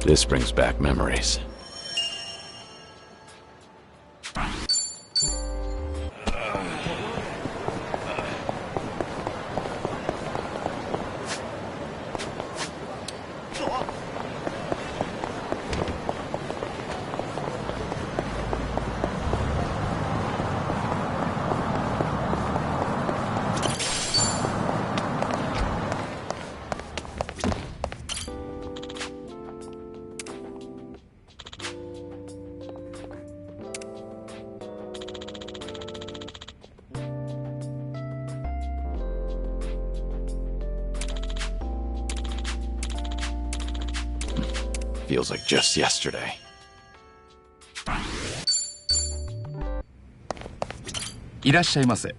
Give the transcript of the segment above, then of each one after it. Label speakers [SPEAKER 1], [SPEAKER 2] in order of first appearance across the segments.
[SPEAKER 1] This brings back memories. Feels like just yesterday.
[SPEAKER 2] いらっしゃいませ。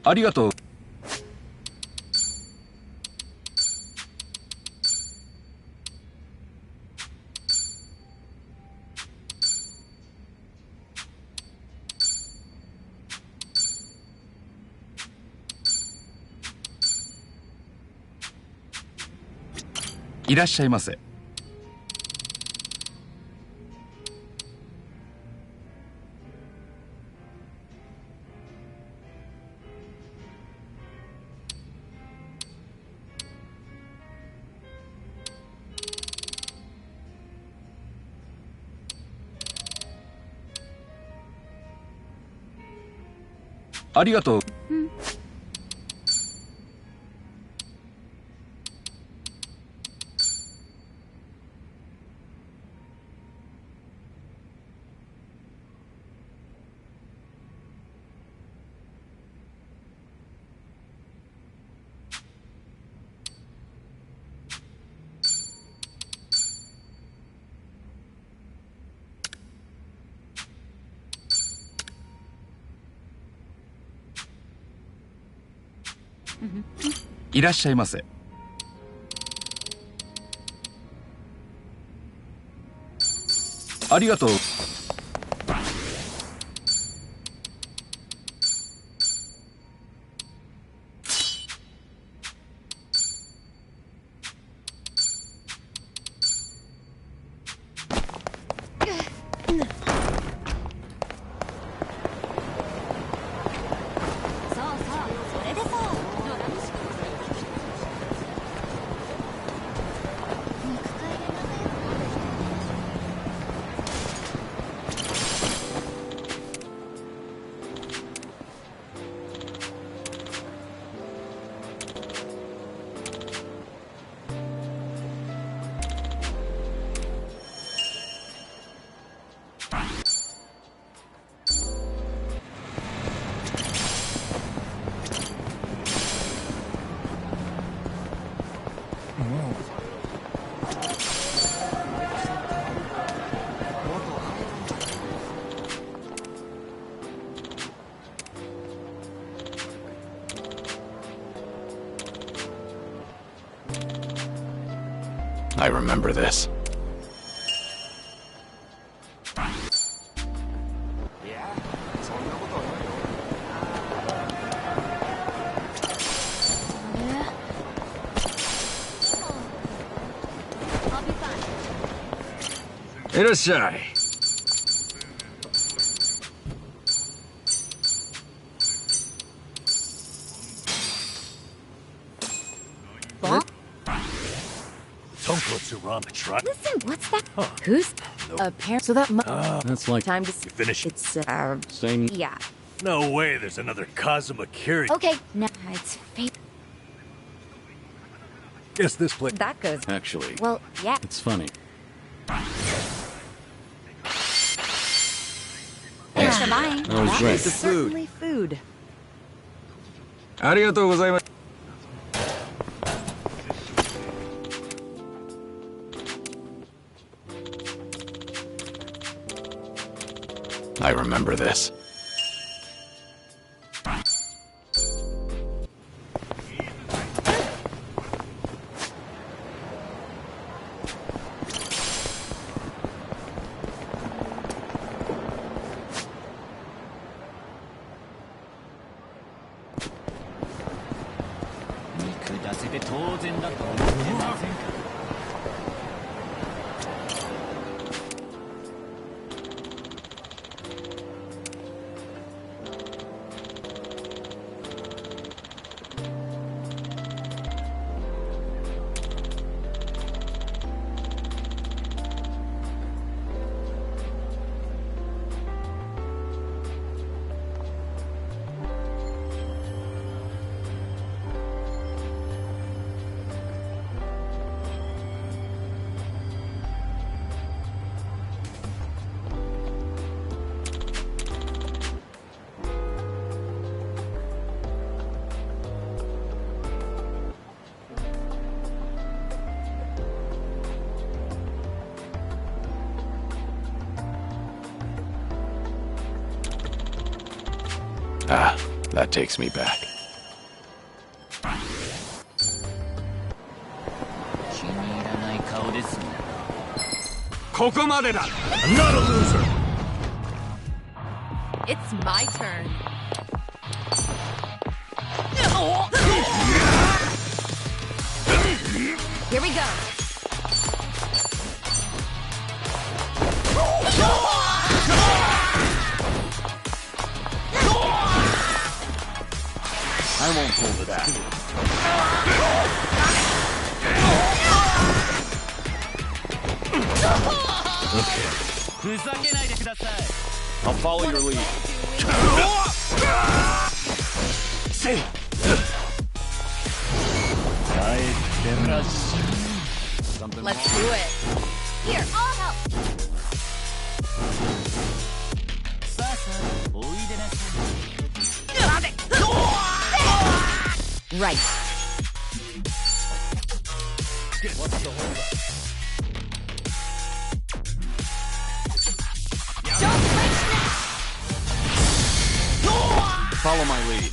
[SPEAKER 2] ありがとう。いらっしゃいませ。ありがとう。いらっしゃいませ。ありがとう。
[SPEAKER 1] I remember this.
[SPEAKER 3] Irashai.
[SPEAKER 4] Listen, what's that? Huh. Who's a parent? So that
[SPEAKER 1] That's like
[SPEAKER 4] time to
[SPEAKER 3] finish.
[SPEAKER 4] It's
[SPEAKER 1] same.
[SPEAKER 4] yeah.
[SPEAKER 3] No way. There's another Kazuma Kiri.
[SPEAKER 4] Okay, no, it's fate.
[SPEAKER 3] Guess this place.
[SPEAKER 4] That goes.
[SPEAKER 1] Actually,
[SPEAKER 4] Well, yeah.
[SPEAKER 1] it's funny.
[SPEAKER 4] Thanks for buying.
[SPEAKER 1] That was
[SPEAKER 4] That
[SPEAKER 1] great.
[SPEAKER 4] is certainly food.
[SPEAKER 3] ありがとうございます。
[SPEAKER 1] I remember this. Ah, that takes me back.
[SPEAKER 3] I'm not a loser.
[SPEAKER 4] It's my turn. Here we go.
[SPEAKER 2] I won't pull the that. I'll follow your lead.
[SPEAKER 4] Let's do it. Here, I'll help. Right.
[SPEAKER 2] What's the hold up?
[SPEAKER 4] Don't flinch now.
[SPEAKER 2] Follow my lead.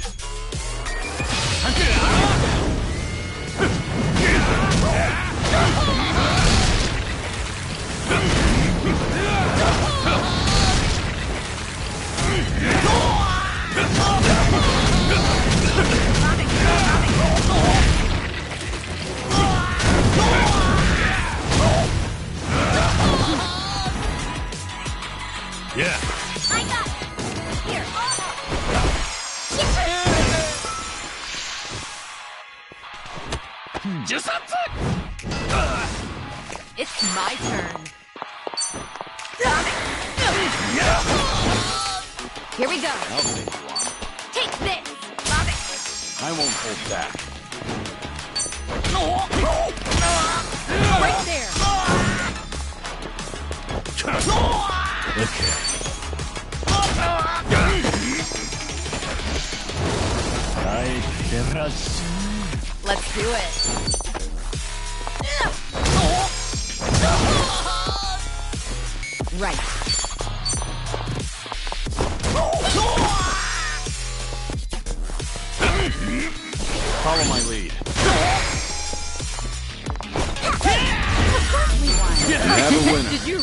[SPEAKER 3] Yeah.
[SPEAKER 4] I got it. Here, I'll help. It's my turn. Here we go.
[SPEAKER 2] I'll take you on.
[SPEAKER 4] Take this.
[SPEAKER 2] I won't hold back.
[SPEAKER 4] Right there.
[SPEAKER 3] Okay.
[SPEAKER 4] Let's do it. Right.
[SPEAKER 2] Follow my lead.
[SPEAKER 4] Of course we won.
[SPEAKER 2] Have a winner.
[SPEAKER 4] Did you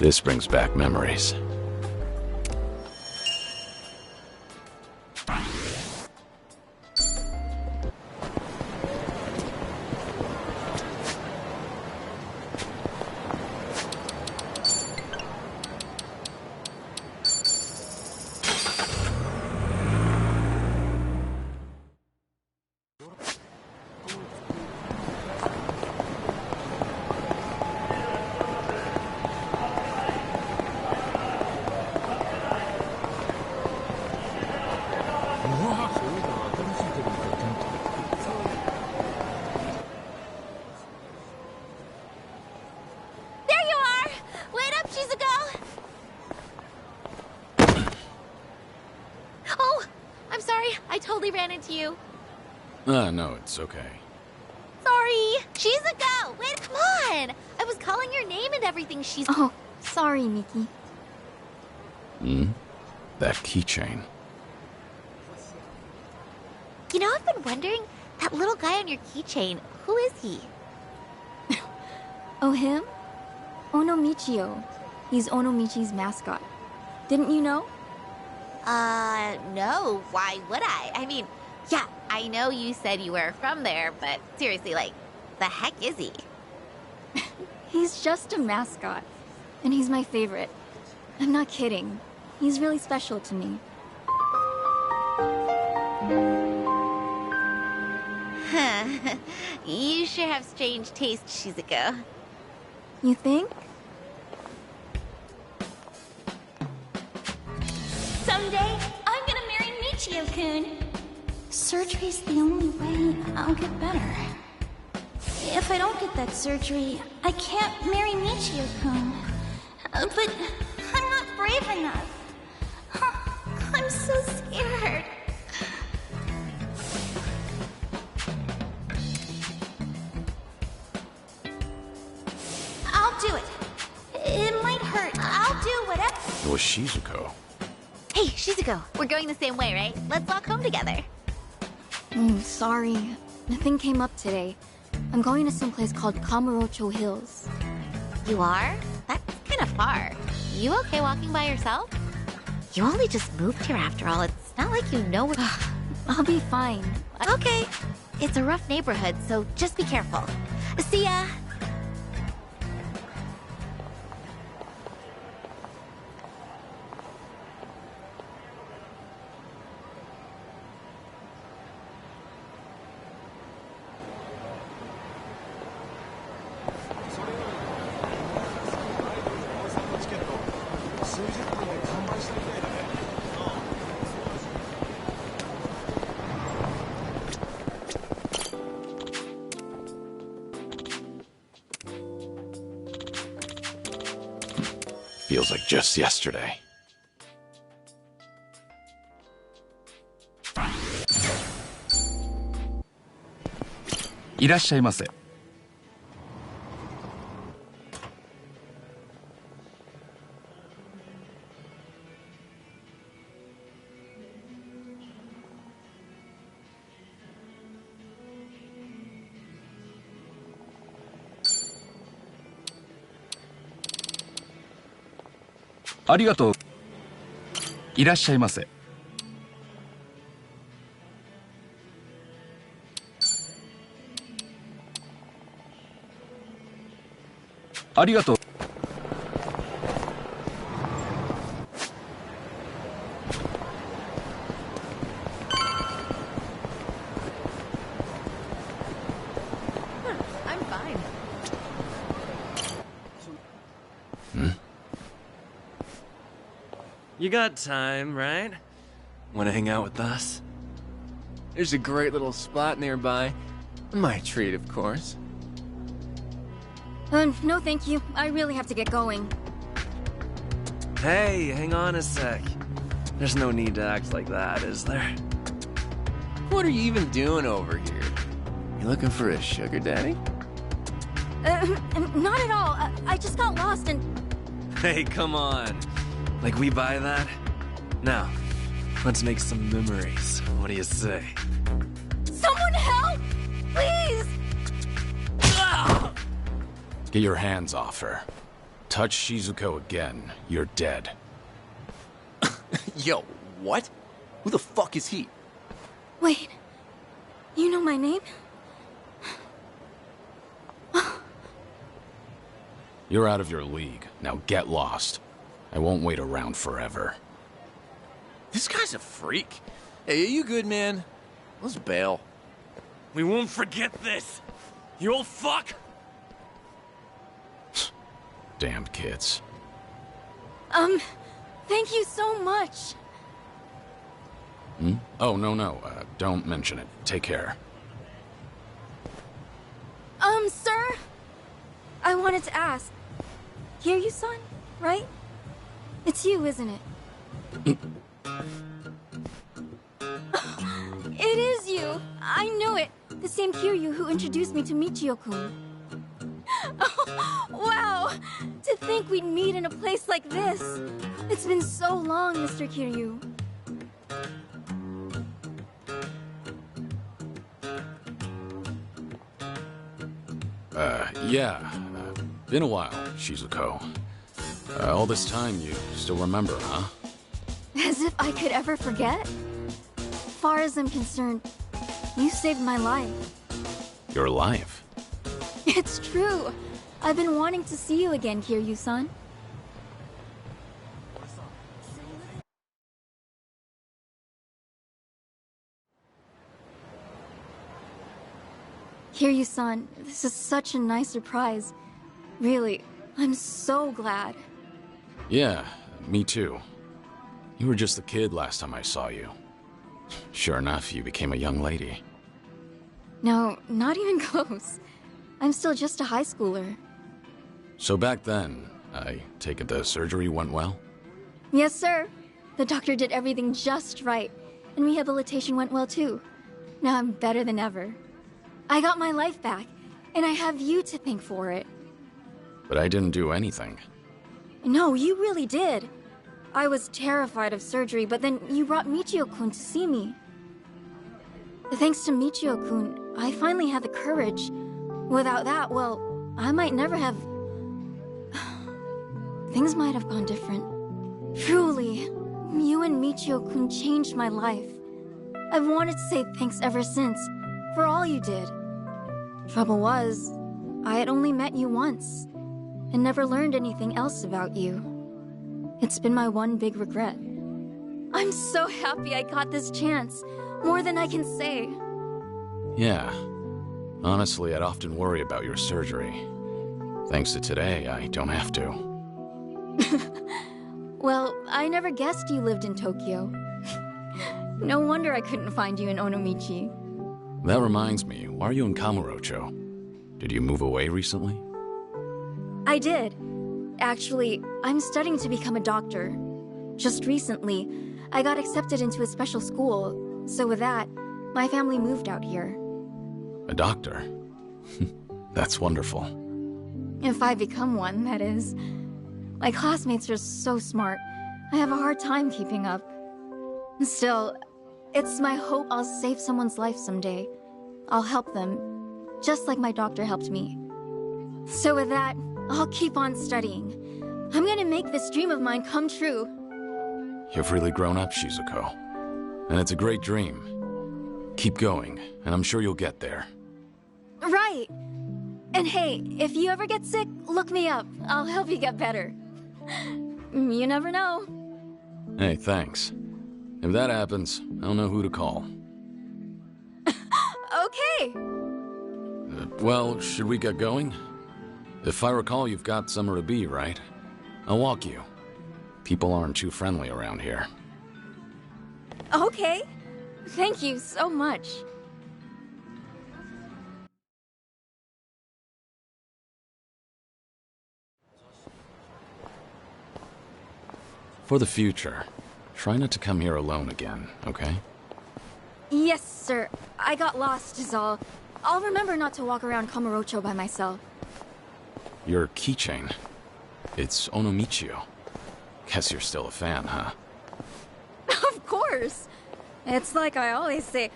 [SPEAKER 1] This brings back memories.
[SPEAKER 4] I totally ran into you.
[SPEAKER 1] No, it's okay.
[SPEAKER 4] Sorry. She's a go. Wait, come on. I was calling your name and everything. She's...
[SPEAKER 5] Oh, sorry, Miki.
[SPEAKER 1] That keychain.
[SPEAKER 4] You know, I've been wondering, that little guy on your keychain, who is he?
[SPEAKER 5] Oh, him? Onomichio. He's Onomichi's mascot. Didn't you know?
[SPEAKER 4] No. Why would I? I mean, yeah, I know you said you were from there, but seriously, like, the heck is he?
[SPEAKER 5] He's just a mascot. And he's my favorite. I'm not kidding. He's really special to me.
[SPEAKER 4] You sure have strange taste, Shizuko.
[SPEAKER 5] You think?
[SPEAKER 6] Someday, I'm gonna marry Michio-kun. Surgery's the only way I'll get better. If I don't get that surgery, I can't marry Michio-kun. But I'm not brave enough. I'm so scared. I'll do it. It might hurt. I'll do whatever.
[SPEAKER 1] It was Shizuko.
[SPEAKER 4] Hey, Shizuko, we're going the same way, right? Let's walk home together.
[SPEAKER 5] Sorry. Nothing came up today. I'm going to some place called Kamurocho Hills.
[SPEAKER 4] You are? That's kind of far. You okay walking by yourself? You only just moved here after all. It's not like you know what...
[SPEAKER 5] I'll be fine.
[SPEAKER 4] Okay. It's a rough neighborhood, so just be careful. See ya!
[SPEAKER 1] Feels like just yesterday.
[SPEAKER 7] Irashaimase. Arigatou. いらっしゃいませ。ありがとう。
[SPEAKER 4] I'm fine.
[SPEAKER 8] You got time, right? Want to hang out with us? There's a great little spot nearby. My treat, of course.
[SPEAKER 5] No thank you. I really have to get going.
[SPEAKER 8] Hey, hang on a sec. There's no need to act like that, is there? What are you even doing over here? You looking for a sugar daddy?
[SPEAKER 5] Not at all. I just got lost and...
[SPEAKER 8] Hey, come on. Like we buy that? Now, let's make some memories. What do you say?
[SPEAKER 5] Someone help! Please!
[SPEAKER 1] Get your hands off her. Touch Shizuko again, you're dead.
[SPEAKER 2] Yo, what? Who the fuck is he?
[SPEAKER 5] Wait. You know my name?
[SPEAKER 1] You're out of your league. Now get lost. I won't wait around forever.
[SPEAKER 2] This guy's a freak. Hey, are you good, man? Let's bail.
[SPEAKER 3] We won't forget this! You old fuck!
[SPEAKER 1] Damned kids.
[SPEAKER 5] Thank you so much.
[SPEAKER 1] Oh, no. Don't mention it. Take care.
[SPEAKER 5] Sir? I wanted to ask. Kiryu-san, right? It's you, isn't it? same Kiryu who introduced me to Michio-kun. Oh, wow! To think we'd meet in a place like this! It's been so long, Mr. Kiryu.
[SPEAKER 1] Yeah. Been a while, Shizuko. All this time, you still remember, huh?
[SPEAKER 5] As if I could ever forget? Far as I'm concerned, you saved my life.
[SPEAKER 1] Your life?
[SPEAKER 5] It's true. I've been wanting to see you again, Kiryu-san. Kiryu-san, this is such a nice surprise. Really, I'm so glad.
[SPEAKER 1] Yeah, me too. You were just a kid last time I saw you. Sure enough, you became a young lady.
[SPEAKER 5] No, not even close. I'm still just a high schooler.
[SPEAKER 1] So back then, I take it the surgery went well?
[SPEAKER 5] Yes, sir. The doctor did everything just right, and rehabilitation went well too. Now I'm better than ever. I got my life back, and I have you to thank for it.
[SPEAKER 1] But I didn't do anything.
[SPEAKER 5] No, you really did. I was terrified of surgery, but then you brought Michio-kun to see me. Thanks to Michio-kun, I finally had the courage. Without that, well, I might never have... Things might have gone different. Truly, you and Michio-kun changed my life. I've wanted to say thanks ever since, for all you did. Trouble was, I had only met you once, and never learned anything else about you. It's been my one big regret. I'm so happy I got this chance, more than I can say.
[SPEAKER 1] Yeah. Honestly, I'd often worry about your surgery. Thanks to today, I don't have to.
[SPEAKER 5] Well, I never guessed you lived in Tokyo. No wonder I couldn't find you in Onomichi.
[SPEAKER 1] That reminds me, why are you in Kamurocho? Did you move away recently?
[SPEAKER 5] I did. Actually, I'm studying to become a doctor. Just recently, I got accepted into a special school, so with that, my family moved out here.
[SPEAKER 1] A doctor? That's wonderful.
[SPEAKER 5] If I become one, that is. My classmates are so smart, I have a hard time keeping up. Still, it's my hope I'll save someone's life someday. I'll help them, just like my doctor helped me. So with that, I'll keep on studying. I'm gonna make this dream of mine come true.
[SPEAKER 1] You've really grown up, Shizuko. And it's a great dream. Keep going, and I'm sure you'll get there.
[SPEAKER 5] Right! And hey, if you ever get sick, look me up. I'll help you get better. You never know.
[SPEAKER 1] Hey, thanks. If that happens, I'll know who to call.
[SPEAKER 5] Okay!
[SPEAKER 1] Well, should we get going? If I recall, you've got somewhere to be, right? I'll walk you. People aren't too friendly around here.
[SPEAKER 5] Okay. Thank you so much.
[SPEAKER 1] For the future, try not to come here alone again, okay?
[SPEAKER 5] Yes, sir. I got lost is all. I'll remember not to walk around Kamurocho by myself.
[SPEAKER 1] Your keychain. It's Onomichio. Guess you're still a fan, huh?
[SPEAKER 5] Of course! It's like I always say,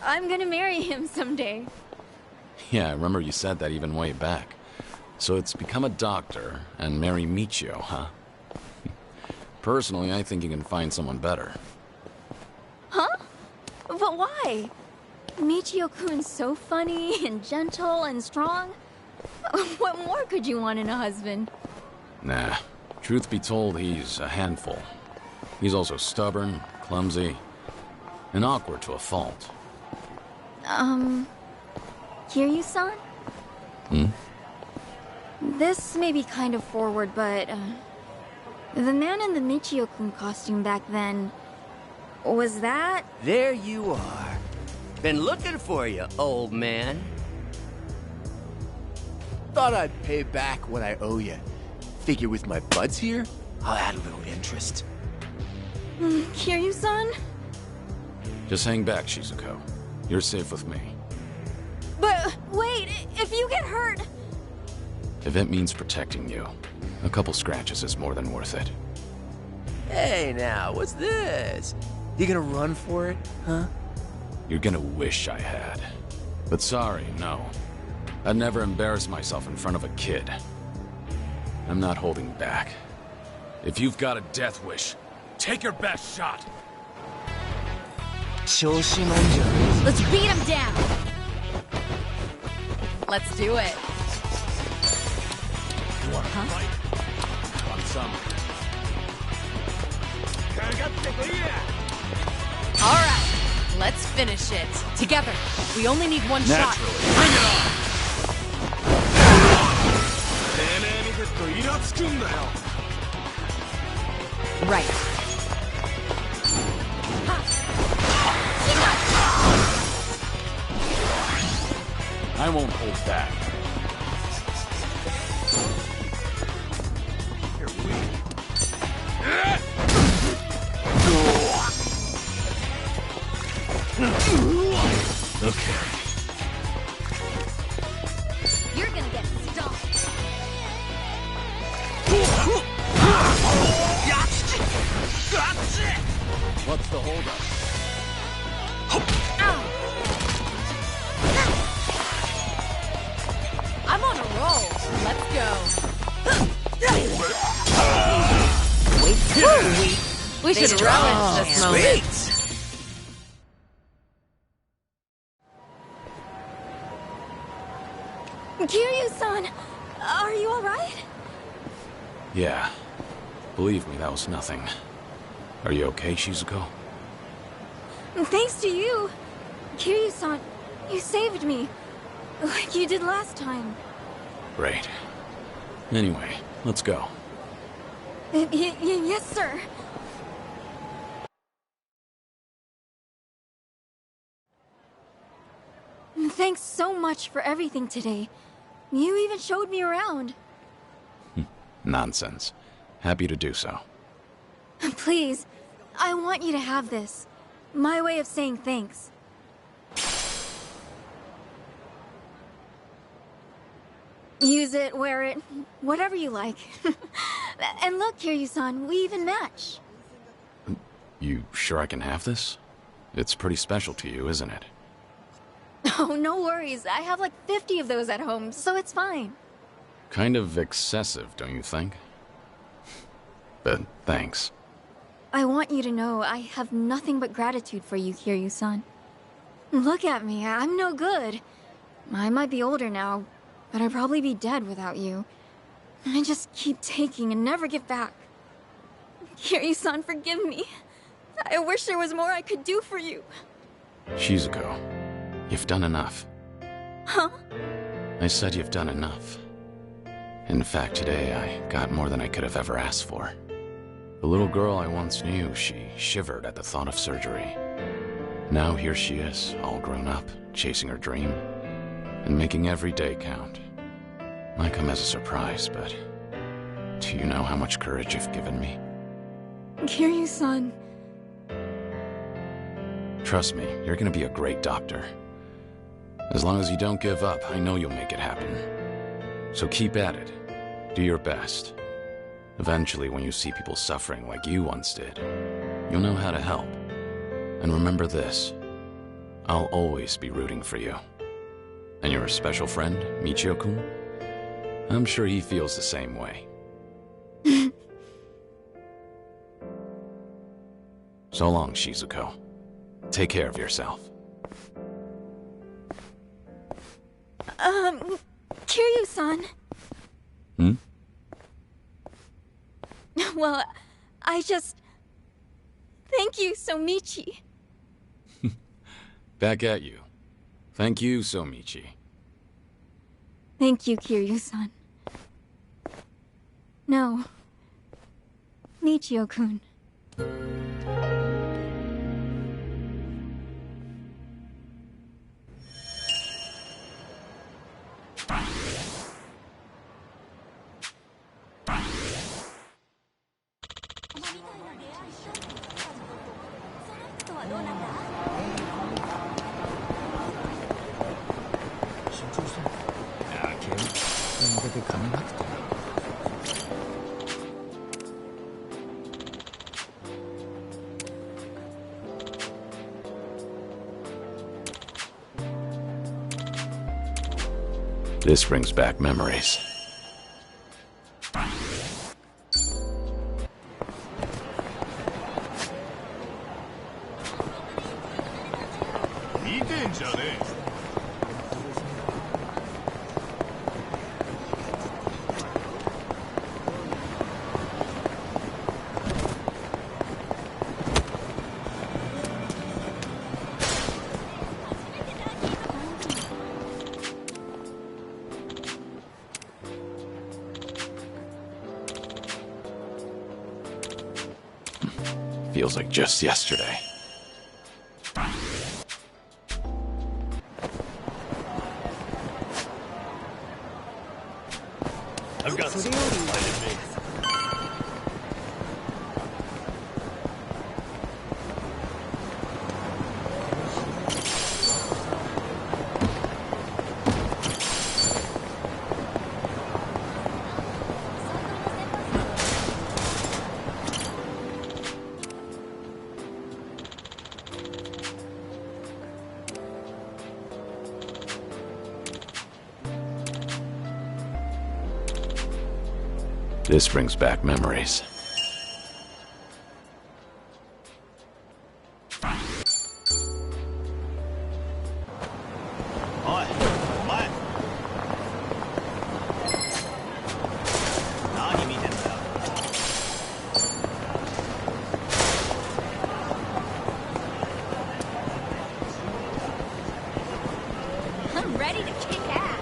[SPEAKER 5] I'm gonna marry him someday.
[SPEAKER 1] Yeah, I remember you said that even way back. So it's become a doctor and marry Michio, huh? Personally, I think you can find someone better.
[SPEAKER 5] Huh? But why? Michio-kun's so funny and gentle and strong. What more could you want in a husband?
[SPEAKER 1] Nah. Truth be told, he's a handful. He's also stubborn, clumsy, and awkward to a fault.
[SPEAKER 5] Kiryu-san?
[SPEAKER 1] Hmm?
[SPEAKER 5] This may be kind of forward, but, the man in the Michio-kun costume back then, was that?
[SPEAKER 9] There you are. Been looking for you, old man.
[SPEAKER 2] Thought I'd pay back what I owe you. Figure with my buds here, I'll add a little interest.
[SPEAKER 5] Kiryu-san?
[SPEAKER 1] Just hang back, Shizuko. You're safe with me.
[SPEAKER 5] But wait, if you get hurt...
[SPEAKER 1] If it means protecting you, a couple scratches is more than worth it.
[SPEAKER 2] Hey now, what's this? You gonna run for it, huh?
[SPEAKER 1] You're gonna wish I had. But sorry, no. I'd never embarrass myself in front of a kid. I'm not holding back. If you've got a death wish, take your best shot.
[SPEAKER 10] Let's beat him down. Let's do it.
[SPEAKER 1] Want some?
[SPEAKER 10] All right, let's finish it. Together. We only need one shot.
[SPEAKER 1] Bring it on!
[SPEAKER 10] Right.
[SPEAKER 1] I won't hold back. Okay.
[SPEAKER 10] You're gonna get stomped.
[SPEAKER 1] What's the holdup?
[SPEAKER 10] I'm on a roll. Let's go. We should relish this moment.
[SPEAKER 5] Kiryu-san, are you alright?
[SPEAKER 1] Yeah. Believe me, that was nothing. Are you okay, Shizuko?
[SPEAKER 5] Thanks to you. Kiryu-san, you saved me. Like you did last time.
[SPEAKER 1] Great. Anyway, let's go.
[SPEAKER 5] Yes, sir. Thanks so much for everything today. You even showed me around.
[SPEAKER 1] Nonsense. Happy to do so.
[SPEAKER 5] Please, I want you to have this. My way of saying thanks. Use it, wear it, whatever you like. And look, Kiryu-san, we even match.
[SPEAKER 1] You sure I can have this? It's pretty special to you, isn't it?
[SPEAKER 5] Oh, no worries. I have like 50 of those at home, so it's fine.
[SPEAKER 1] Kind of excessive, don't you think? But thanks.
[SPEAKER 5] I want you to know I have nothing but gratitude for you, Kiryu-san. Look at me, I'm no good. I might be older now, but I'd probably be dead without you. I just keep taking and never give back. Kiryu-san, forgive me. I wish there was more I could do for you.
[SPEAKER 1] Shizuko, you've done enough.
[SPEAKER 5] Huh?
[SPEAKER 1] I said you've done enough. In fact, today I got more than I could have ever asked for. The little girl I once knew, she shivered at the thought of surgery. Now here she is, all grown up, chasing her dream, and making every day count. Might come as a surprise, but do you know how much courage you've given me?
[SPEAKER 5] Kiryu-san.
[SPEAKER 1] Trust me, you're gonna be a great doctor. As long as you don't give up, I know you'll make it happen. So keep at it. Do your best. Eventually, when you see people suffering like you once did, you'll know how to help. And remember this, I'll always be rooting for you. And your special friend, Michio-kun? I'm sure he feels the same way. So long, Shizuko. Take care of yourself.
[SPEAKER 5] Kiryu-san.
[SPEAKER 1] Hmm?
[SPEAKER 5] Well, I just... Thank you, Somichi.
[SPEAKER 1] Back at you. Thank you, Somichi.
[SPEAKER 5] Thank you, Kiryu-san. No. Michio-kun.
[SPEAKER 1] This brings back memories. Feels like just yesterday.
[SPEAKER 3] I've got some fight in me.
[SPEAKER 1] This brings back memories.
[SPEAKER 6] I'm ready to kick ass.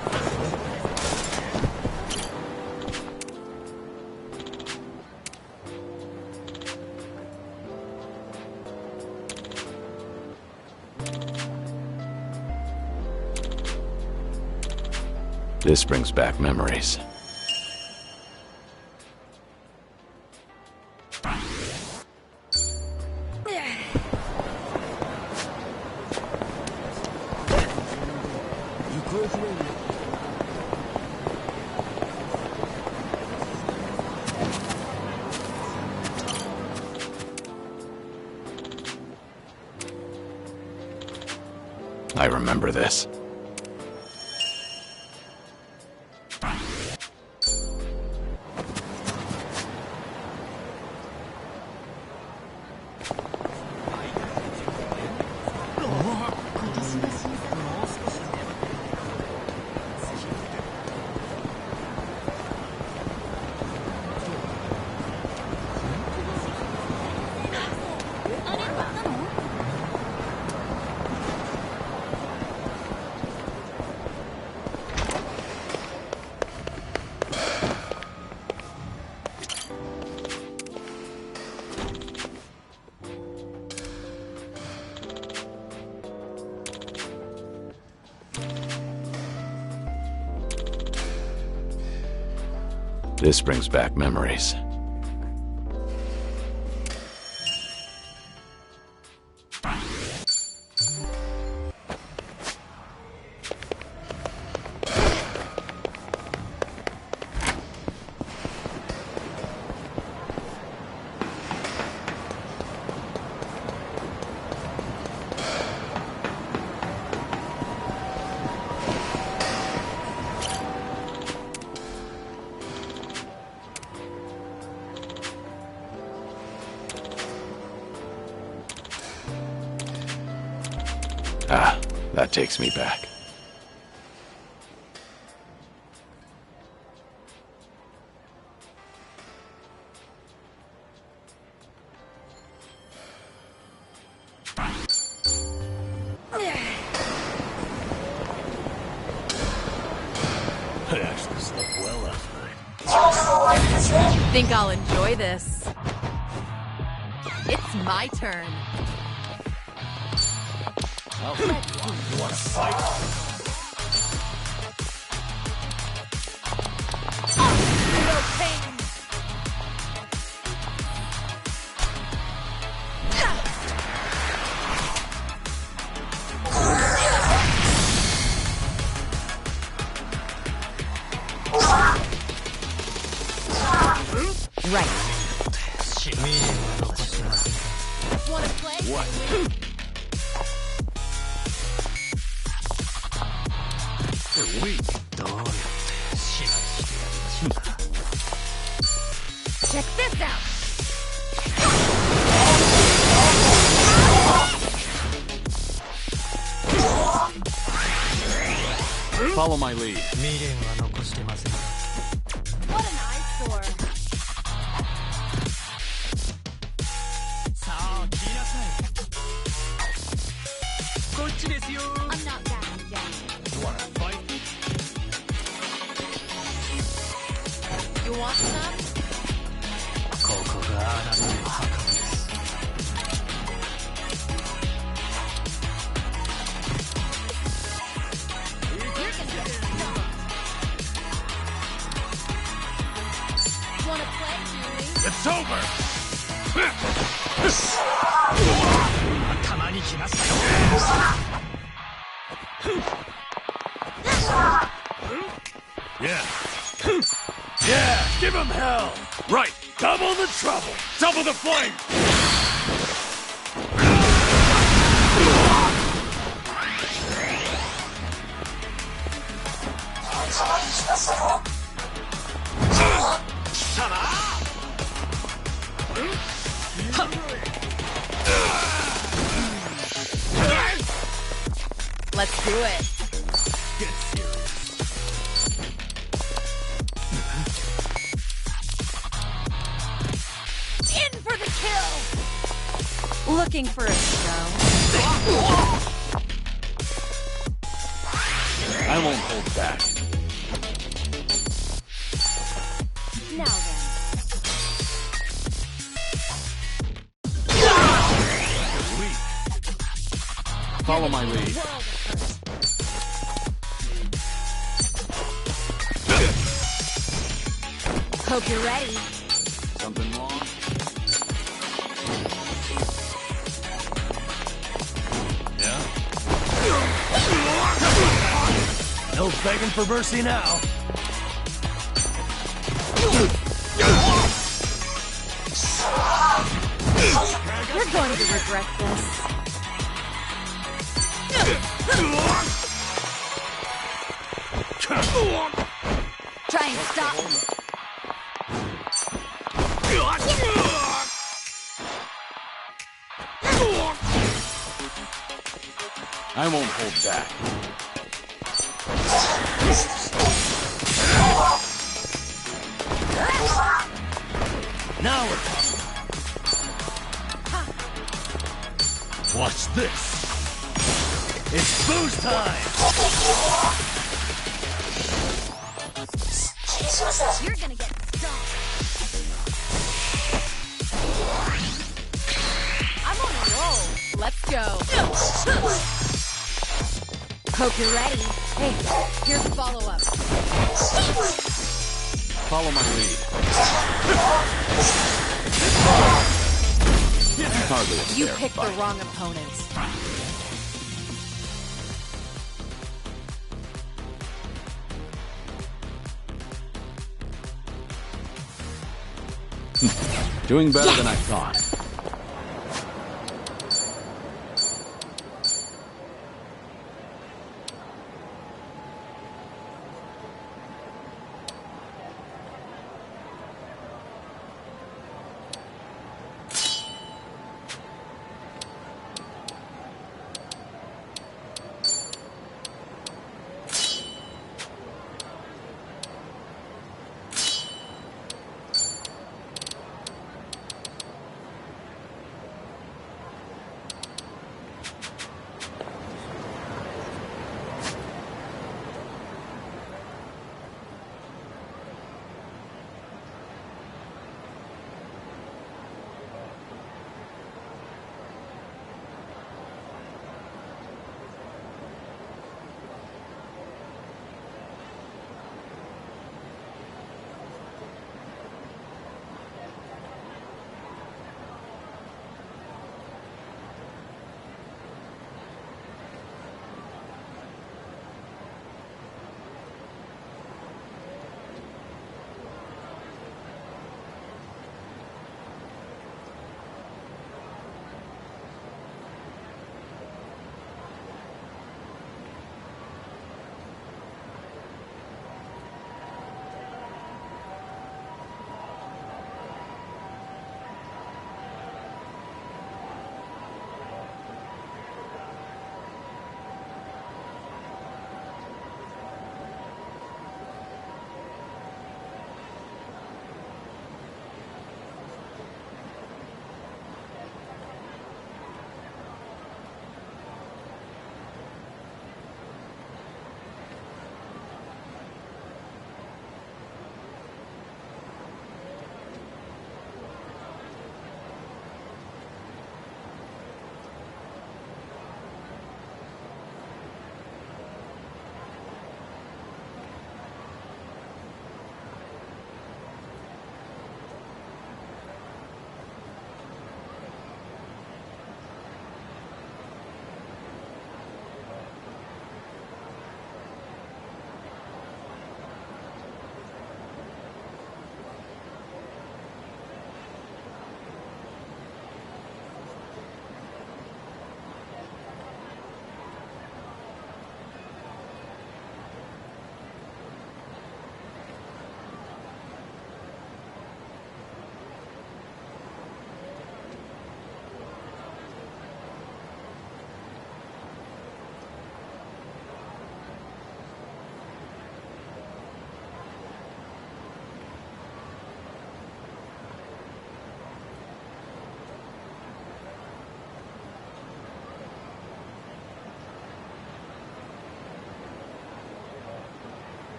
[SPEAKER 1] This brings back memories. I remember this. This brings back memories. Ah, that takes me back.
[SPEAKER 3] I actually slept well last night.
[SPEAKER 10] Think I'll enjoy this. It's my turn.
[SPEAKER 3] You want to fight?
[SPEAKER 10] No pain.
[SPEAKER 3] what? They're weak.
[SPEAKER 10] Check this out!
[SPEAKER 1] Follow my lead.
[SPEAKER 10] What an eyesore! I'm not backing down.
[SPEAKER 3] You wanna fight?
[SPEAKER 10] You want some?
[SPEAKER 4] Wanna play, Julie?
[SPEAKER 3] It's over! Yeah. Yeah, give him hell! Right, double the trouble! Double the flame!
[SPEAKER 10] Let's do it.
[SPEAKER 3] Get serious.
[SPEAKER 10] In for the kill! Looking for a show?
[SPEAKER 1] I won't hold back.
[SPEAKER 10] Now then.
[SPEAKER 1] Follow my lead.
[SPEAKER 10] Hope you're ready.
[SPEAKER 1] Something wrong?
[SPEAKER 3] Yeah? No begging for mercy now.
[SPEAKER 10] You're going to regret this. Try and stop me.
[SPEAKER 1] I won't hold back.
[SPEAKER 3] Now we're talking. Watch this. It's booze time.
[SPEAKER 10] You're gonna get stomped. I'm on a roll. Let's go. Hope you're ready. Hey, here's a follow-up.
[SPEAKER 1] Follow my lead. Hardly a
[SPEAKER 10] You
[SPEAKER 1] fair
[SPEAKER 10] picked
[SPEAKER 1] fight.
[SPEAKER 10] the wrong opponent.
[SPEAKER 1] Doing better than I thought.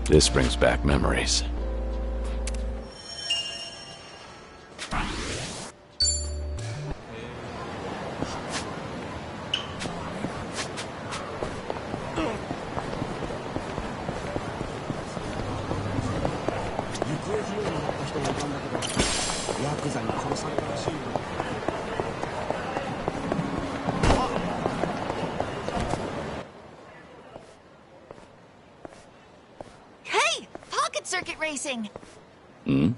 [SPEAKER 1] This brings back memories.
[SPEAKER 4] Hey! Pocket circuit racing!
[SPEAKER 1] Hmm?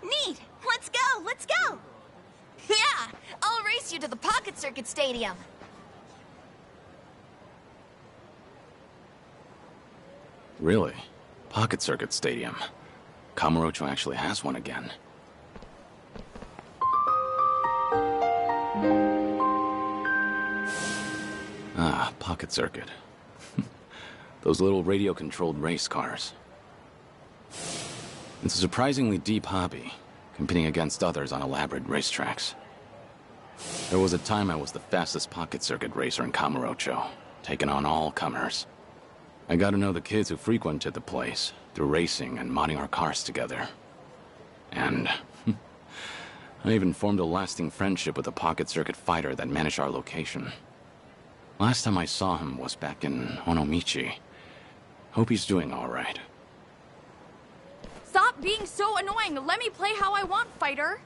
[SPEAKER 4] Neat! Let's go! Let's go! Yeah! I'll race you to the Pocket Circuit Stadium.
[SPEAKER 1] Really? Pocket Circuit Stadium. Kamurocho actually has one again. Ah, Pocket Circuit. Those little radio-controlled race cars. It's a surprisingly deep hobby, competing against others on elaborate racetracks. There was a time I was the fastest Pocket Circuit racer in Kamurocho, taking on all comers. I got to know the kids who frequented the place through racing and modding our cars together. And I even formed a lasting friendship with a Pocket Circuit fighter that managed our location. Last time I saw him was back in Onomichi. Hope he's doing all right.
[SPEAKER 10] Stop being so annoying. Let me play how I want, fighter.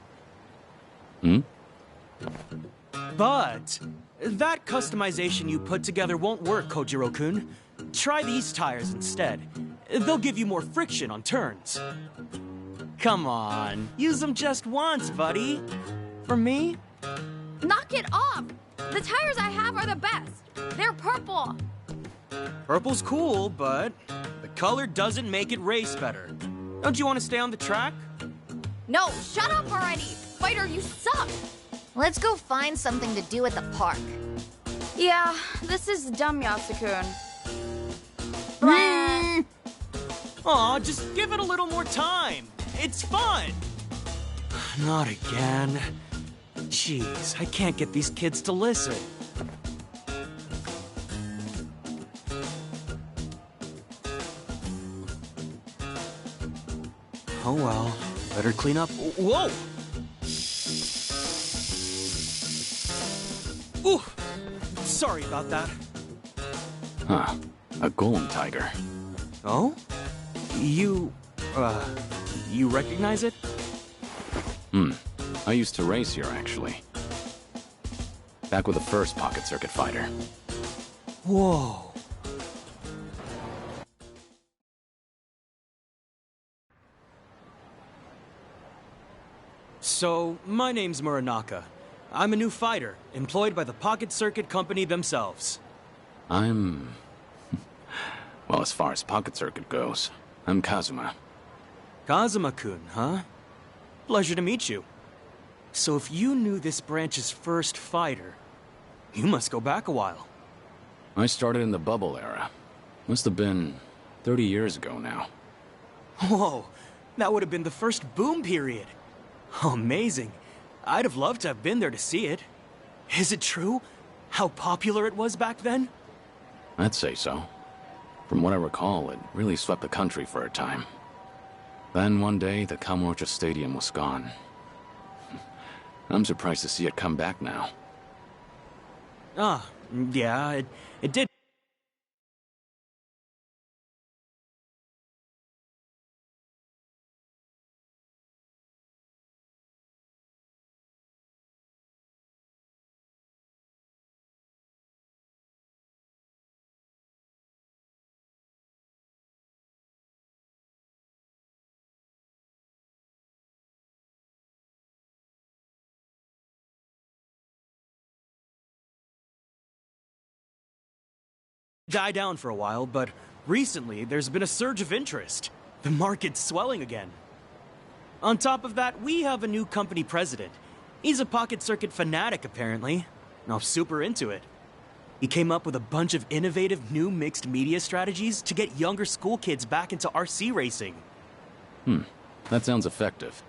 [SPEAKER 1] Hmm?
[SPEAKER 11] But that customization you put together won't work, Kojiro-kun. Try these tires instead. They'll give you more friction on turns. Come on, use them just once, buddy. For me?
[SPEAKER 10] Knock it off. The tires I have are the best. They're purple.
[SPEAKER 11] Purple's cool, but the color doesn't make it race better. Don't you want to stay on the track?
[SPEAKER 10] No, shut up already. Fighter, you suck.
[SPEAKER 4] Let's go find something to do at the park.
[SPEAKER 10] Yeah, this is dumb, Yasukun.
[SPEAKER 11] Aw, just give it a little more time. It's fun. Not again. Jeez, I can't get these kids to listen. Oh well, better clean up. Whoa! Ooh, sorry about that.
[SPEAKER 1] Huh. A golem tiger.
[SPEAKER 11] Oh? You recognize it?
[SPEAKER 1] I used to race here, actually. Back with the first Pocket Circuit fighter.
[SPEAKER 11] Whoa. So, my name's Muranaka. I'm a new fighter, employed by the Pocket Circuit Company themselves.
[SPEAKER 1] I'm... well, as far as Pocket Circuit goes, I'm Kazuma.
[SPEAKER 11] Kazuma-kun, huh? Pleasure to meet you. So if you knew this branch's first fighter, you must go back a while.
[SPEAKER 1] I started in the bubble era. Must have been 30 years ago now.
[SPEAKER 11] Whoa, that would have been the first boom period. Amazing. I'd have loved to have been there to see it. Is it true? How popular it was back then?
[SPEAKER 1] I'd say so. From what I recall, it really swept the country for a time. Then one day, the Kamurocho Stadium was gone. I'm surprised to see it come back now.
[SPEAKER 11] Ah, yeah, it did. Die down for a while, but recently there's been a surge of interest. The market's swelling again. On top of that, we have a new company president. He's a Pocket Circuit fanatic, apparently. I'm super into it. He came up with a bunch of innovative new mixed media strategies to get younger school kids back into RC racing.
[SPEAKER 1] That sounds effective.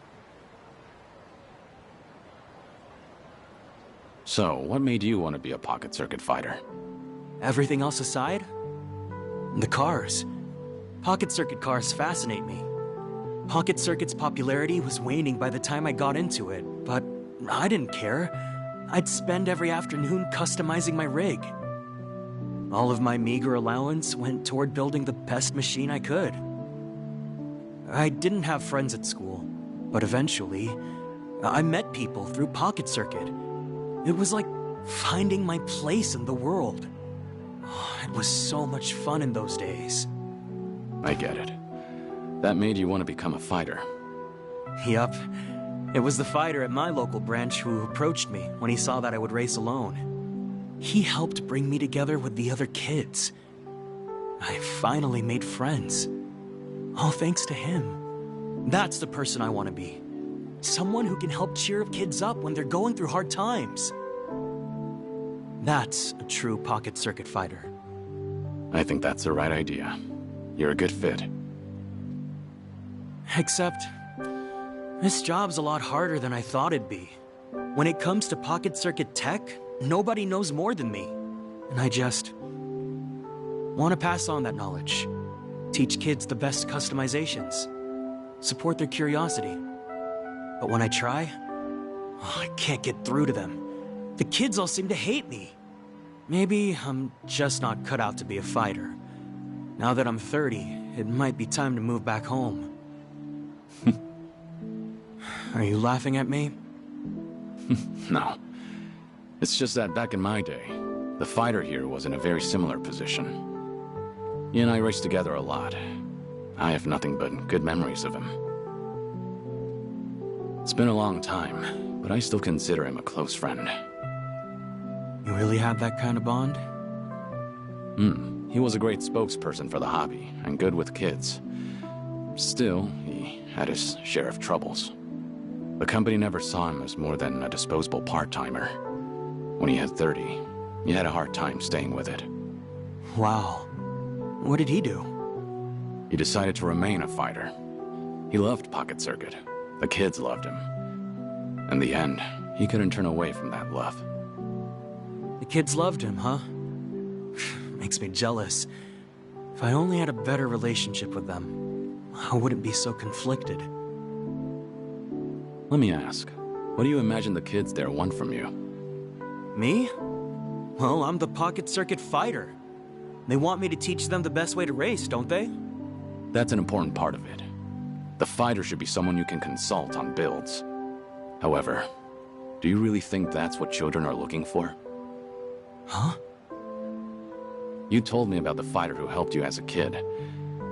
[SPEAKER 1] So, what made you want to be a Pocket Circuit fighter?
[SPEAKER 11] Everything else aside, The cars. Pocket Circuit cars fascinate me. Pocket Circuit's popularity was waning by the time I got into it, but I didn't care. I'd spend every afternoon customizing my rig. All of my meager allowance went toward building the best machine I could. I didn't have friends at school, but eventually, I met people through Pocket Circuit. It was like finding my place in the world. It was so much fun in those days.
[SPEAKER 1] I get it. That made you want to become a fighter.
[SPEAKER 11] Yup. It was the fighter at my local branch who approached me when he saw that I would race alone. He helped bring me together with the other kids. I finally made friends. All thanks to him. That's the person I want to be. Someone who can help cheer kids up when they're going through hard times. That's a true Pocket Circuit fighter.
[SPEAKER 1] I think that's the right idea. You're a good fit.
[SPEAKER 11] Except, this job's a lot harder than I thought it'd be. When it comes to Pocket Circuit tech, nobody knows more than me. And I just want to pass on that knowledge. Teach kids the best customizations. Support their curiosity. But when I try, I can't get through to them. The kids all seem to hate me. Maybe I'm just not cut out to be a fighter. Now that I'm 30, it might be time to move back home. Are you laughing at me?
[SPEAKER 1] No. It's just that back in my day, the fighter here was in a very similar position. He and I raced together a lot. I have nothing but good memories of him. It's been a long time, but I still consider him a close friend.
[SPEAKER 11] You really have that kind of bond?
[SPEAKER 1] He was a great spokesperson for the hobby, and good with kids. Still, he had his share of troubles. The company never saw him as more than a disposable part-timer. When he had 30, he had a hard time staying with it.
[SPEAKER 11] Wow. What did he do?
[SPEAKER 1] He decided to remain a fighter. He loved Pocket Circuit. The kids loved him. In the end, he couldn't turn away from that love.
[SPEAKER 11] The kids loved him, huh? Makes me jealous. If I only had a better relationship with them, I wouldn't be so conflicted.
[SPEAKER 1] Let me ask, what do you imagine the kids there want from you?
[SPEAKER 11] Me? Well, I'm the Pocket Circuit fighter. They want me to teach them the best way to race, don't they?
[SPEAKER 1] That's an important part of it. The fighter should be someone you can consult on builds. However, do you really think that's what children are looking for?
[SPEAKER 11] Huh?
[SPEAKER 1] You told me about the fighter who helped you as a kid,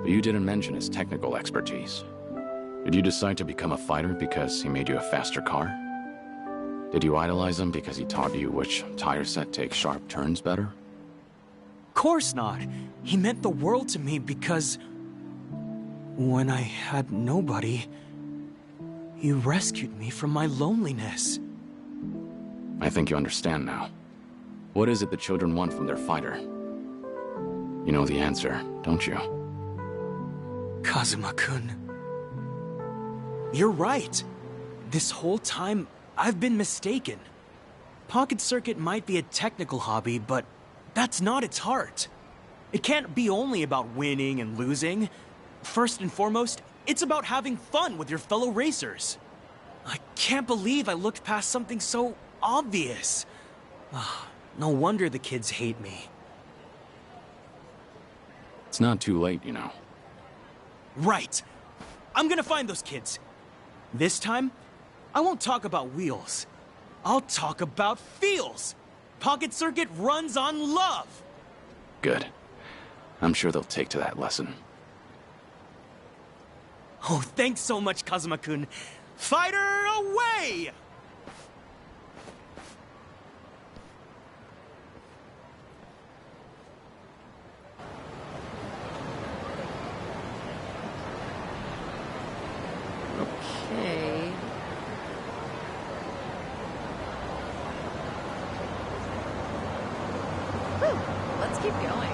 [SPEAKER 1] but you didn't mention his technical expertise. Did you decide to become a fighter because he made you a faster car? Did you idolize him because he taught you which tire set takes sharp turns better?
[SPEAKER 11] Course not. He meant the world to me because when I had nobody, he rescued me from my loneliness.
[SPEAKER 1] I think you understand now. What is it the children want from their fighter? You know the answer, don't you?
[SPEAKER 11] Kazuma-kun. You're right. This whole time, I've been mistaken. Pocket Circuit might be a technical hobby, but that's not its heart. It can't be only about winning and losing. First and foremost, it's about having fun with your fellow racers. I can't believe I looked past something so obvious. No wonder the kids hate me.
[SPEAKER 1] It's not too late, you know.
[SPEAKER 11] Right. I'm gonna find those kids. This time, I won't talk about wheels. I'll talk about feels. Pocket Circuit runs on love.
[SPEAKER 1] Good. I'm sure they'll take to that lesson.
[SPEAKER 11] Oh, thanks so much, Kazuma-kun. Fighter away!
[SPEAKER 10] Okay. Whew, let's keep going.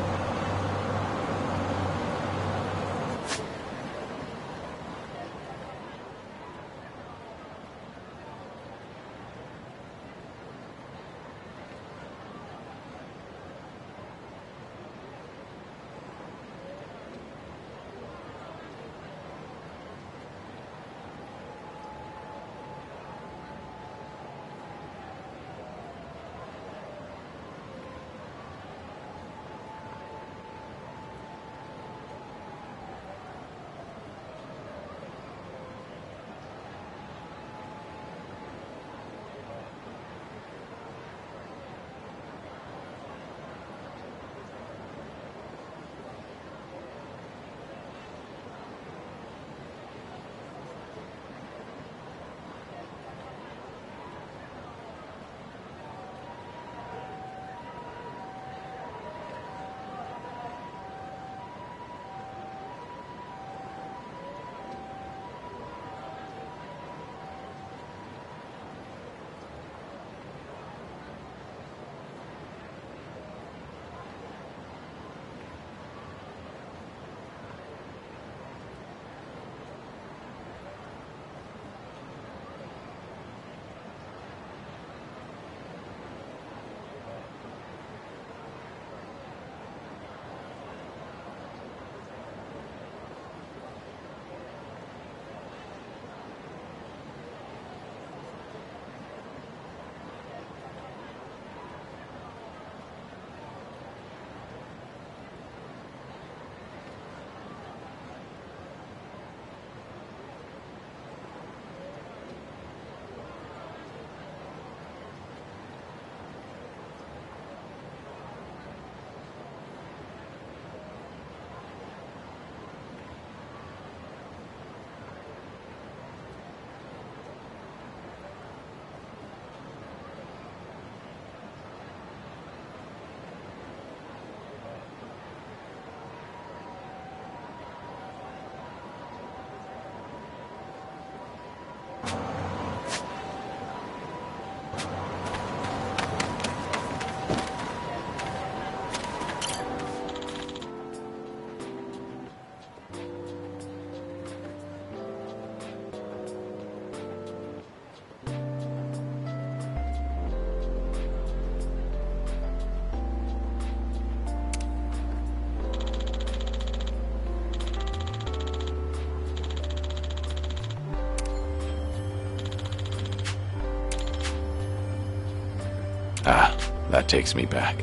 [SPEAKER 1] Ah, that takes me back.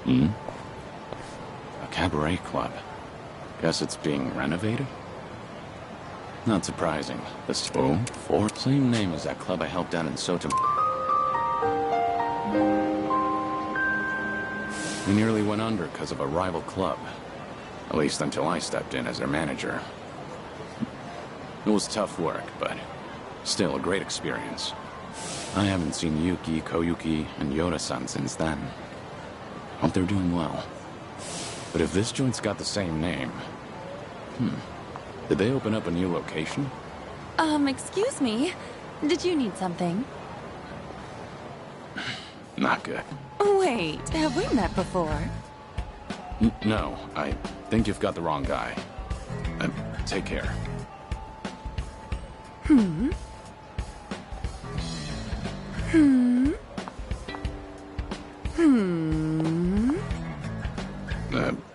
[SPEAKER 1] A cabaret club. Guess it's being renovated? Not surprising. The same name as that club I helped out in Soto. We nearly went under because of a rival club. At least until I stepped in as their manager. It was tough work, but still a great experience. I haven't seen Yuki, Koyuki, and Yoda-san since then. Hope they're doing well. But if this joint's got the same name... Did they open up a new location?
[SPEAKER 10] Excuse me. Did you need something?
[SPEAKER 1] Not good.
[SPEAKER 10] Wait, have we met before?
[SPEAKER 1] No, I think you've got the wrong guy. Take care.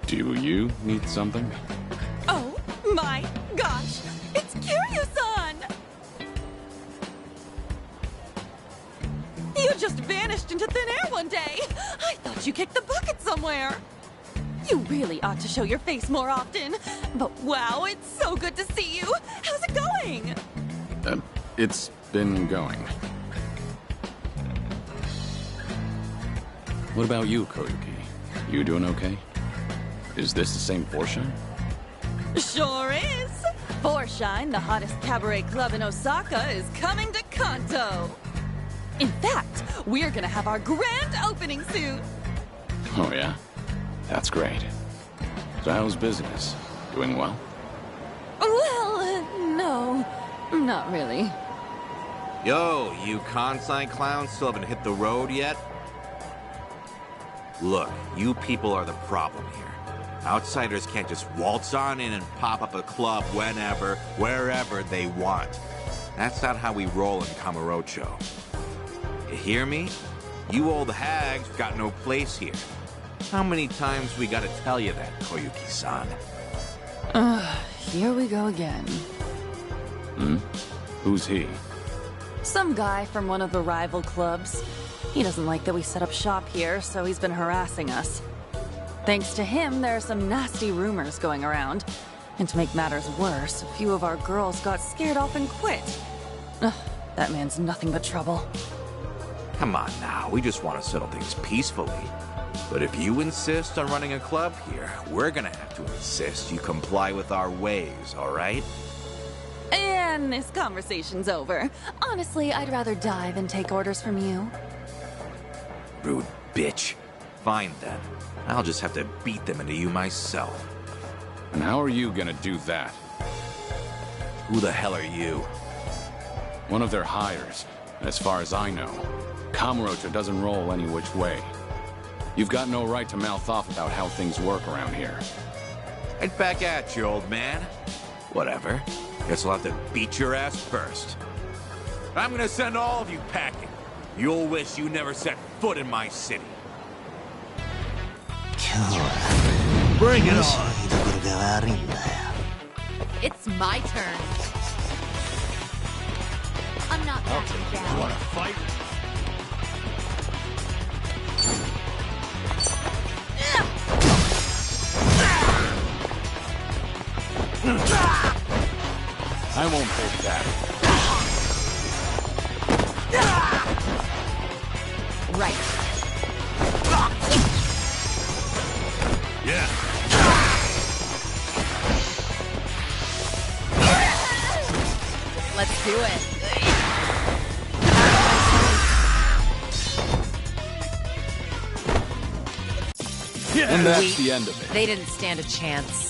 [SPEAKER 1] Do you need something?
[SPEAKER 10] Oh my gosh! It's Kiryu-san! You just vanished into thin air one day! I thought you kicked the bucket somewhere! You really ought to show your face more often. But wow, it's so good to see you! How's it going?
[SPEAKER 1] It's been going. What about you, Koyuki? You doing okay? Is this the same Foreshine?
[SPEAKER 10] Sure is! Foreshine, the hottest cabaret club in Osaka, is coming to Kanto! In fact, we're gonna have our grand opening soon!
[SPEAKER 1] Oh yeah? That's great. So how's business? Doing well?
[SPEAKER 10] Well, no. Not really.
[SPEAKER 12] Yo, you Kansai clowns still haven't hit the road yet? Look, you people are the problem here. Outsiders can't just waltz on in and pop up a club whenever, wherever they want. That's not how we roll in Kamurocho. You hear me? You old hags got no place here. How many times we gotta tell you that, Koyuki-san?
[SPEAKER 10] Here we go again.
[SPEAKER 1] Who's he?
[SPEAKER 10] Some guy from one of the rival clubs. He doesn't like that we set up shop here, so he's been harassing us. Thanks to him, there are some nasty rumors going around. And to make matters worse, a few of our girls got scared off and quit. Ugh, that man's nothing but trouble.
[SPEAKER 12] Come on now, we just want to settle things peacefully. But if you insist on running a club here, we're gonna have to insist you comply with our ways, alright?
[SPEAKER 10] And this conversation's over. Honestly, I'd rather die than take orders from you.
[SPEAKER 12] Rude bitch. Fine then. I'll just have to beat them into you myself.
[SPEAKER 1] And how are you gonna do that?
[SPEAKER 12] Who the hell are you?
[SPEAKER 1] One of their hires. And as far as I know, Kamurocho doesn't roll any which way. You've got no right to mouth off about how things work around here.
[SPEAKER 12] Right back at you, old man. Whatever. Guess I'll have to beat your ass first. I'm gonna send all of you packing. You'll wish you never set foot in my city.
[SPEAKER 3] Bring it on!
[SPEAKER 10] It's my turn.
[SPEAKER 4] I'm not backing down.
[SPEAKER 3] Wanna fight?
[SPEAKER 1] I won't hold back.
[SPEAKER 10] Right.
[SPEAKER 3] Yeah.
[SPEAKER 10] Let's do it.
[SPEAKER 1] And that's the end of it.
[SPEAKER 13] They didn't stand a chance.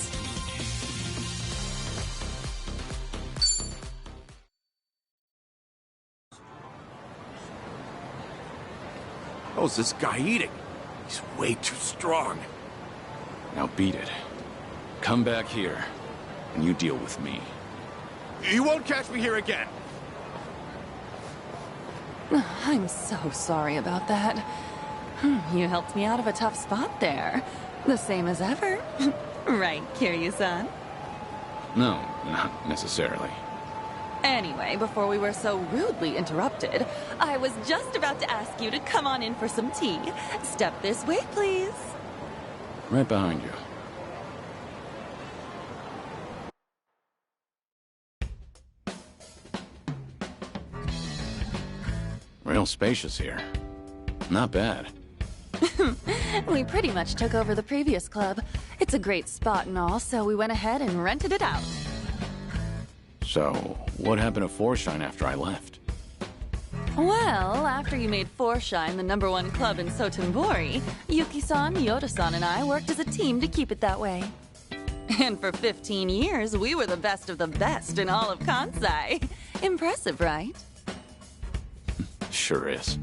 [SPEAKER 3] How's this guy eating? He's way too strong.
[SPEAKER 1] Now beat it. Come back here, and you deal with me.
[SPEAKER 3] You won't catch me here again.
[SPEAKER 10] I'm so sorry about that. You helped me out of a tough spot there. The same as ever. Right, Kiryu-san?
[SPEAKER 1] No, not necessarily.
[SPEAKER 10] Anyway, before we were so rudely interrupted, I was just about to ask you to come on in for some tea. Step this way, please.
[SPEAKER 1] Right behind you. Real spacious here. Not bad.
[SPEAKER 10] We pretty much took over the previous club. It's a great spot and all, so we went ahead and rented it out.
[SPEAKER 1] So, what happened to Forshine after I left?
[SPEAKER 10] Well, after you made Forshine the #1 club in Sotenbori, Yuki-san, Yoda-san, and I worked as a team to keep it that way. And for 15 years, we were the best of the best in all of Kansai. Impressive, right?
[SPEAKER 1] Sure is.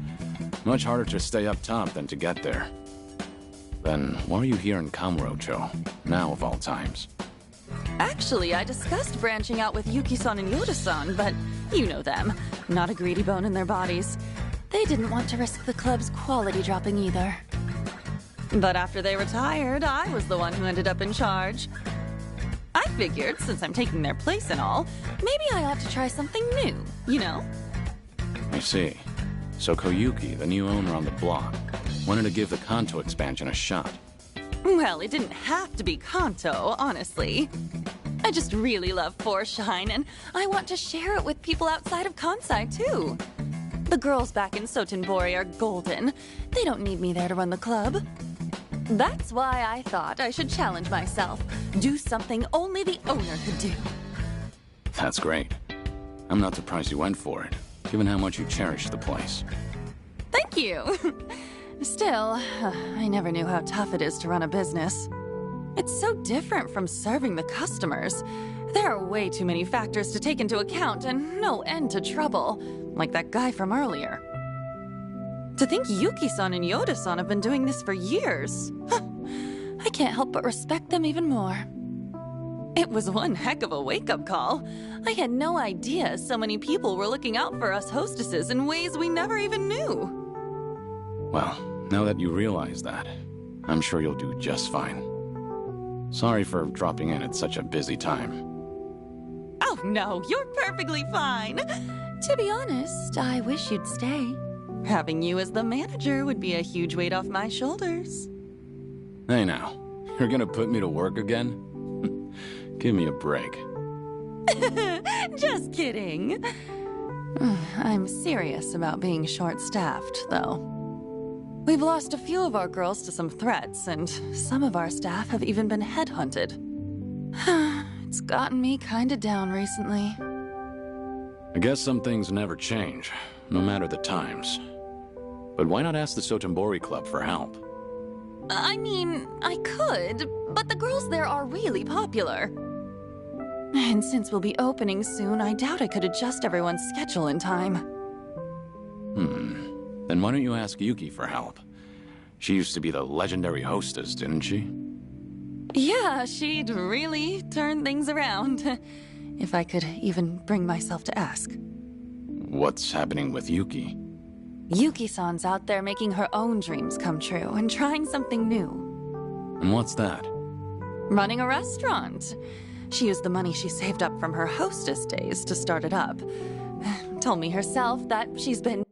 [SPEAKER 1] Much harder to stay up top than to get there. Then, why are you here in Kamurocho, now of all times?
[SPEAKER 10] Actually, I discussed branching out with Yuki-san and Yoda-san, but you know them. Not a greedy bone in their bodies. They didn't want to risk the club's quality dropping either. But after they retired, I was the one who ended up in charge. I figured, since I'm taking their place and all, maybe I ought to try something new, you know?
[SPEAKER 1] I see. So Koyuki, the new owner on the block, wanted to give the Kanto expansion a shot.
[SPEAKER 10] Well, it didn't have to be Kanto, honestly. I just really love Forshine, and I want to share it with people outside of Kansai, too. The girls back in Sotenbori are golden. They don't need me there to run the club. That's why I thought I should challenge myself. Do something only the owner could do.
[SPEAKER 1] That's great. I'm not surprised you went for it, given how much you cherish the place.
[SPEAKER 10] Thank you. Still, I never knew how tough it is to run a business. It's so different from serving the customers. There are way too many factors to take into account and no end to trouble, like that guy from earlier. To think Yuki-san and Yoda-san have been doing this for years. I can't help but respect them even more. It was one heck of a wake-up call. I had no idea so many people were looking out for us hostesses in ways we never even knew.
[SPEAKER 1] Well, now that you realize that, I'm sure you'll do just fine. Sorry for dropping in at such a busy time.
[SPEAKER 10] Oh no, you're perfectly fine. To be honest, I wish you'd stay. Having you as the manager would be a huge weight off my shoulders.
[SPEAKER 1] Hey now, you're gonna put me to work again? Give me a break.
[SPEAKER 10] Just kidding. I'm serious about being short-staffed, though. We've lost a few of our girls to some threats, and some of our staff have even been headhunted. It's gotten me kinda down recently.
[SPEAKER 1] I guess some things never change, no matter the times. But why not ask the Sotenbori Club for help?
[SPEAKER 10] I mean, I could, but the girls there are really popular. And since we'll be opening soon, I doubt I could adjust everyone's schedule in time.
[SPEAKER 1] Then why don't you ask Yuki for help? She used to be the legendary hostess, didn't she?
[SPEAKER 10] Yeah, she'd really turn things around. If I could even bring myself to ask.
[SPEAKER 1] What's happening with Yuki?
[SPEAKER 10] Yuki-san's out there making her own dreams come true and trying something new.
[SPEAKER 1] And what's that?
[SPEAKER 10] Running a restaurant. She used the money she saved up from her hostess days to start it up. Told me herself that she's been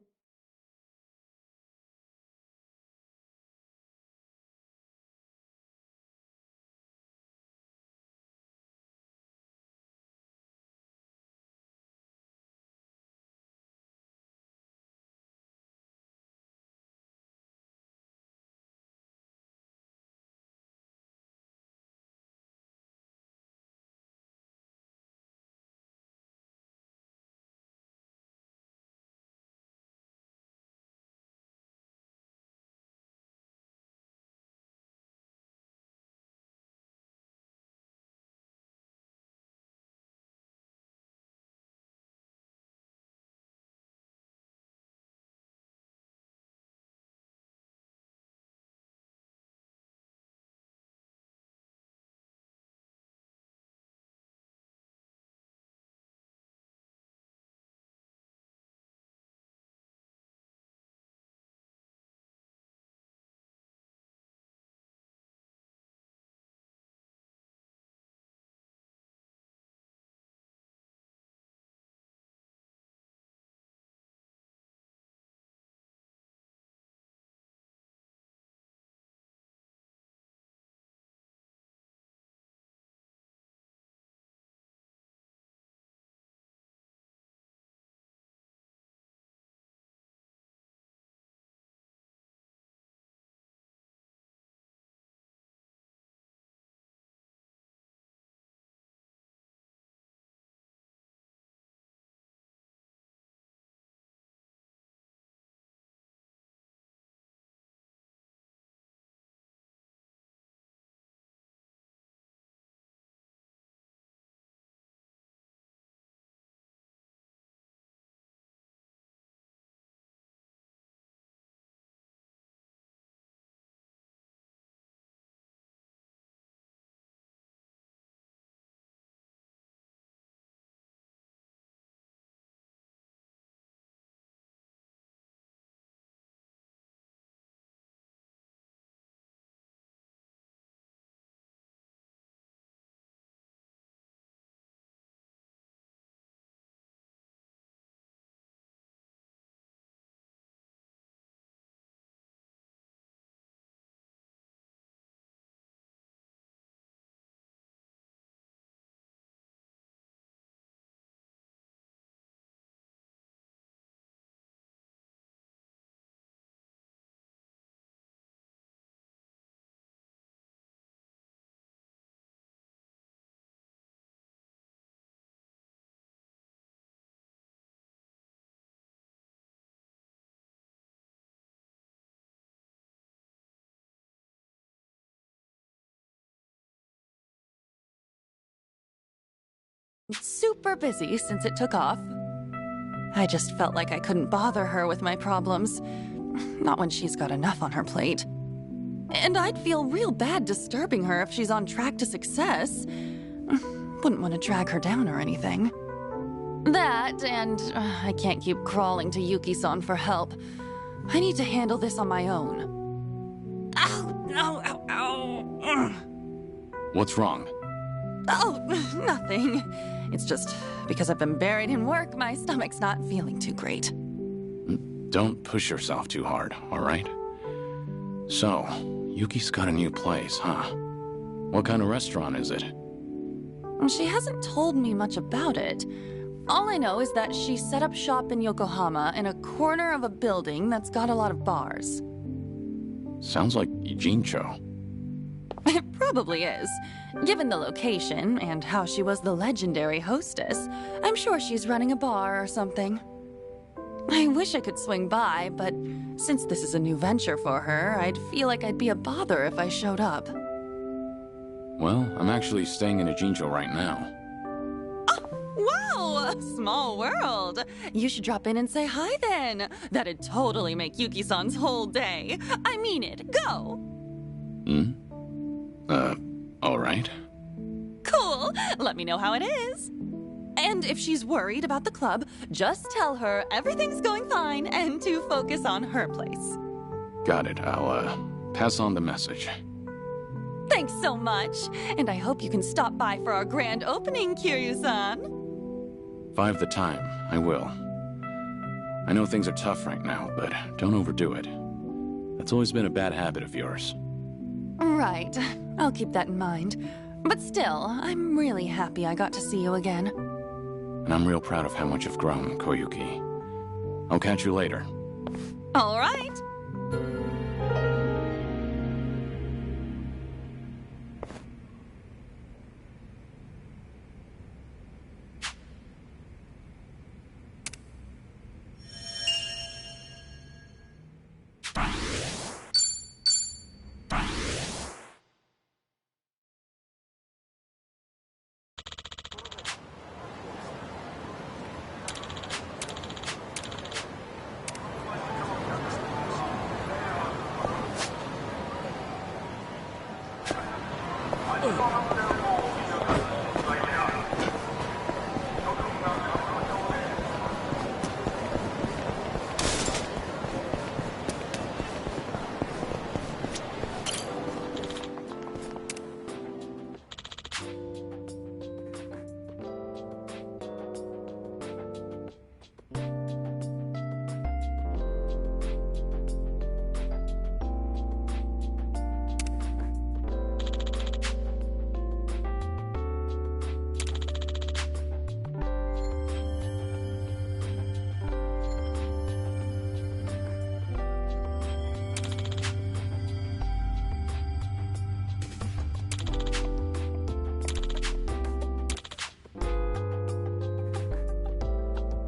[SPEAKER 10] super busy since it took off. I just felt like I couldn't bother her with my problems. Not when she's got enough on her plate. And I'd feel real bad disturbing her if she's on track to success. Wouldn't want to drag her down or anything. That, and I can't keep crawling to Yuki-san for help. I need to handle this on my own. Ow! Ow! Ow! Ow!
[SPEAKER 1] What's wrong?
[SPEAKER 10] Oh, nothing. It's just because I've been buried in work, my stomach's not feeling too great.
[SPEAKER 1] Don't push yourself too hard, all right? So, Yuki's got a new place, huh? What kind of restaurant is it?
[SPEAKER 10] She hasn't told me much about it. All I know is that she set up shop in Yokohama in a corner of a building that's got a lot of bars.
[SPEAKER 1] Sounds like Ijincho.
[SPEAKER 10] It probably is. Given the location and how she was the legendary hostess, I'm sure she's running a bar or something. I wish I could swing by, but since this is a new venture for her, I'd feel like I'd be a bother if I showed up.
[SPEAKER 1] Well, I'm actually staying in Ijincho right now.
[SPEAKER 10] Wow! Small world! You should drop in and say hi then. That'd totally make Yuki-san's whole day. I mean it. Go!
[SPEAKER 1] Alright.
[SPEAKER 10] Cool! Let me know how it is. And if she's worried about the club, just tell her everything's going fine and to focus on her place.
[SPEAKER 1] Got it. I'll, pass on the message.
[SPEAKER 10] Thanks so much. And I hope you can stop by for our grand opening, Kiryu-san.
[SPEAKER 1] 5 the time. I will. I know things are tough right now, but don't overdo it. That's always been a bad habit of yours.
[SPEAKER 10] Right. I'll keep that in mind. But still, I'm really happy I got to see you again.
[SPEAKER 1] And I'm real proud of how much you've grown, Koyuki. I'll catch you later.
[SPEAKER 10] All right.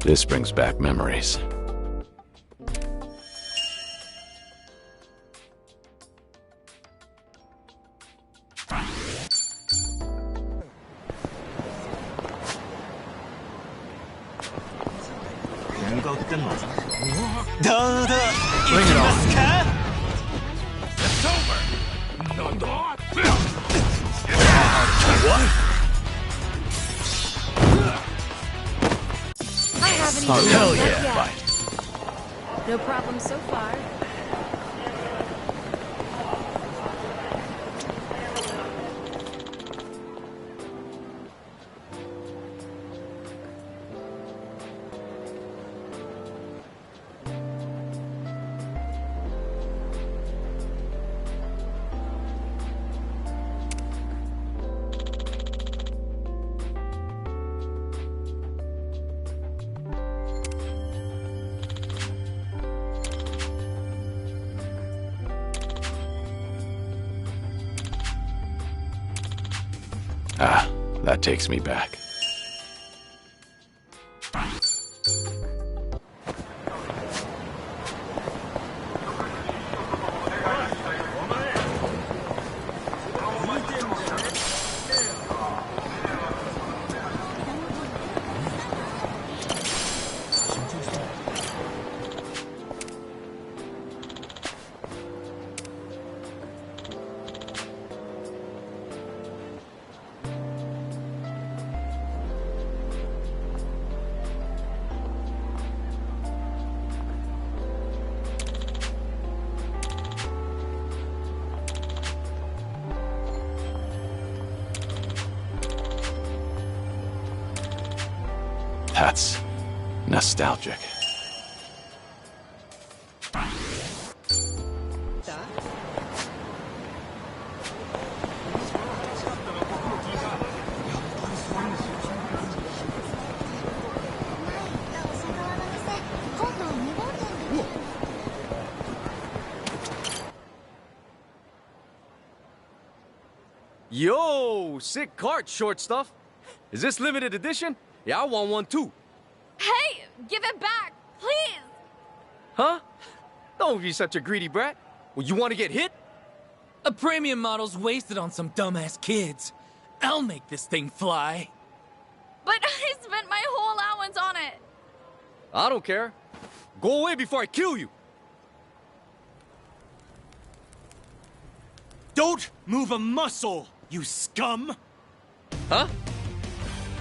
[SPEAKER 1] This brings back memories.
[SPEAKER 3] Hell yeah!
[SPEAKER 13] No problem so far.
[SPEAKER 1] Ah, that takes me back. That's nostalgic.
[SPEAKER 13] Yo, sick cart, short stuff. Is this limited edition? Yeah, I want one too.
[SPEAKER 14] Hey, give it back, please!
[SPEAKER 13] Huh? Don't be such a greedy brat. Well, you want to get hit?
[SPEAKER 15] A premium model's wasted on some dumbass kids. I'll make this thing fly.
[SPEAKER 14] But I spent my whole allowance on it.
[SPEAKER 13] I don't care. Go away before I kill you.
[SPEAKER 11] Don't move a muscle, you scum!
[SPEAKER 13] Huh?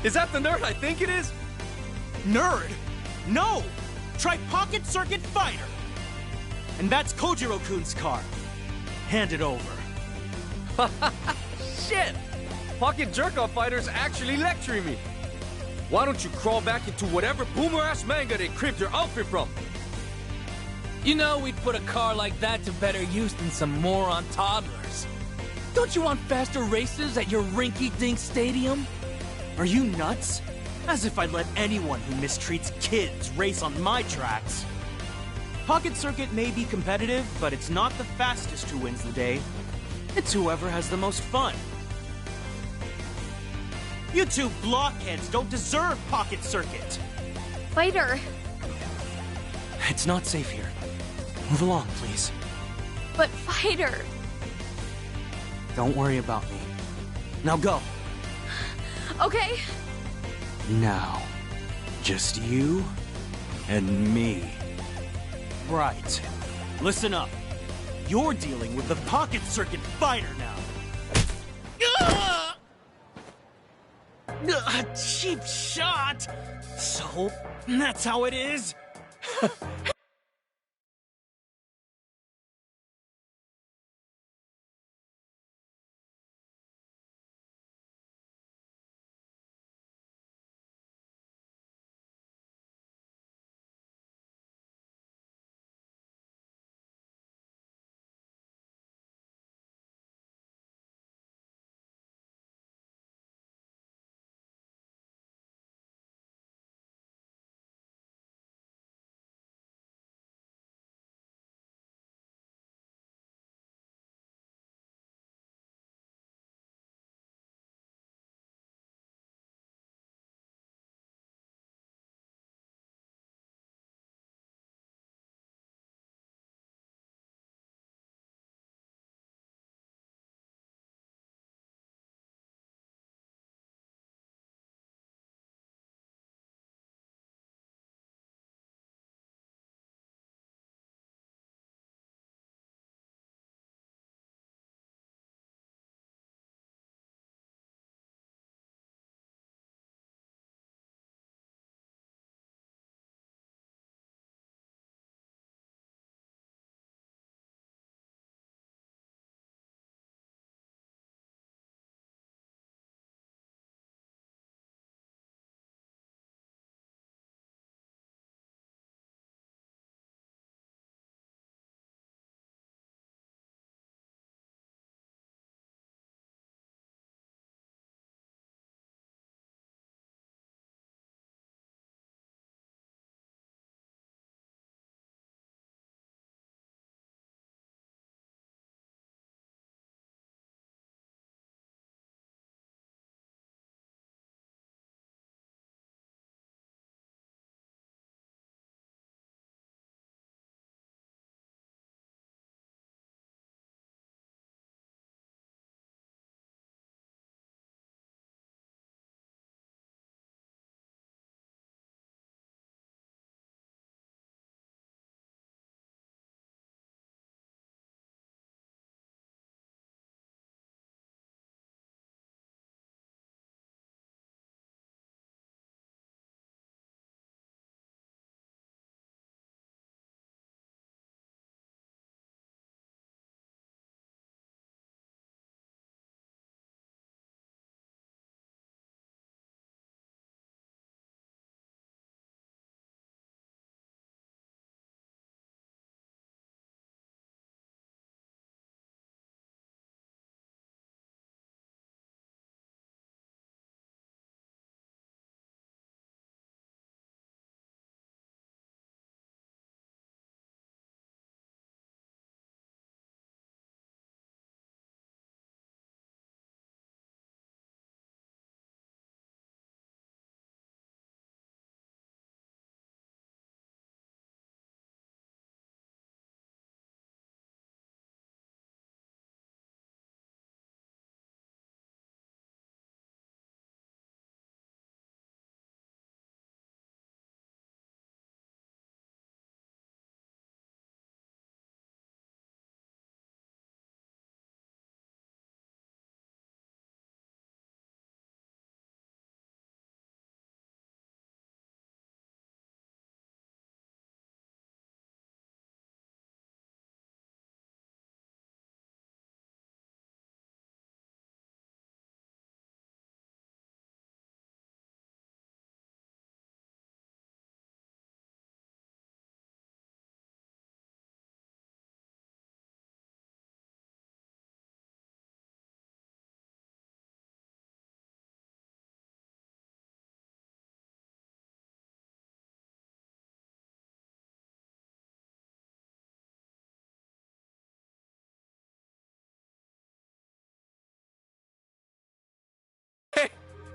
[SPEAKER 13] Is that the nerd I think it is?
[SPEAKER 11] Nerd? No! Try Pocket Circuit Fighter! And that's Kojiro-kun's car. Hand it over.
[SPEAKER 13] Shit! Pocket Jerk-Off Fighter's actually lecturing me. Why don't you crawl back into whatever boomer-ass manga they cribbed your outfit from?
[SPEAKER 15] You know we'd put a car like that to better use than some moron toddlers. Don't you want faster races at your rinky-dink stadium?
[SPEAKER 11] Are you nuts? As if I'd let anyone who mistreats kids race on my tracks. Pocket Circuit may be competitive, but it's not the fastest who wins the day. It's whoever has the most fun. You two blockheads don't deserve Pocket Circuit!
[SPEAKER 14] Fighter.
[SPEAKER 11] It's not safe here. Move along, please.
[SPEAKER 14] But Fighter.
[SPEAKER 11] Don't worry about me. Now go.
[SPEAKER 14] Okay.
[SPEAKER 11] Now, just you and me. Right. Listen up. You're dealing with the Pocket Circuit Fighter now. A cheap shot! So, that's how it is?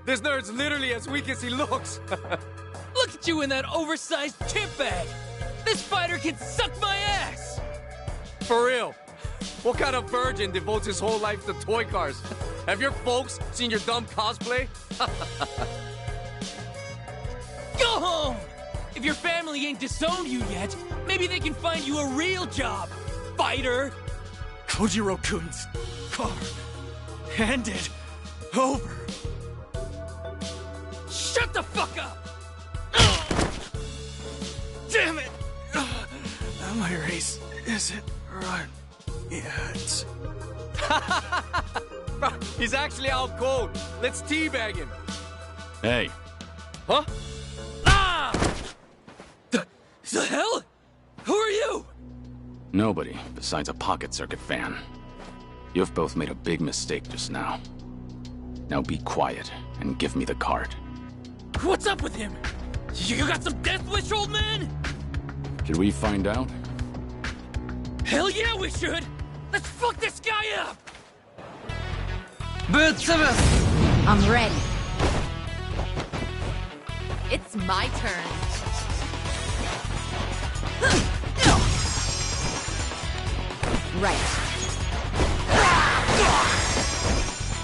[SPEAKER 13] This nerd's literally as weak as he looks.
[SPEAKER 15] Look at you in that oversized chip bag! This fighter can suck my ass!
[SPEAKER 13] For real. What kind of virgin devotes his whole life to toy cars? Have your folks seen your dumb cosplay?
[SPEAKER 15] Go home! If your family ain't disowned you yet, maybe they can find you a real job, fighter!
[SPEAKER 11] Kojiro-kun's car. Hand it over.
[SPEAKER 15] Shut the fuck up!
[SPEAKER 11] Damn it! My race isn't run yet.
[SPEAKER 13] He's actually out cold. Let's teabag him.
[SPEAKER 1] Hey.
[SPEAKER 13] Huh?
[SPEAKER 15] The hell? Who are you?
[SPEAKER 1] Nobody besides a Pocket Circuit fan. You've both made a big mistake just now. Now be quiet and give me the card.
[SPEAKER 15] What's up with him? You got some death wish, old man?
[SPEAKER 1] Can we find out?
[SPEAKER 15] Hell yeah, we should! Let's fuck this guy up!
[SPEAKER 16] I'm ready. It's my turn. Right.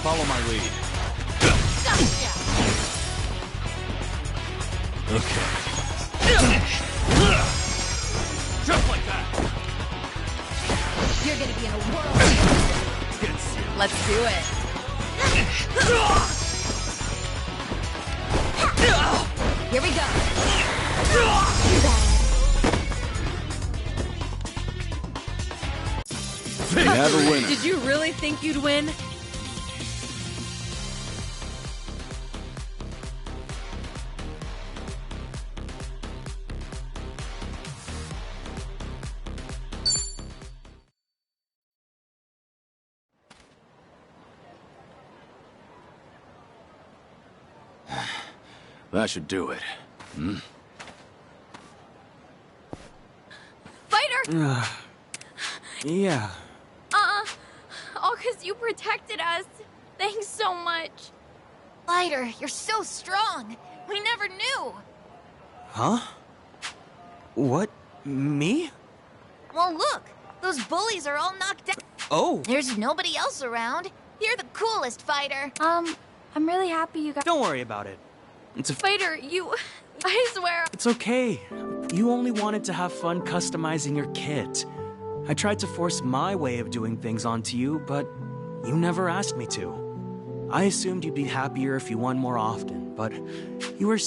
[SPEAKER 1] Follow my lead.
[SPEAKER 16] Gotcha.
[SPEAKER 1] Okay.
[SPEAKER 15] Just like that!
[SPEAKER 16] You're gonna be in a world. Let's do it. Here we go.
[SPEAKER 1] We have a winner.
[SPEAKER 16] Did you really think you'd win?
[SPEAKER 1] That should do it. Hmm?
[SPEAKER 14] Fighter!
[SPEAKER 11] Yeah.
[SPEAKER 14] All 'cause you protected us. Thanks so much.
[SPEAKER 4] Fighter, you're so strong. We never knew.
[SPEAKER 11] Huh? What? Me?
[SPEAKER 4] Well, look. Those bullies are all knocked out.
[SPEAKER 11] Oh.
[SPEAKER 4] There's nobody else around. You're the coolest fighter.
[SPEAKER 6] I'm really happy you got.
[SPEAKER 11] Don't worry about it. It's a
[SPEAKER 14] Fighter, you... I swear...
[SPEAKER 11] It's okay. You only wanted to have fun customizing your kit. I tried to force my way of doing things onto you, but you never asked me to. I assumed you'd be happier if you won more often, but you were...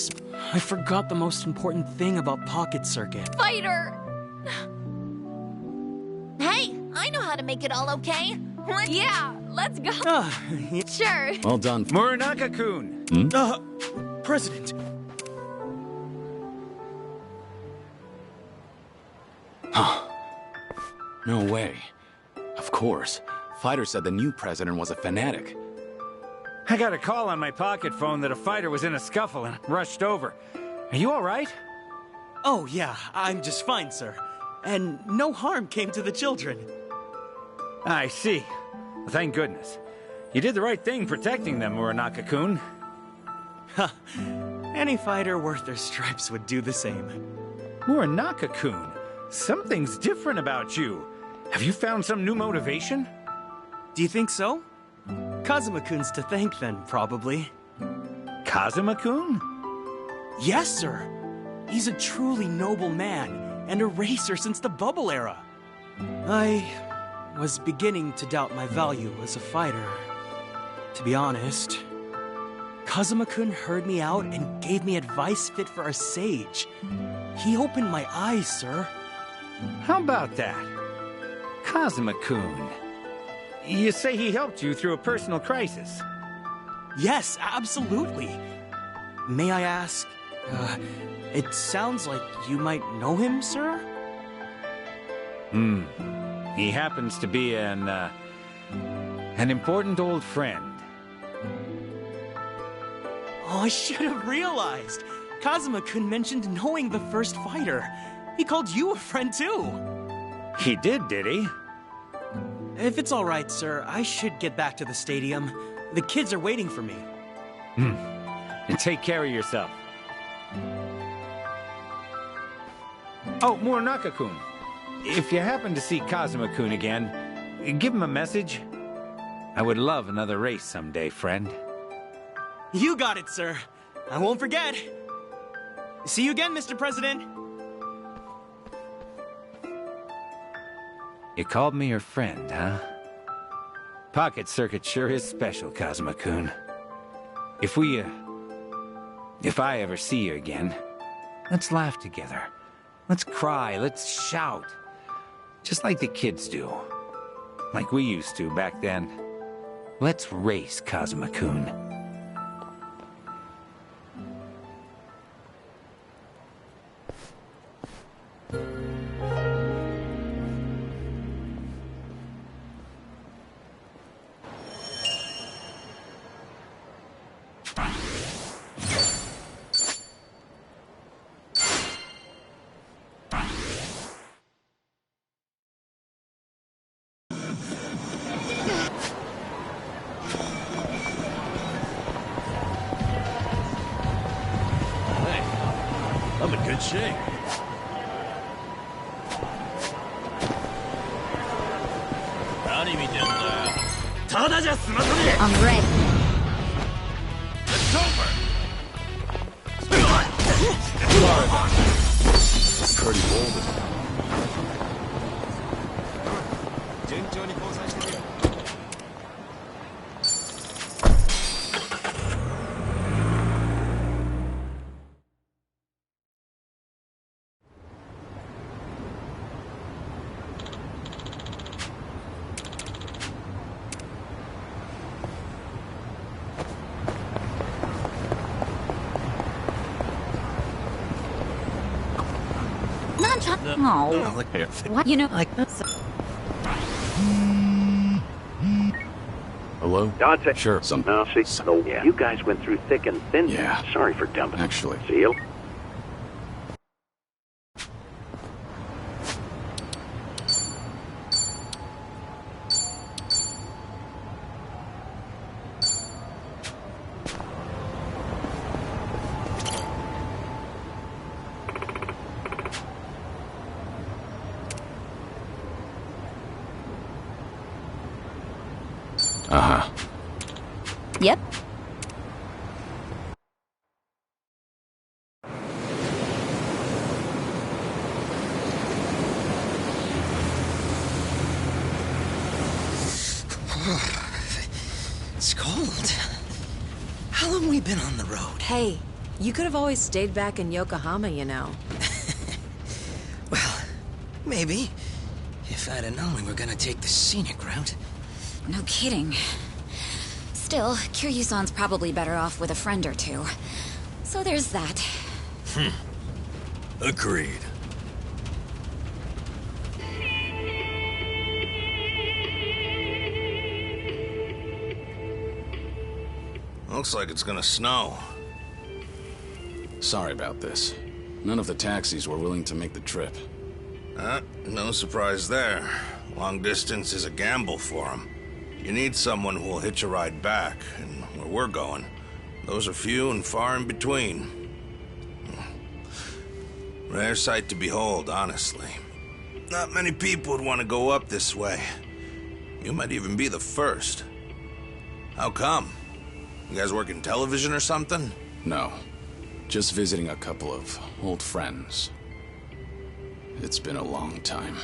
[SPEAKER 11] I forgot the most important thing about Pocket Circuit.
[SPEAKER 14] Fighter!
[SPEAKER 4] Hey, I know how to make it all okay.
[SPEAKER 14] Yeah, let's go.
[SPEAKER 11] Yeah.
[SPEAKER 14] Sure.
[SPEAKER 1] Well done.
[SPEAKER 3] Muranaka-kun!
[SPEAKER 11] President.
[SPEAKER 1] Huh. No way. Of course. Fighter said the new president was a fanatic.
[SPEAKER 3] I got a call on my pocket phone that a fighter was in a scuffle and rushed over. Are you all right?
[SPEAKER 11] Oh, yeah, I'm just fine, sir. And no harm came to the children.
[SPEAKER 3] I see. Well, thank goodness. You did the right thing protecting them, Muranaka-kun.
[SPEAKER 11] Any fighter worth their stripes would do the same.
[SPEAKER 3] Muranaka-kun, something's different about you. Have you found some new motivation?
[SPEAKER 11] Do you think so? Kazuma-kun's to thank then, probably.
[SPEAKER 3] Kazuma-kun?
[SPEAKER 11] Yes, sir. He's a truly noble man, and a racer since the bubble era. I was beginning to doubt my value as a fighter. To be honest, Kazuma-kun heard me out and gave me advice fit for a sage. He opened my eyes, sir.
[SPEAKER 3] How about that? Kazuma-kun. You say he helped you through a personal crisis?
[SPEAKER 11] Yes, absolutely. May I ask, it sounds like you might know him, sir?
[SPEAKER 3] He happens to be an important old friend.
[SPEAKER 11] Oh, I should have realized. Kazuma-kun mentioned knowing the first fighter. He called you a friend, too.
[SPEAKER 3] He did he?
[SPEAKER 11] If it's all right, sir, I should get back to the stadium. The kids are waiting for me.
[SPEAKER 17] And take care of yourself. Oh, Muranaka-kun. If you happen to see Kazuma-kun again, give him a message. I would love another race someday, friend.
[SPEAKER 11] You got it, sir. I won't forget. See you again, Mr. President.
[SPEAKER 17] You called me your friend, huh? Pocket Circuit sure is special, Kazuma-kun. If I ever see you again, let's laugh together. Let's cry, let's shout. Just like the kids do. Like we used to back then. Let's race, Kazuma-kun.
[SPEAKER 3] I'm in good shape.
[SPEAKER 4] I'm ready.
[SPEAKER 3] It's over!
[SPEAKER 1] Pretty bold.
[SPEAKER 4] No. What? You know, like...
[SPEAKER 1] Hello?
[SPEAKER 18] Dante.
[SPEAKER 1] Sure.
[SPEAKER 18] No, see, so, yeah. You guys went through thick and thin.
[SPEAKER 1] Yeah.
[SPEAKER 18] Sorry for dumping.
[SPEAKER 1] Actually.
[SPEAKER 18] See you.
[SPEAKER 1] Uh-huh.
[SPEAKER 4] Yep.
[SPEAKER 19] It's cold. How long have we been on the road?
[SPEAKER 20] Hey, you could have always stayed back in Yokohama, you know.
[SPEAKER 19] Well, maybe. If I'd have known we were gonna take the scenic route.
[SPEAKER 21] No kidding. Still, Kiryu-san's probably better off with a friend or two. So there's that.
[SPEAKER 3] Agreed.
[SPEAKER 22] Looks like it's gonna snow.
[SPEAKER 1] Sorry about this. None of the taxis were willing to make the trip.
[SPEAKER 22] No surprise there. Long distance is a gamble for them. You need someone who will hitch a ride back, and where we're going, those are few and far in between. Rare sight to behold, honestly. Not many people would want to go up this way. You might even be the first. How come? You guys work in television or something?
[SPEAKER 1] No. Just visiting a couple of old friends. It's been a long time.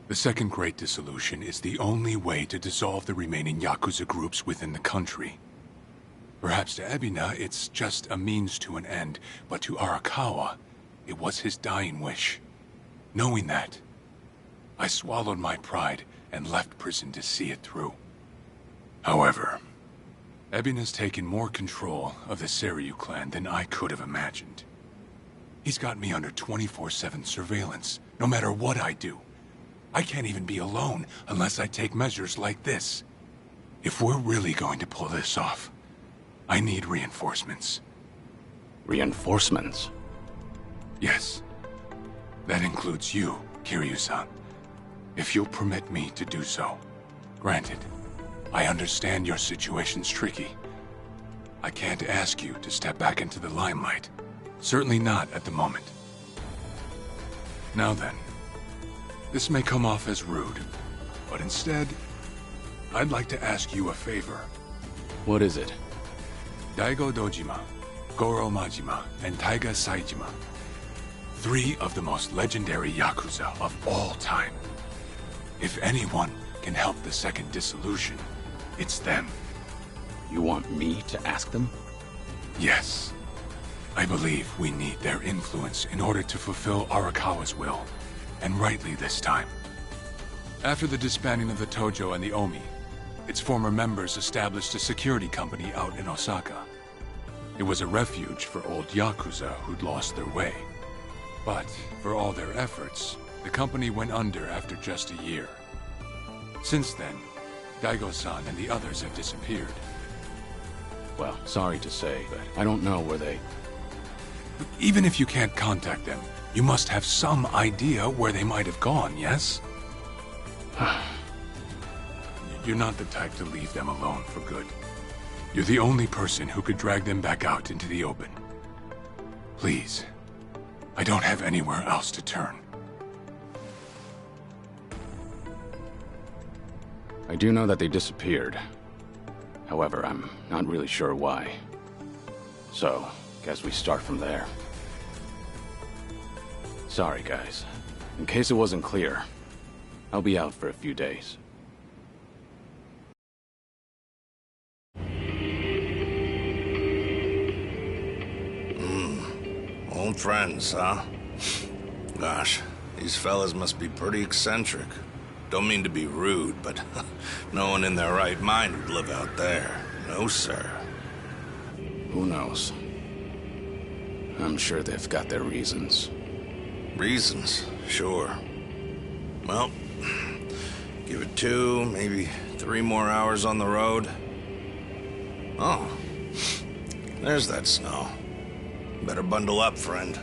[SPEAKER 23] The Second Great Dissolution is the only way to dissolve the remaining Yakuza groups within the country. Perhaps to Ebina, it's just a means to an end, but to Arakawa, it was his dying wish. Knowing that, I swallowed my pride and left prison to see it through. However, Ebina's taken more control of the Seiryu clan than I could have imagined. He's got me under 24/7 surveillance, no matter what I do. I can't even be alone unless I take measures like this. If we're really going to pull this off, I need reinforcements.
[SPEAKER 1] Reinforcements?
[SPEAKER 23] Yes. That includes you, Kiryu-san. If you'll permit me to do so. Granted, I understand your situation's tricky. I can't ask you to step back into the limelight. Certainly not at the moment. Now then, this may come off as rude, but instead, I'd like to ask you a favor.
[SPEAKER 1] What is it?
[SPEAKER 23] Daigo Dojima, Goro Majima, and Taiga Saijima. 3 of the most legendary Yakuza of all time. If anyone can help the second dissolution, it's them.
[SPEAKER 1] You want me to ask them?
[SPEAKER 23] Yes. I believe we need their influence in order to fulfill Arakawa's will, and rightly this time. After the disbanding of the Tojo and the Omi, its former members established a security company out in Osaka. It was a refuge for old Yakuza who'd lost their way. But for all their efforts, the company went under after just a year. Since then, Daigo-san and the others have disappeared.
[SPEAKER 1] Well, sorry to say, but I don't know where they...
[SPEAKER 23] But even if you can't contact them, you must have some idea where they might have gone, yes? You're not the type to leave them alone for good. You're the only person who could drag them back out into the open. Please, I don't have anywhere else to turn.
[SPEAKER 1] I do know that they disappeared. However, I'm not really sure why. So, guess we start from there. Sorry, guys. In case it wasn't clear, I'll be out for a few days.
[SPEAKER 22] Old friends, huh? Gosh, these fellas must be pretty eccentric. Don't mean to be rude, but no one in their right mind would live out there. No, sir.
[SPEAKER 1] Who knows? I'm sure they've got their reasons.
[SPEAKER 22] Reasons? Sure. Well, give it 2, maybe 3 more hours on the road. Oh, there's that snow. Better bundle up, friend.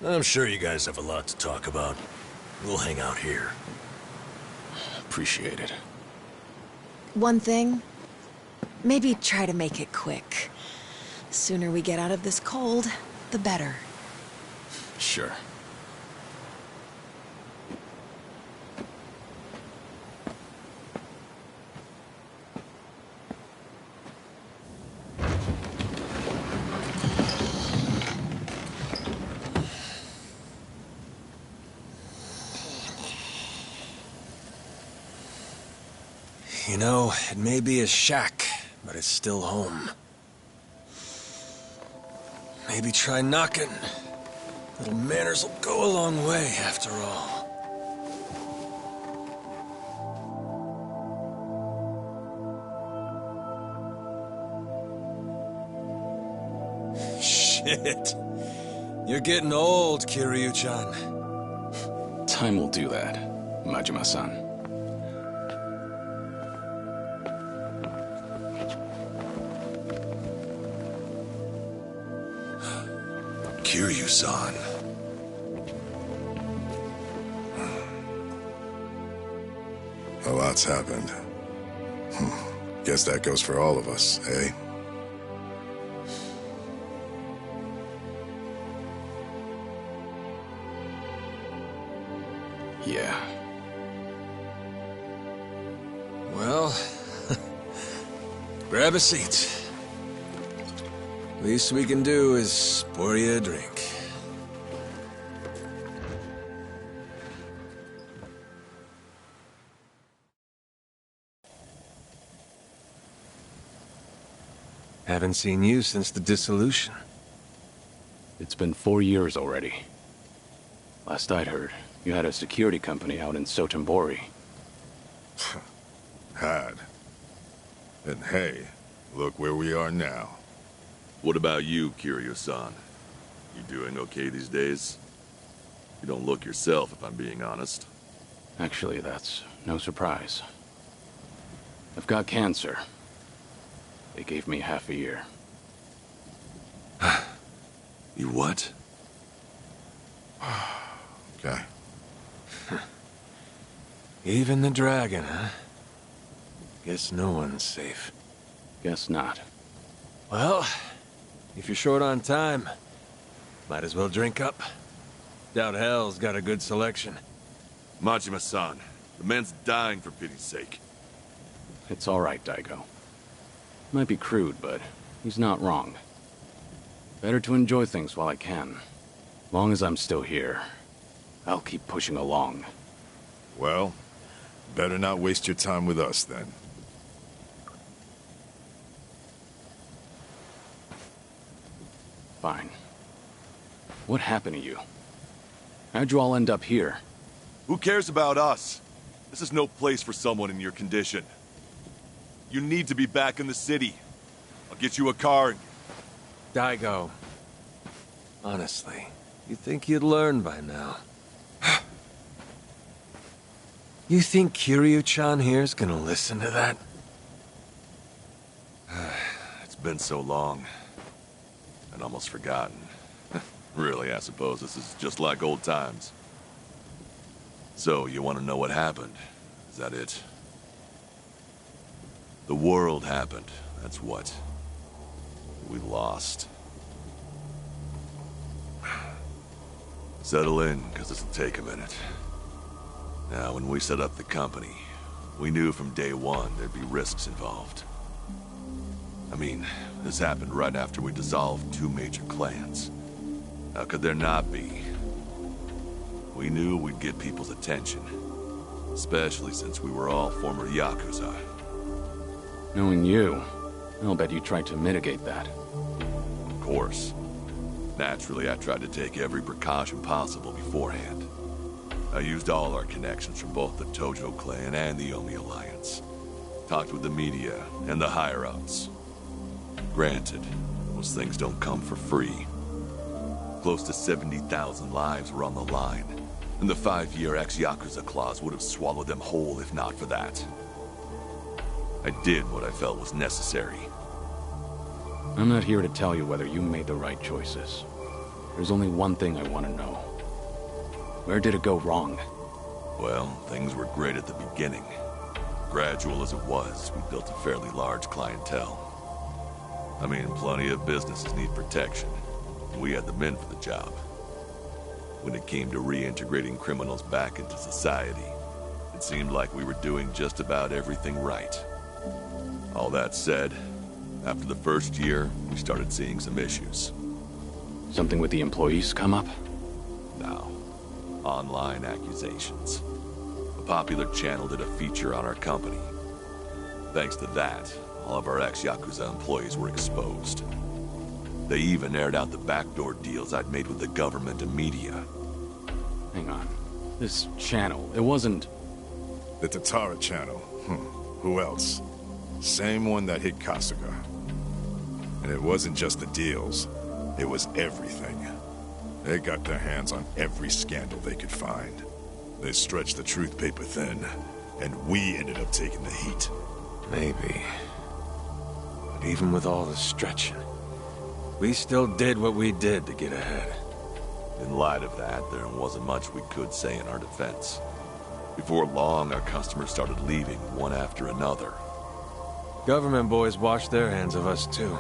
[SPEAKER 3] I'm sure you guys have a lot to talk about. We'll hang out here.
[SPEAKER 1] Appreciate it.
[SPEAKER 20] One thing, maybe try to make it quick. The sooner we get out of this cold, the better.
[SPEAKER 1] Sure.
[SPEAKER 3] You know, it may be a shack, but it's still home. Maybe try knocking. Little manners will go a long way, after all. Shit. You're getting old, Kiryu-chan.
[SPEAKER 1] Time will do that, Majima-san.
[SPEAKER 22] Kiryu-san.
[SPEAKER 7] A lot's happened. Guess that goes for all of us, eh?
[SPEAKER 1] Yeah.
[SPEAKER 3] Well, grab a seat. Least we can do is pour you a drink.
[SPEAKER 13] Haven't seen you since the dissolution.
[SPEAKER 1] It's been 4 years already. Last I'd heard, you had a security company out in Sotenbori.
[SPEAKER 7] Had. And hey, look where we are now.
[SPEAKER 3] What about you, Kiryu-san? You doing okay these days? You don't look yourself, if I'm being honest.
[SPEAKER 1] Actually, that's no surprise. I've got cancer. They gave me half a year.
[SPEAKER 3] You what?
[SPEAKER 7] Okay.
[SPEAKER 13] Even the dragon, huh? Guess no one's safe.
[SPEAKER 1] Guess not.
[SPEAKER 13] Well, if you're short on time, might as well drink up. Doubt Hell's got a good selection.
[SPEAKER 3] Majima-san, the man's dying for pity's sake.
[SPEAKER 1] It's all right, Daigo. Might be crude, but he's not wrong. Better to enjoy things while I can. Long as I'm still here, I'll keep pushing along.
[SPEAKER 7] Well, better not waste your time with us, then.
[SPEAKER 1] Fine. What happened to you? How'd you all end up here?
[SPEAKER 3] Who cares about us? This is no place for someone in your condition. You need to be back in the city. I'll get you a car.
[SPEAKER 13] Daigo. Honestly, you think you'd learn by now. You think Kiryu-chan here's gonna listen to that?
[SPEAKER 3] It's been so long. I'd almost forgotten. Really, I suppose this is just like old times. So, you want to know what happened? Is that it? The world happened, that's what. We lost. Settle in, because this'll take a minute. Now, when we set up the company, we knew from day one there'd be risks involved. I mean, this happened right after we dissolved 2 major clans. How could there not be? We knew we'd get people's attention. Especially since we were all former Yakuza.
[SPEAKER 1] Knowing you, I'll bet you tried to mitigate that.
[SPEAKER 3] Of course. Naturally, I tried to take every precaution possible beforehand. I used all our connections from both the Tojo clan and the Omi Alliance. Talked with the media and the higher-ups. Granted, those things don't come for free. Close to 70,000 lives were on the line, and the 5-year ex-Yakuza clause would have swallowed them whole if not for that. I did what I felt was necessary.
[SPEAKER 1] I'm not here to tell you whether you made the right choices. There's only one thing I want to know. Where did it go wrong?
[SPEAKER 3] Well, things were great at the beginning. Gradual as it was, we built a fairly large clientele. I mean, plenty of businesses need protection. We had the men for the job. When it came to reintegrating criminals back into society, it seemed like we were doing just about everything right. All that said, after the first year, we started seeing some issues.
[SPEAKER 1] Something with the employees come up?
[SPEAKER 3] No. Online accusations. A popular channel did a feature on our company. Thanks to that, all of our ex-Yakuza employees were exposed. They even aired out the backdoor deals I'd made with the government and media.
[SPEAKER 1] Hang on. This channel, it wasn't...
[SPEAKER 7] The Tatara channel. Who else? Same one that hit Kasuga. And it wasn't just the deals. It was everything. They got their hands on every scandal they could find. They stretched the truth paper thin, and we ended up taking the heat.
[SPEAKER 13] Maybe. But even with all the stretching, we still did what we did to get ahead.
[SPEAKER 3] In light of that, there wasn't much we could say in our defense. Before long, our customers started leaving one after another.
[SPEAKER 13] Government boys washed their hands of us too.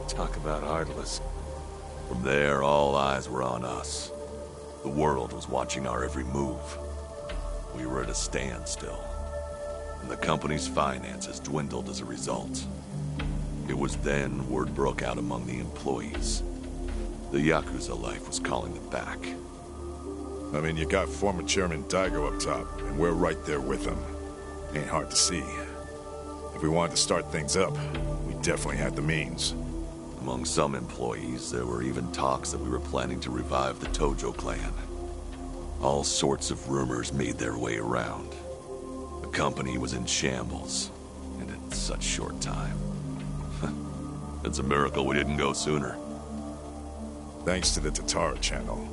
[SPEAKER 13] Talk about heartless.
[SPEAKER 3] From there, all eyes were on us. The world was watching our every move. We were at a standstill, and the company's finances dwindled as a result. It was then word broke out among the employees. The Yakuza life was calling them back.
[SPEAKER 7] I mean, you got former Chairman Daigo up top, and we're right there with him. Ain't hard to see. If we wanted to start things up, we definitely had the means.
[SPEAKER 3] Among some employees, there were even talks that we were planning to revive the Tojo clan. All sorts of rumors made their way around. The company was in shambles, and in such short time. It's a miracle we didn't go sooner.
[SPEAKER 7] Thanks to the Tatara channel,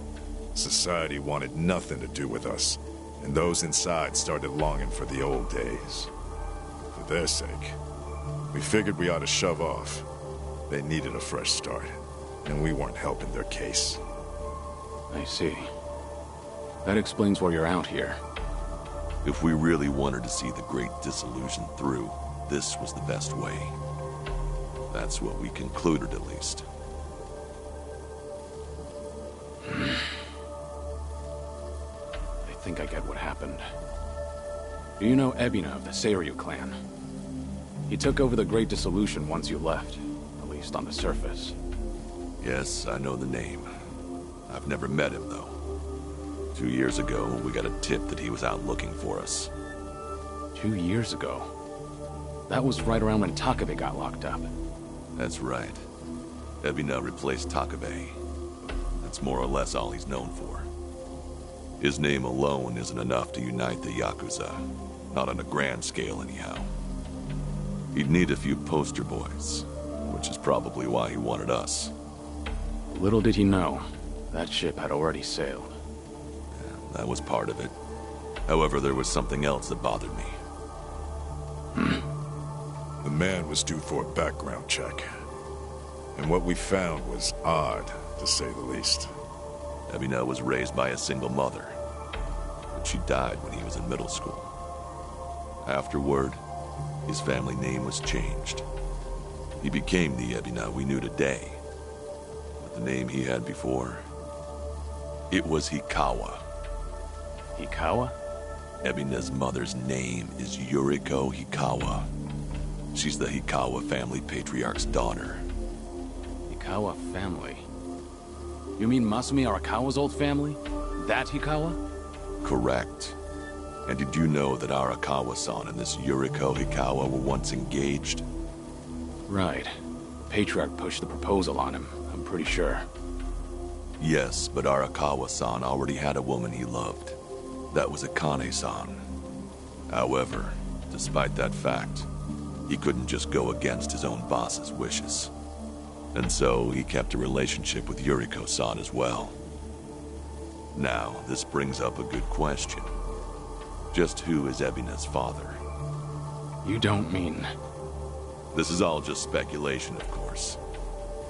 [SPEAKER 7] society wanted nothing to do with us, and those inside started longing for the old days. For their sake, we figured we ought to shove off. They needed a fresh start, and we weren't helping their case.
[SPEAKER 1] I see. That explains why you're out here.
[SPEAKER 3] If we really wanted to see the Great Dissolution through, this was the best way. That's what we concluded, at least.
[SPEAKER 1] I think I get what happened. Do you know Ebina of the Seiryu clan? He took over the Great Dissolution once you left, at least on the surface.
[SPEAKER 3] Yes, I know the name. I've never met him, though. 2 years ago, we got a tip that he was out looking for us.
[SPEAKER 1] 2 years ago? That was right around when Takabe got locked up.
[SPEAKER 3] That's right. Ebina replaced Takabe. That's more or less all he's known for. His name alone isn't enough to unite the Yakuza. Not on a grand scale, anyhow. He'd need a few poster boys, which is probably why he wanted us.
[SPEAKER 1] Little did he know, that ship had already sailed.
[SPEAKER 3] Yeah, that was part of it. However, there was something else that bothered me.
[SPEAKER 7] The man was due for a background check. And what we found was odd, to say the least.
[SPEAKER 3] Ebina was raised by a single mother, but she died when he was in middle school. Afterward, his family name was changed. He became the Ebina we knew today. But the name he had before, it was Hikawa.
[SPEAKER 1] Hikawa?
[SPEAKER 3] Ebina's mother's name is Yuriko Hikawa. She's the Hikawa family patriarch's daughter.
[SPEAKER 1] Hikawa family? You mean Masumi Arakawa's old family? That Hikawa?
[SPEAKER 3] Correct. And did you know that Arakawa-san and this Yuriko Hikawa were once engaged?
[SPEAKER 1] Right. The Patriarch pushed the proposal on him, I'm pretty sure.
[SPEAKER 3] Yes, but Arakawa-san already had a woman he loved. That was Akane-san. However, despite that fact, he couldn't just go against his own boss's wishes. And so, he kept a relationship with Yuriko-san as well. Now, this brings up a good question. Just who is Ebina's father?
[SPEAKER 1] You don't mean...
[SPEAKER 3] This is all just speculation, of course.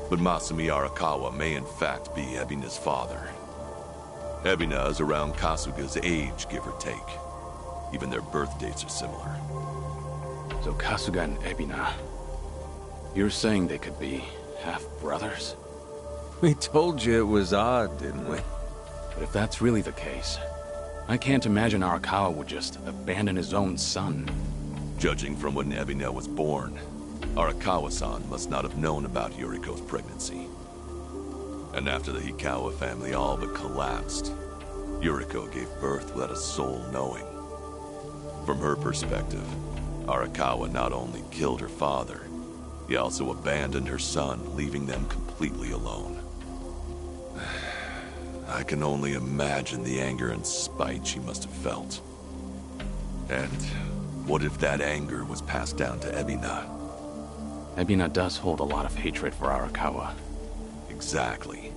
[SPEAKER 3] But Masumi Arakawa may in fact be Ebina's father. Ebina is around Kasuga's age, give or take. Even their birth dates are similar.
[SPEAKER 1] So Kasuga and Ebina... You're saying they could be half-brothers?
[SPEAKER 13] We told you it was odd, didn't we?
[SPEAKER 1] But if that's really the case, I can't imagine Arakawa would just abandon his own son.
[SPEAKER 3] Judging from when Ebina was born, Arakawa-san must not have known about Yuriko's pregnancy. And after the Hikawa family all but collapsed, Yuriko gave birth without a soul knowing. From her perspective, Arakawa not only killed her father, he also abandoned her son, leaving them completely alone. I can only imagine the anger and spite she must have felt. And what if that anger was passed down to Ebina?
[SPEAKER 1] Ebina does hold a lot of hatred for Arakawa.
[SPEAKER 3] Exactly.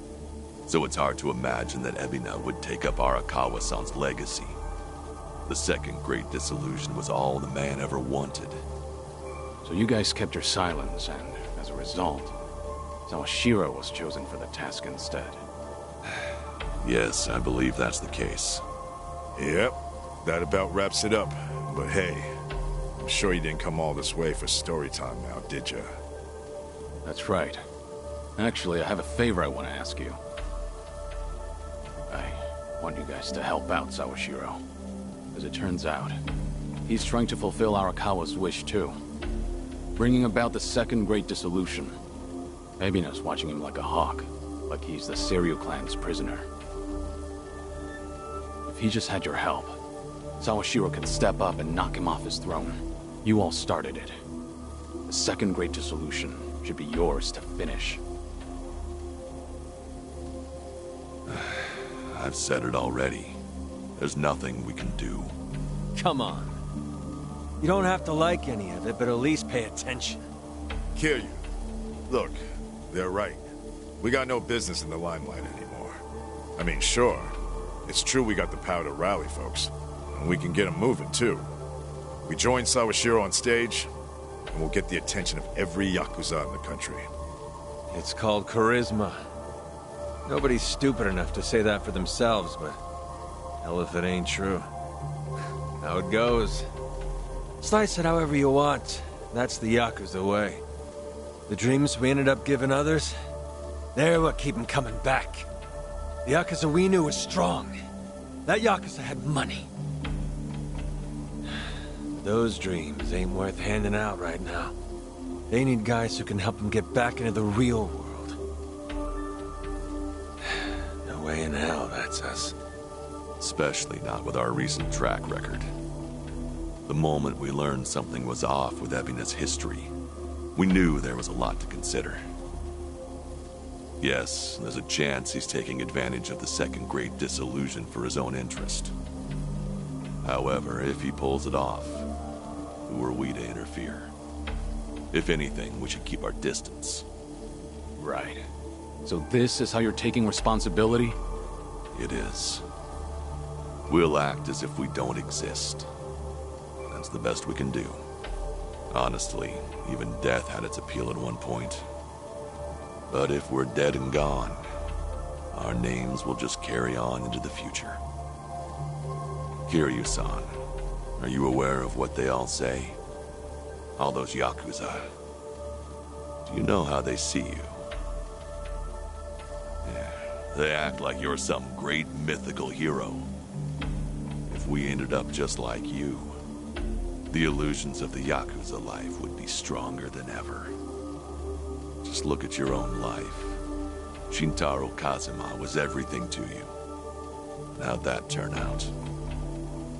[SPEAKER 3] So it's hard to imagine that Ebina would take up Arakawa-san's legacy. The second Great Dissolution was all the man ever wanted.
[SPEAKER 1] So you guys kept your silence, and as a result, Sawashiro was chosen for the task instead.
[SPEAKER 3] Yes, I believe that's the case.
[SPEAKER 7] Yep, that about wraps it up. But hey, I'm sure you didn't come all this way for story time now, did you?
[SPEAKER 1] That's right. Actually, I have a favor I want to ask you. I want you guys to help out Sawashiro. As it turns out, he's trying to fulfill Arakawa's wish too. Bringing about the second Great Dissolution. Ebina's watching him like a hawk, like he's the Seiryu clan's prisoner. If he just had your help, Sawashiro could step up and knock him off his throne. You all started it. The second great dissolution should be yours to finish.
[SPEAKER 3] I've said it already. There's nothing we can do.
[SPEAKER 13] Come on. You don't have to like any of it, but at least pay attention.
[SPEAKER 7] Kiryu, look, they're right. We got no business in the limelight anymore. I mean, sure, it's true we got the power to rally folks, and we can get them moving, too. We join Sawashiro on stage, and we'll get the attention of every Yakuza in the country.
[SPEAKER 13] It's called charisma. Nobody's stupid enough to say that for themselves, but hell if it ain't true. How it goes. Slice it however you want. That's the Yakuza way. The dreams we ended up giving others, they're what keep them coming back. The Yakuza we knew was strong. That Yakuza had money. Those dreams ain't worth handing out right now. They need guys who can help them get back into the real world. No way in hell that's us.
[SPEAKER 3] Especially not with our recent track record. The moment we learned something was off with Ebina's history, we knew there was a lot to consider. Yes, there's a chance he's taking advantage of the second great disillusion for his own interest. However, if he pulls it off, who are we to interfere? If anything, we should keep our distance.
[SPEAKER 1] Right. So this is how you're taking responsibility?
[SPEAKER 3] It is. We'll act as if we don't exist. That's the best we can do. Honestly, even death had its appeal at one point. But if we're dead and gone, our names will just carry on into the future. Kiryu-san, are you aware of what they all say? All those Yakuza. Do you know how they see you? Yeah, they act like you're some great mythical hero. If we ended up just like you, the illusions of the Yakuza life would be stronger than ever. Just look at your own life. Shintaro Kazuma was everything to you. How'd that turn out?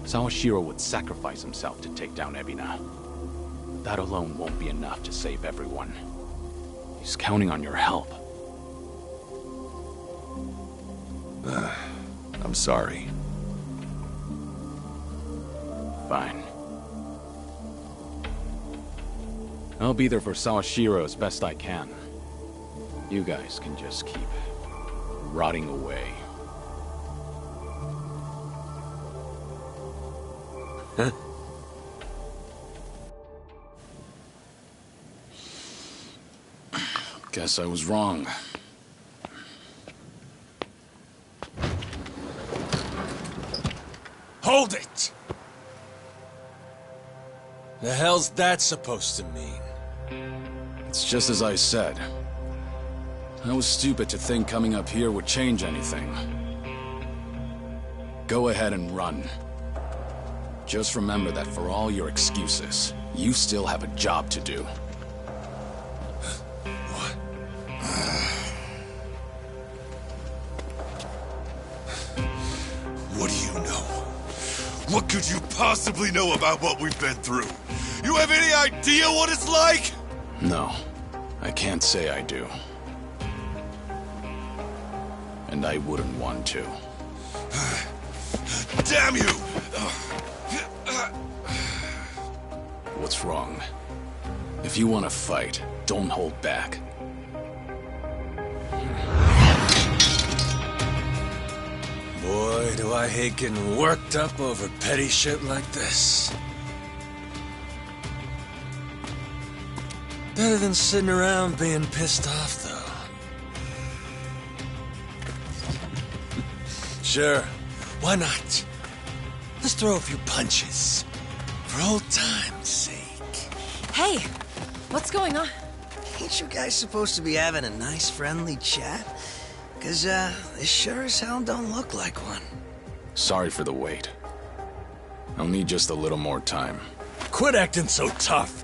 [SPEAKER 1] Sawashiro would sacrifice himself to take down Ebina. That alone won't be enough to save everyone. He's counting on your help.
[SPEAKER 3] I'm sorry.
[SPEAKER 1] Fine. I'll be there for Sawashiro as best I can. You guys can just keep rotting away.
[SPEAKER 13] Huh?
[SPEAKER 1] Guess I was wrong.
[SPEAKER 2] Hold it! The hell's that supposed to mean?
[SPEAKER 1] It's just as I said. I was stupid to think coming up here would change anything. Go ahead and run. Just remember that for all your excuses, you still have a job to do.
[SPEAKER 2] What? What do you know? What could you possibly know about what we've been through? You have any idea what it's like?
[SPEAKER 1] No, I can't say I do. And I wouldn't want to.
[SPEAKER 2] Damn you!
[SPEAKER 1] What's wrong? If you want to fight, don't hold back.
[SPEAKER 2] Boy, do I hate getting worked up over petty shit like this. Better than sitting around being pissed off, though. Sure, why not? Let's throw a few punches. For old time's sake.
[SPEAKER 20] Hey, what's going on?
[SPEAKER 19] Ain't you guys supposed to be having a nice, friendly chat? Cause, this sure as hell don't look like one.
[SPEAKER 1] Sorry for the wait. I'll need just a little more time.
[SPEAKER 2] Quit acting so tough.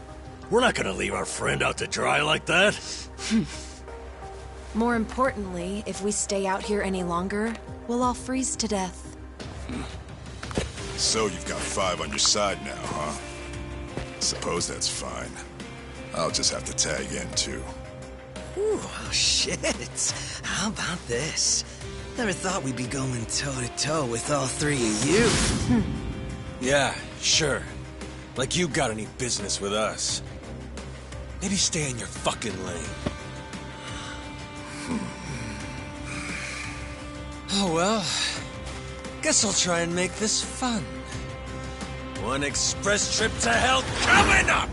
[SPEAKER 2] We're not gonna leave our friend out to dry like that.
[SPEAKER 20] More importantly, if we stay out here any longer, we'll all freeze to death.
[SPEAKER 7] So you've got 5 on your side now, huh? Suppose that's fine. I'll just have to tag in, too.
[SPEAKER 19] Ooh, oh shit. How about this? Never thought we'd be going toe-to-toe with all three of you.
[SPEAKER 13] Yeah, sure. Like you got any business with us. Maybe stay in your fucking lane. Oh well. Guess I'll try and make this fun. One express trip to hell coming up!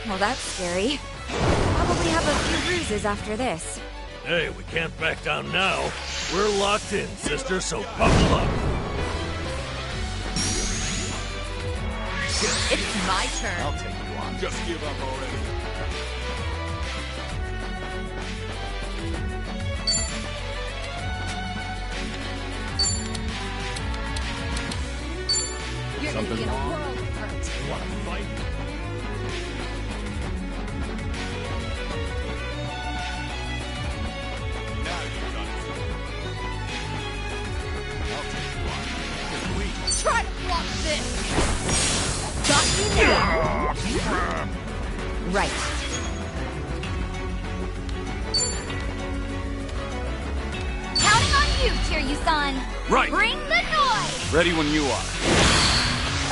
[SPEAKER 21] Well, that's scary. Probably have a few bruises after this.
[SPEAKER 5] Hey, we can't back down now. We're locked in, sister, so buckle up.
[SPEAKER 16] It's my turn.
[SPEAKER 2] I'll take you on. Just give up already.
[SPEAKER 16] You're gonna be in a world of hurt.
[SPEAKER 5] You wanna fight?
[SPEAKER 2] Now you've done it. I'll take you on. You're weak.
[SPEAKER 16] Try to block this. Got you now.
[SPEAKER 21] Right.
[SPEAKER 6] Counting on you, Kiryu-san.
[SPEAKER 1] Right.
[SPEAKER 6] Bring the noise.
[SPEAKER 1] Ready when you are.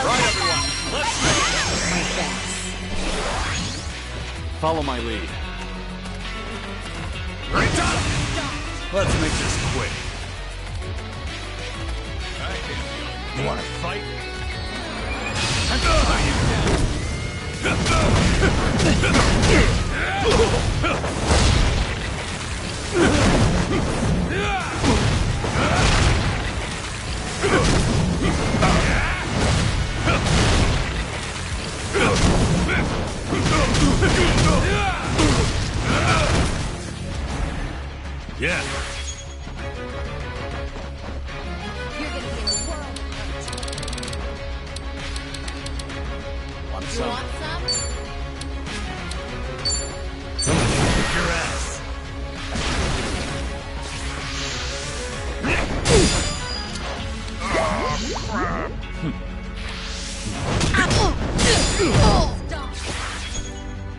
[SPEAKER 5] Right, everyone. Let's
[SPEAKER 1] Follow my lead.
[SPEAKER 5] Let's make this quick. You wanna fight? Yeah.
[SPEAKER 16] You're gonna be in a world of hurt.
[SPEAKER 1] Want
[SPEAKER 16] You
[SPEAKER 1] some?
[SPEAKER 16] want some?
[SPEAKER 5] Kick your ass.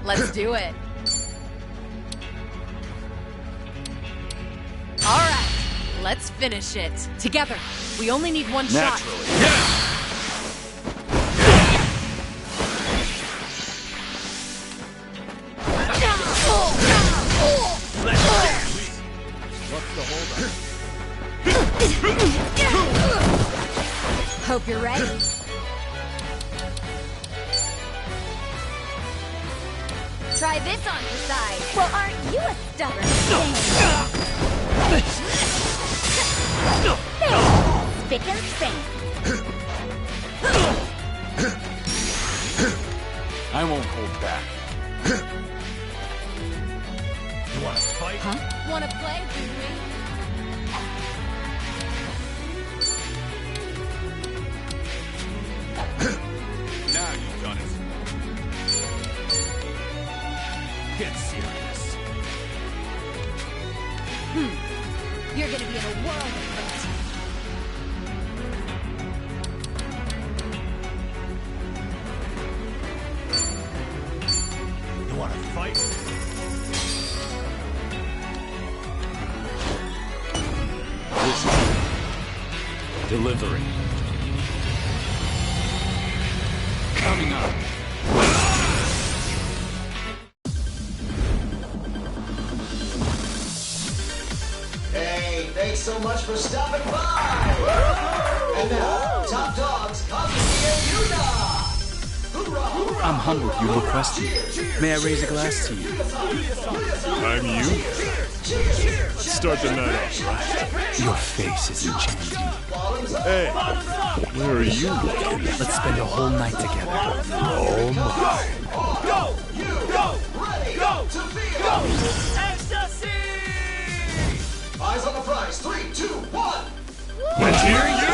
[SPEAKER 16] Let's do it. All right, let's finish it. Together. We only need one shot.
[SPEAKER 5] What's the holdup?
[SPEAKER 21] Hope you're ready.
[SPEAKER 6] Try this on your side. Well, aren't you a stubborn thing? Spick and span.
[SPEAKER 1] I won't hold back.
[SPEAKER 5] You wanna fight?
[SPEAKER 21] Huh?
[SPEAKER 16] Wanna play, Boo-Wee?
[SPEAKER 2] Now you've done it.
[SPEAKER 5] Get serious.
[SPEAKER 16] You're gonna be in a world of hurt.
[SPEAKER 5] You wanna fight?
[SPEAKER 1] Delivery. Coming up.
[SPEAKER 8] Hey, thanks so much for stopping by! And now, top dogs, Kazuki and Yuna! Hoorah!
[SPEAKER 11] I'm humbled you requested me. May I raise a glass to you?
[SPEAKER 7] I'm you? Let's start the night off, right?
[SPEAKER 11] Your face is enchanting.
[SPEAKER 7] Hey, where are you looking?
[SPEAKER 11] Let's spend a whole night together.
[SPEAKER 7] Oh my.
[SPEAKER 8] Go! You! Go! Ready! Go! To feel!
[SPEAKER 5] Ecstasy!
[SPEAKER 8] Eyes on the prize. 3, 2, 1!
[SPEAKER 7] And here you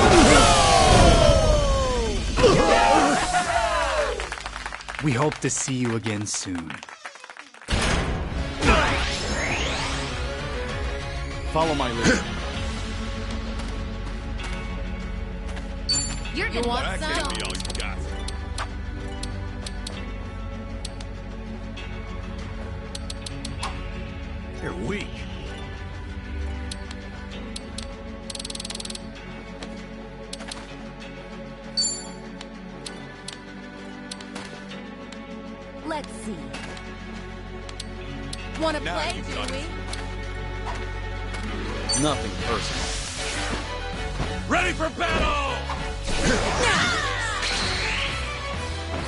[SPEAKER 11] We hope to see you again soon.
[SPEAKER 1] Follow my lead.
[SPEAKER 16] You're gonna want some.
[SPEAKER 2] All you got.
[SPEAKER 5] You're weak.
[SPEAKER 16] Let's see. Wanna
[SPEAKER 2] Now
[SPEAKER 16] play,
[SPEAKER 2] you've
[SPEAKER 16] do
[SPEAKER 2] done
[SPEAKER 16] we?
[SPEAKER 2] it.
[SPEAKER 1] Nothing personal.
[SPEAKER 5] Ready for battle!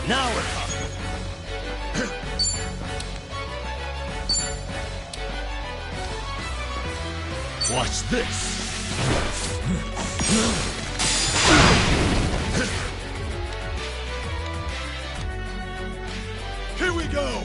[SPEAKER 5] Now we're talking. Watch this.
[SPEAKER 2] Here we go!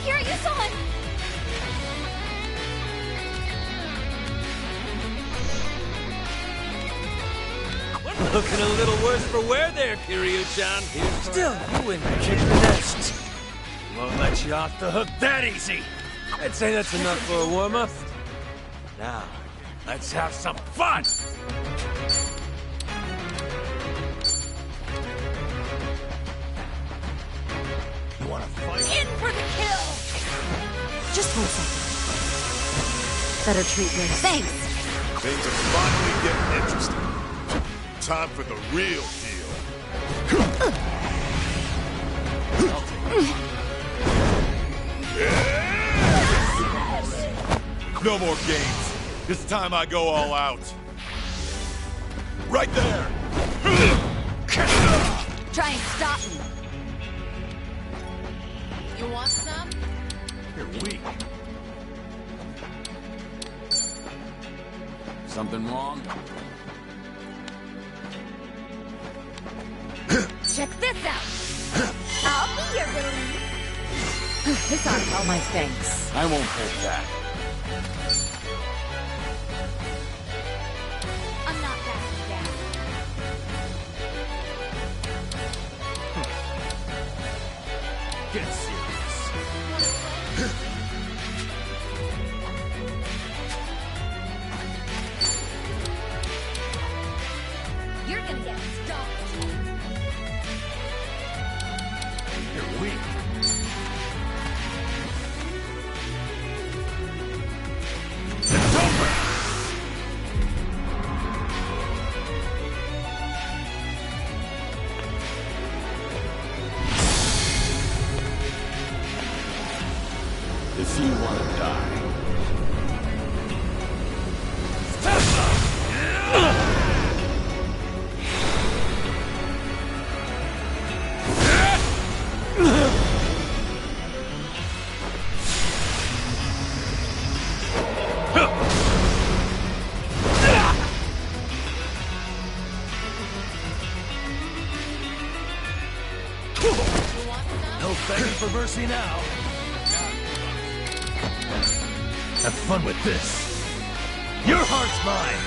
[SPEAKER 6] Here, you saw it!
[SPEAKER 5] Looking a little worse for wear there, Kiryu-chan.
[SPEAKER 11] Still, you win the kick the nest.
[SPEAKER 5] Won't let you off the hook that easy.
[SPEAKER 13] I'd say that's enough for a warm-up.
[SPEAKER 5] Now, let's have some fun! You wanna fight?
[SPEAKER 16] In for the kill!
[SPEAKER 21] Just 1 second. Better treat this. Thanks.
[SPEAKER 7] Things are finally getting interesting. Time for the real deal.
[SPEAKER 2] No more games. This time I go all out. Right there!
[SPEAKER 16] Try and stop me. You want some?
[SPEAKER 5] You're weak.
[SPEAKER 1] Something wrong?
[SPEAKER 16] Check this out!
[SPEAKER 6] I'll be your relief.
[SPEAKER 21] This ought to all my thanks.
[SPEAKER 1] I won't hold back.
[SPEAKER 6] I'm not backing down.
[SPEAKER 5] Get serious.
[SPEAKER 16] You're gonna get stomped.
[SPEAKER 5] You're weak. It's over!
[SPEAKER 1] If you want to die,
[SPEAKER 5] No begging for mercy now. Have fun with this. Your heart's mine.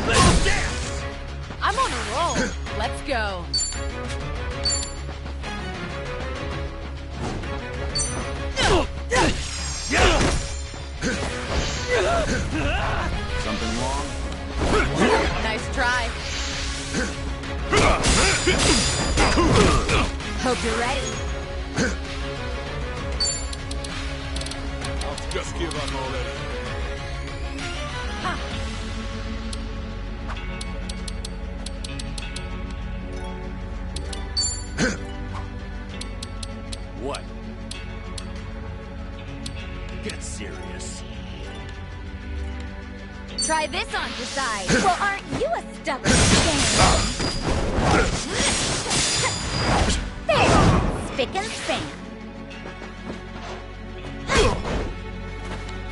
[SPEAKER 5] Let's dance.
[SPEAKER 16] I'm on a roll. Let's go.
[SPEAKER 1] something wrong?
[SPEAKER 16] Nice try. Hope you're ready.
[SPEAKER 2] I'll just give up already.
[SPEAKER 5] Get serious.
[SPEAKER 14] Try this on your side. Well, aren't you a stubborn thing? There! Spick and span.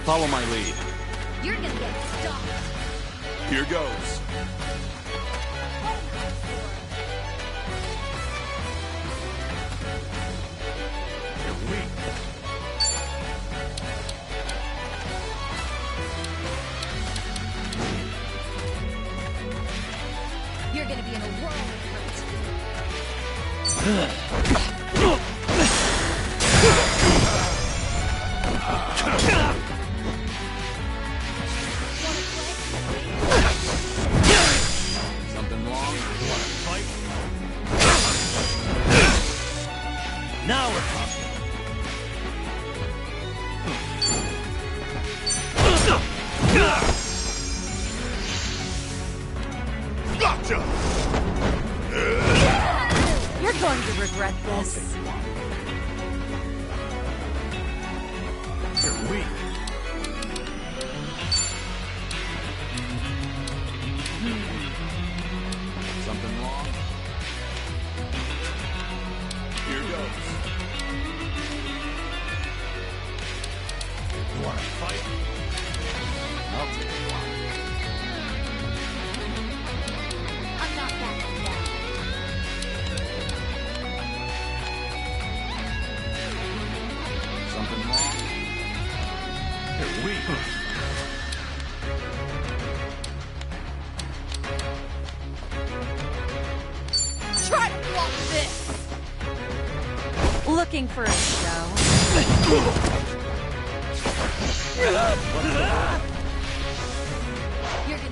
[SPEAKER 1] Follow my lead.
[SPEAKER 14] You're gonna get stopped.
[SPEAKER 2] Here goes.
[SPEAKER 5] You're weak.
[SPEAKER 14] You're gonna be in a world of
[SPEAKER 1] Something wrong?
[SPEAKER 5] Wanna fight? Now we're talking.
[SPEAKER 2] Gotcha!
[SPEAKER 14] You're going to regret this.
[SPEAKER 5] You're weak.
[SPEAKER 1] Something wrong?
[SPEAKER 2] Here goes.
[SPEAKER 5] You wanna fight?
[SPEAKER 1] I'll take a while.
[SPEAKER 14] I'm not backing down.
[SPEAKER 1] Something wrong?
[SPEAKER 5] You're weak.
[SPEAKER 16] Try to block this! Looking for a show?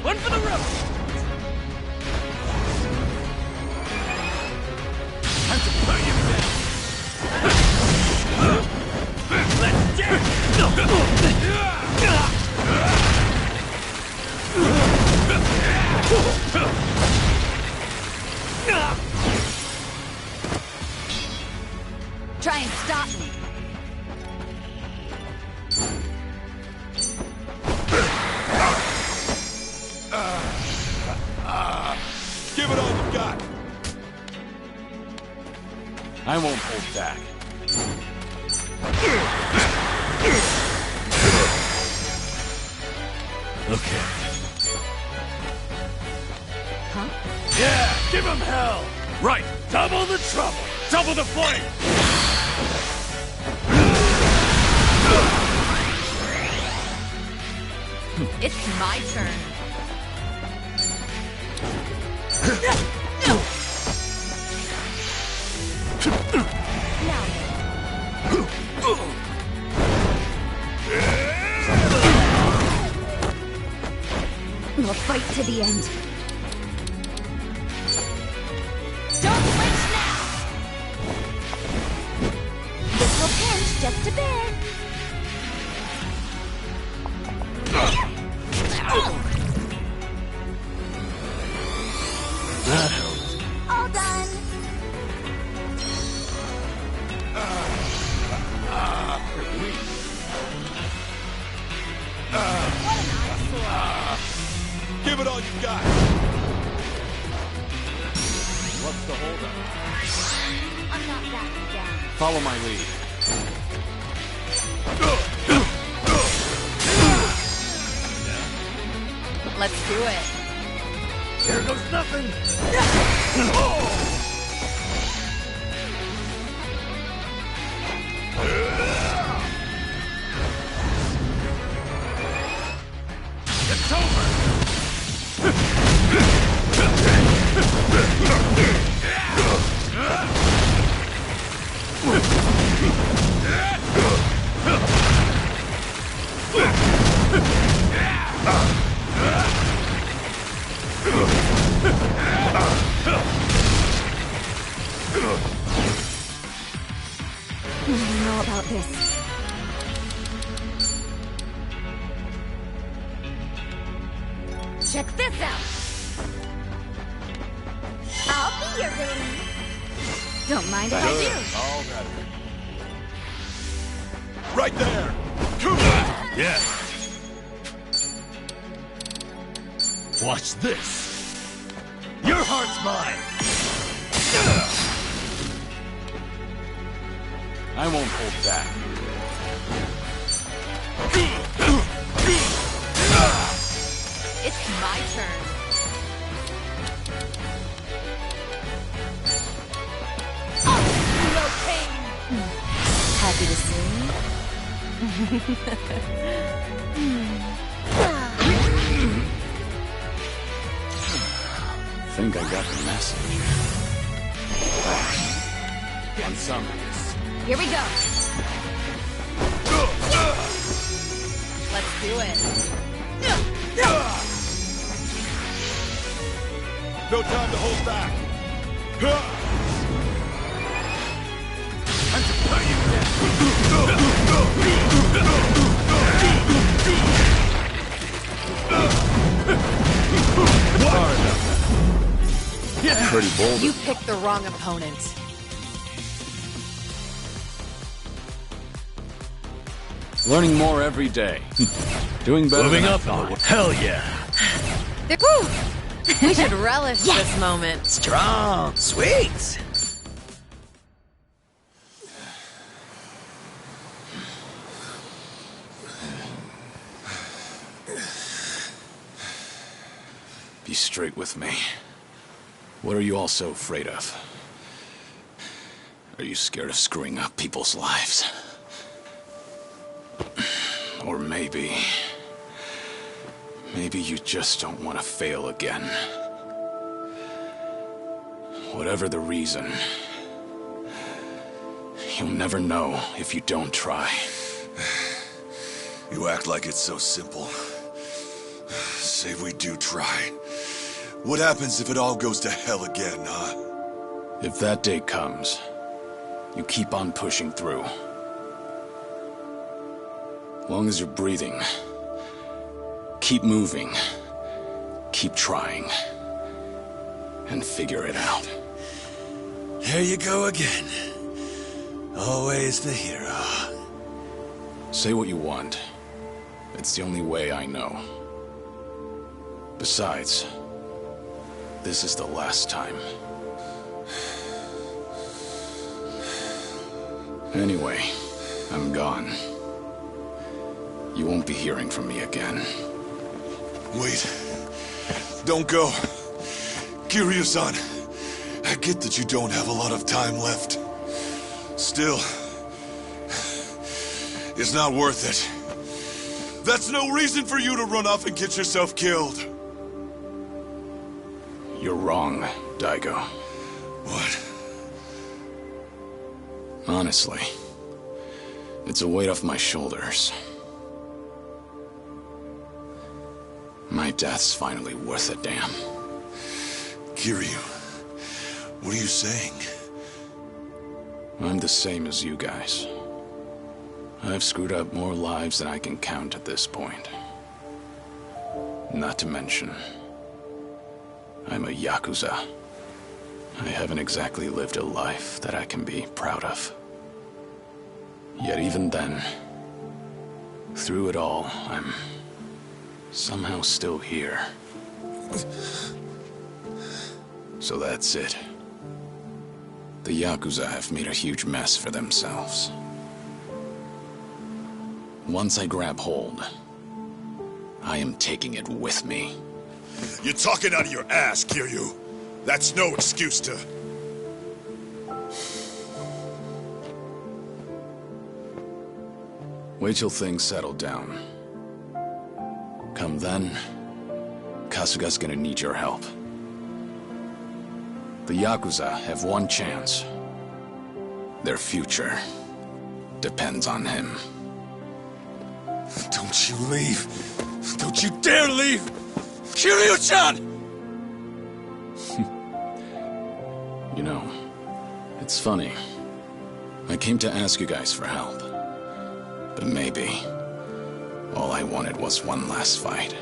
[SPEAKER 15] One for the road!
[SPEAKER 5] Time to put you down. Let's
[SPEAKER 14] Try and stop me.
[SPEAKER 2] Give it all you got.
[SPEAKER 1] I won't hold back.
[SPEAKER 5] Okay.
[SPEAKER 14] Huh?
[SPEAKER 5] Yeah, give him hell! Right, double the trouble, double the flame!
[SPEAKER 16] It's my turn.
[SPEAKER 14] We'll fight to the end.
[SPEAKER 16] Don't flinch now!
[SPEAKER 14] This will pinch just a bit.
[SPEAKER 5] That helps.
[SPEAKER 14] All done. What an eyesore.
[SPEAKER 2] Give it all you got.
[SPEAKER 1] What's the holdup?
[SPEAKER 14] I'm not backing down.
[SPEAKER 1] Follow my lead.
[SPEAKER 16] Let's do it.
[SPEAKER 5] Here goes nothing! It's over!
[SPEAKER 14] I don't know about this.
[SPEAKER 16] Check this out!
[SPEAKER 14] I'll be your relief. Don't mind if I do.
[SPEAKER 2] All better. Right there! Come on!
[SPEAKER 5] Yeah. Watch this. Your heart's mine.
[SPEAKER 1] I won't hold back.
[SPEAKER 16] It's my turn. Oh, no pain.
[SPEAKER 21] Happy to see
[SPEAKER 1] Think I got the message. On some of this.
[SPEAKER 16] Here we go. Let's do it.
[SPEAKER 2] No time to hold back.
[SPEAKER 1] Pretty bold.
[SPEAKER 16] You picked the wrong opponent.
[SPEAKER 1] Learning more every day. Doing better.
[SPEAKER 5] Moving
[SPEAKER 1] than I
[SPEAKER 5] up
[SPEAKER 1] thought.
[SPEAKER 5] on. Hell yeah.
[SPEAKER 16] We should relish this moment.
[SPEAKER 19] Strong. Sweet.
[SPEAKER 1] Be straight with me. What are you all so afraid of? Are you scared of screwing up people's lives? Or maybe you just don't want to fail again. Whatever the reason, you'll never know if you don't try.
[SPEAKER 2] You act like it's so simple. Say we do try. What happens if it all goes to hell again, huh?
[SPEAKER 1] If that day comes, you keep on pushing through. Long as you're breathing, keep moving, keep trying, and figure it out.
[SPEAKER 19] There you go again. Always the hero.
[SPEAKER 1] Say what you want. It's the only way I know. Besides, this is the last time. Anyway, I'm gone. You won't be hearing from me again.
[SPEAKER 2] Wait. Don't go. Kiryu-san, I get that you don't have a lot of time left. Still, it's not worth it. That's no reason for you to run off and get yourself killed.
[SPEAKER 1] You're wrong, Daigo.
[SPEAKER 2] What?
[SPEAKER 1] Honestly, it's a weight off my shoulders. My death's finally worth a damn.
[SPEAKER 2] Kiryu, what are you saying?
[SPEAKER 1] I'm the same as you guys. I've screwed up more lives than I can count at this point. Not to mention, I'm a Yakuza. I haven't exactly lived a life that I can be proud of. Yet even then, through it all, I'm somehow still here. So that's it. The Yakuza have made a huge mess for themselves. Once I grab hold, I am taking it with me.
[SPEAKER 2] You're talking out of your ass, Kiryu. That's no excuse to...
[SPEAKER 1] Wait till things settle down. Come then, Kasuga's gonna need your help. The Yakuza have one chance. Their future depends on him.
[SPEAKER 2] Don't you leave. Don't you dare leave! Kiryu-chan!
[SPEAKER 1] You know, it's funny. I came to ask you guys for help. But maybe all I wanted was one last fight.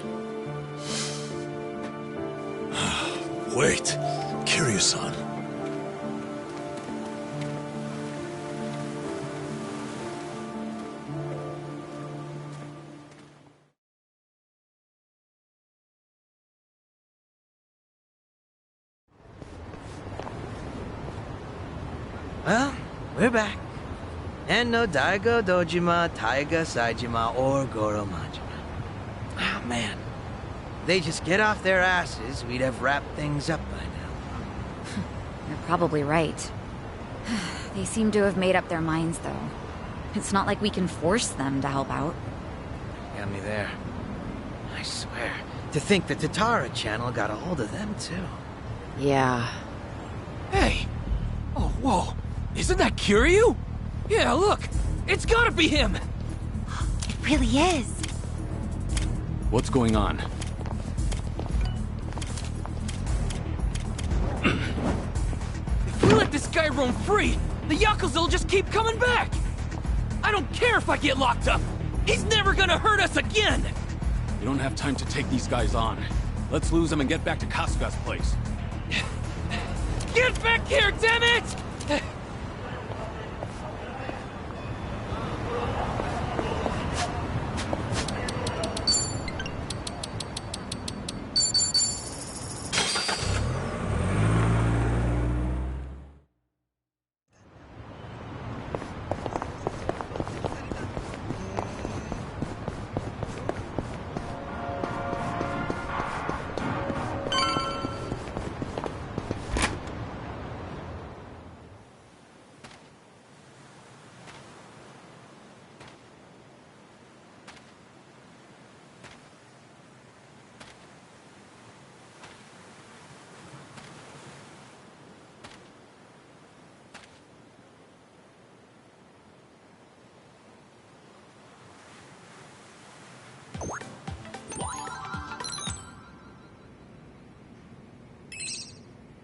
[SPEAKER 2] Wait, Kiryu-san.
[SPEAKER 19] Well, we're back. And no Daigo Dojima, Taiga Saijima, or Goro Majima. Oh, man. If they just get off their asses, we'd have wrapped things up by now.
[SPEAKER 21] You're probably right. They seem to have made up their minds, though. It's not like we can force them to help out.
[SPEAKER 19] Got me there. I swear, to think the Tatara channel got a hold of them, too.
[SPEAKER 20] Yeah.
[SPEAKER 15] Hey! Oh, whoa! Isn't that Kiryu? Yeah, look! It's gotta be him!
[SPEAKER 4] It really is.
[SPEAKER 1] What's going on?
[SPEAKER 15] If we let this guy roam free, the Yakuza will just keep coming back! I don't care if I get locked up! He's never gonna hurt us again!
[SPEAKER 1] We don't have time to take these guys on. Let's lose them and get back to Kasuga's place.
[SPEAKER 15] Get back here, damn it!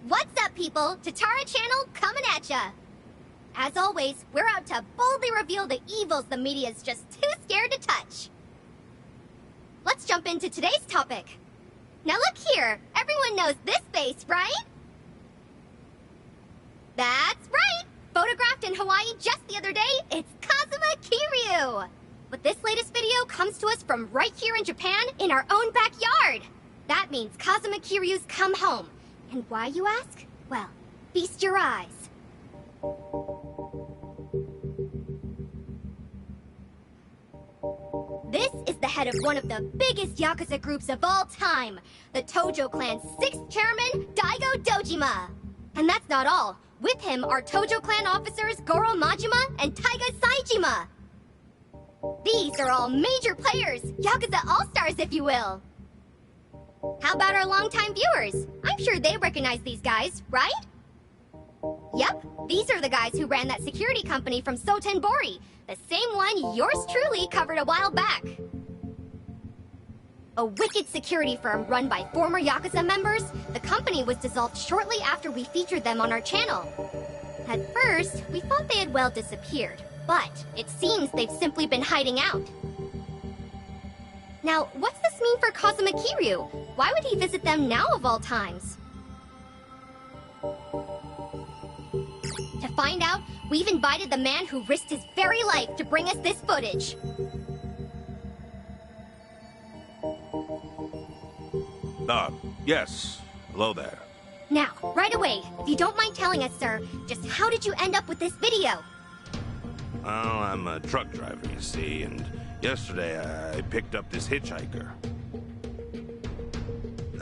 [SPEAKER 9] What's up, people? Tatara Channel coming at ya! As always, we're out to boldly reveal the evils the media's just too scared to touch. Let's jump into today's topic. Now look here, everyone knows this face, right? That's right! Photographed in Hawaii just the other day, it's Kazuma Kiryu! But this latest video comes to us from right here in Japan, in our own backyard! That means Kazuma Kiryu's come home. And why, you ask? Well, feast your eyes. This is the head of one of the biggest Yakuza groups of all time, the Tojo Clan's 6th chairman, Daigo Dojima. And that's not all. With him are Tojo Clan officers Goro Majima and Taiga Saijima. These are all major players, Yakuza all-stars if you will. How about our longtime viewers? I'm sure they recognize these guys, right? Yep, these are the guys who ran that security company from Sotenbori, the same one yours truly covered a while back. A wicked security firm run by former Yakuza members, the company was dissolved shortly after we featured them on our channel. At first, we thought they had well disappeared, but it seems they've simply been hiding out. Now, what's this mean for Kazuma Kiryu? Why would he visit them now of all times? To find out, we've invited the man who risked his very life to bring us this footage.
[SPEAKER 22] Yes. Hello there.
[SPEAKER 9] Now, right away, if you don't mind telling us, sir, just how did you end up with this video?
[SPEAKER 22] Well, I'm a truck driver, you see, and yesterday I picked up this hitchhiker.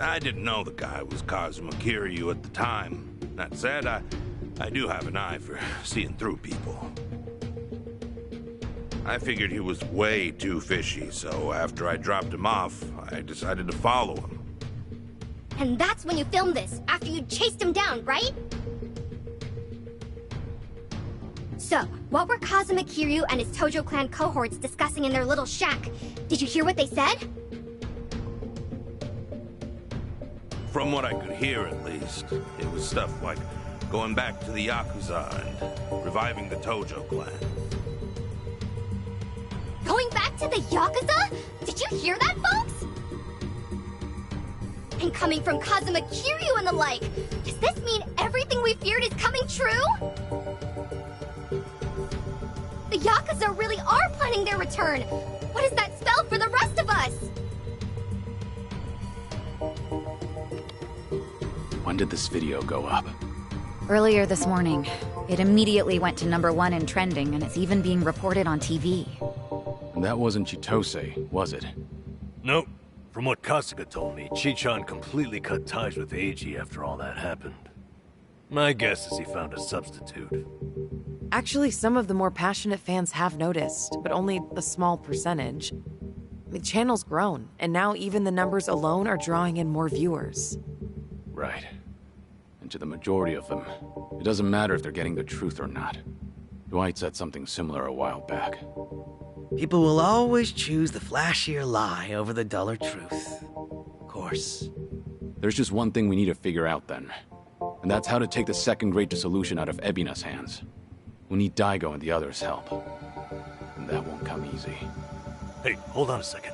[SPEAKER 22] I didn't know the guy was Kazuma Kiryu at the time. That said, I do have an eye for seeing through people. I figured he was way too fishy, so after I dropped him off, I decided to follow him.
[SPEAKER 9] And that's when you filmed this, after you chased him down, right? So, what were Kazuma Kiryu and his Tojo Clan cohorts discussing in their little shack? Did you hear what they said?
[SPEAKER 22] From what I could hear, at least, it was stuff like going back to the Yakuza and reviving the Tojo Clan.
[SPEAKER 9] Going back to the Yakuza? Did you hear that, folks? And coming from Kazuma Kiryu and the like, does this mean everything we feared is coming true? The Yakuza really are planning their return. What does that spell for the rest of us?
[SPEAKER 1] When did this video go up?
[SPEAKER 21] Earlier this morning. It immediately went to #1 in trending, and it's even being reported on TV.
[SPEAKER 1] And that wasn't Chitose, was it?
[SPEAKER 5] Nope. From what Kasuga told me, Chichan completely cut ties with Eiji after all that happened. My guess is he found a substitute.
[SPEAKER 20] Actually, some of the more passionate fans have noticed, but only a small percentage. The channel's grown, and now even the numbers alone are drawing in more viewers.
[SPEAKER 1] Right. And to the majority of them, it doesn't matter if they're getting the truth or not. Dwight said something similar a while back.
[SPEAKER 19] People will always choose the flashier lie over the duller truth. Of course.
[SPEAKER 1] There's just one thing we need to figure out then. And that's how to take the second Great Dissolution out of Ebina's hands. We need Daigo and the others' help. And that won't come easy.
[SPEAKER 5] Hey, hold on a second.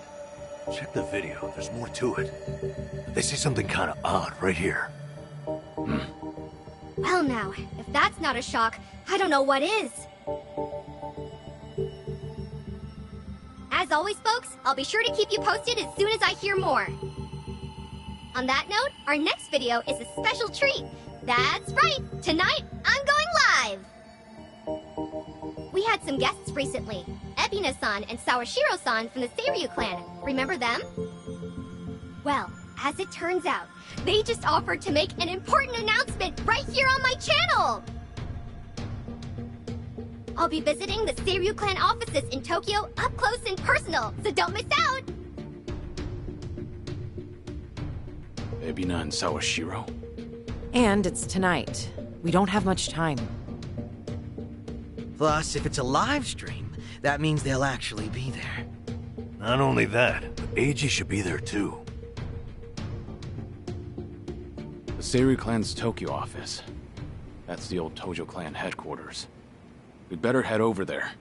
[SPEAKER 5] Check the video, there's more to it. They say something kinda odd right here.
[SPEAKER 9] Well now, if that's not a shock, I don't know what is. As always, folks, I'll be sure to keep you posted as soon as I hear more. On that note, our next video is a special treat. That's right, tonight, I'm going live! We had some guests recently. Ebina-san and Sawashiro-san from the Seiryu clan. Remember them? Well, as it turns out, they just offered to make an important announcement right here on my channel! I'll be visiting the Seiryu clan offices in Tokyo up close and personal, so don't miss out!
[SPEAKER 1] Ebina and Sawashiro?
[SPEAKER 20] And it's tonight. We don't have much time.
[SPEAKER 19] Plus, if it's a live stream, that means they'll actually be there.
[SPEAKER 5] Not only that, but Eiji should be there too.
[SPEAKER 1] The Seiryu clan's Tokyo office. That's the old Tojo clan headquarters. We'd better head over there.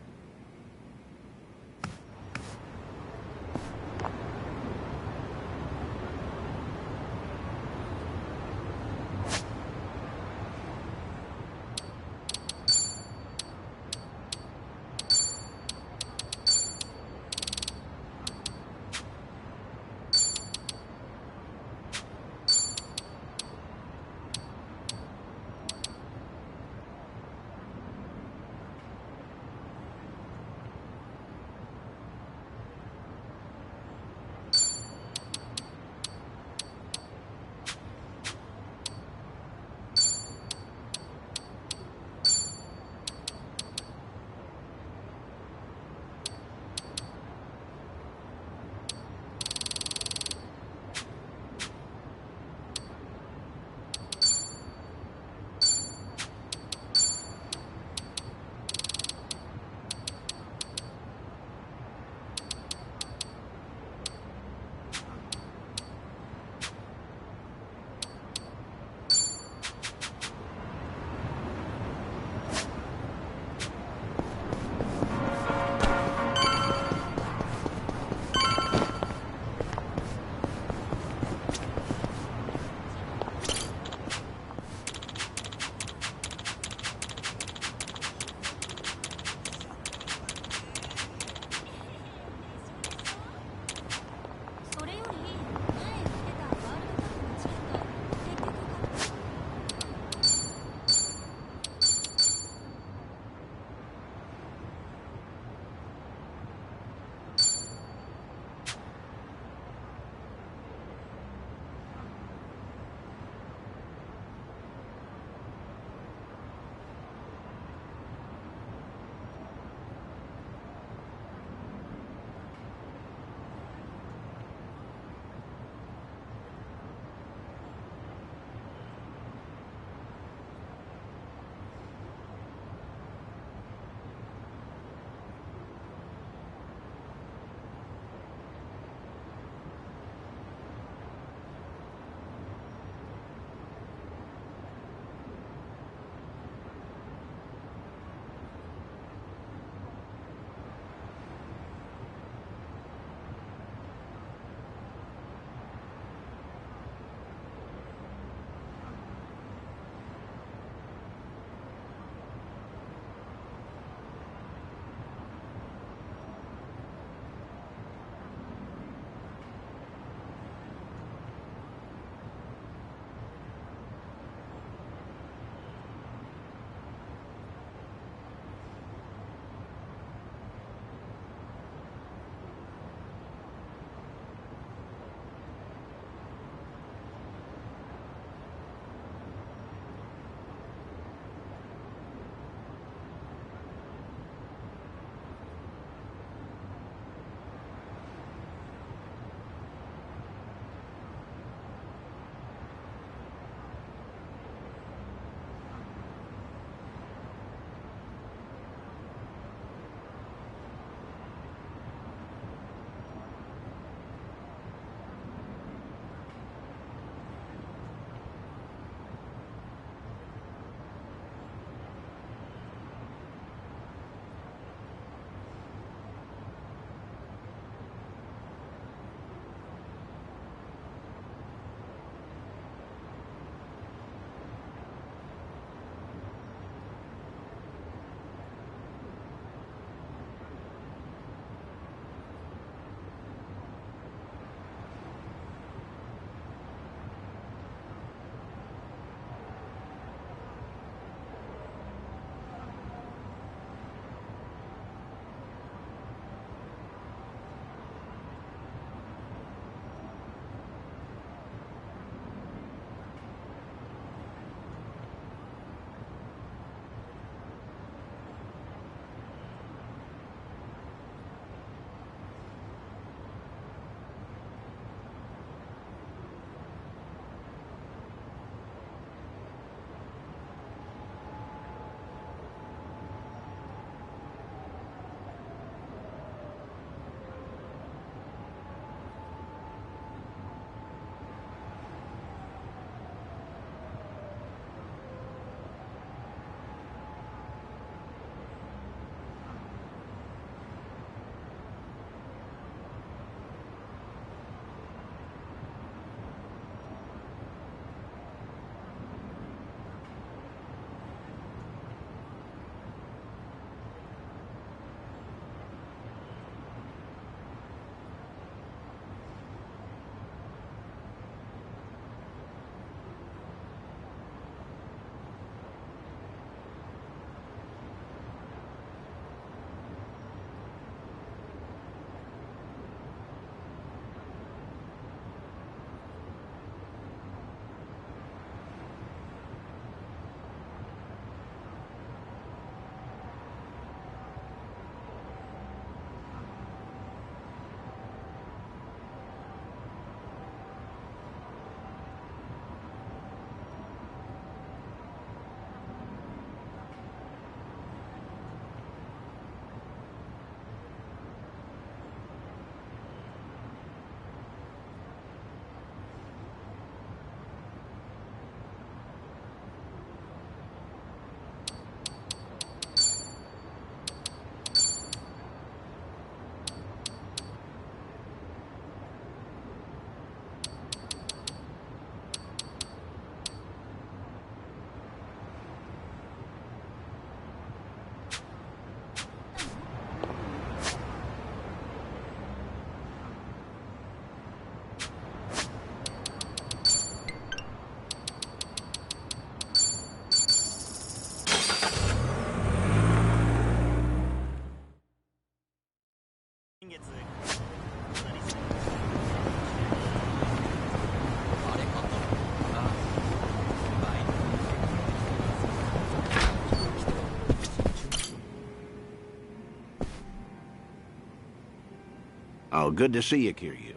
[SPEAKER 10] good to see you, Kiryu.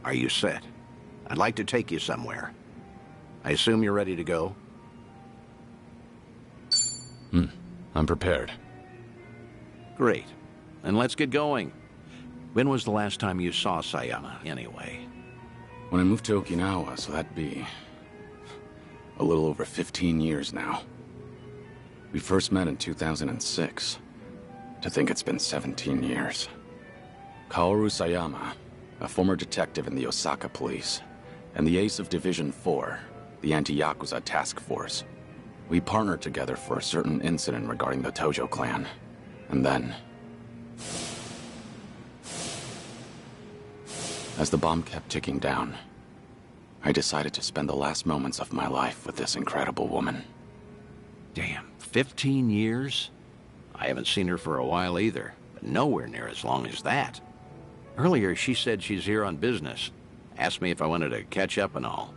[SPEAKER 10] Are you set? I'd like to take you somewhere. I assume you're ready to go?
[SPEAKER 1] I'm prepared.
[SPEAKER 10] Great. Then let's get going. When was the last time you saw Sayama, anyway?
[SPEAKER 1] When I moved to Okinawa, so that'd be a little over 15 years now. We first met in 2006. To think it's been 17 years. Kaoru Sayama, a former detective in the Osaka police, and the ace of Division 4, the anti-Yakuza task force. We partnered together for a certain incident regarding the Tojo clan. And then, as the bomb kept ticking down, I decided to spend the last moments of my life with this incredible woman.
[SPEAKER 10] Damn, 15 years? I haven't seen her for a while either, but nowhere near as long as that. Earlier, she said she's here on business. Asked me if I wanted to catch up and all.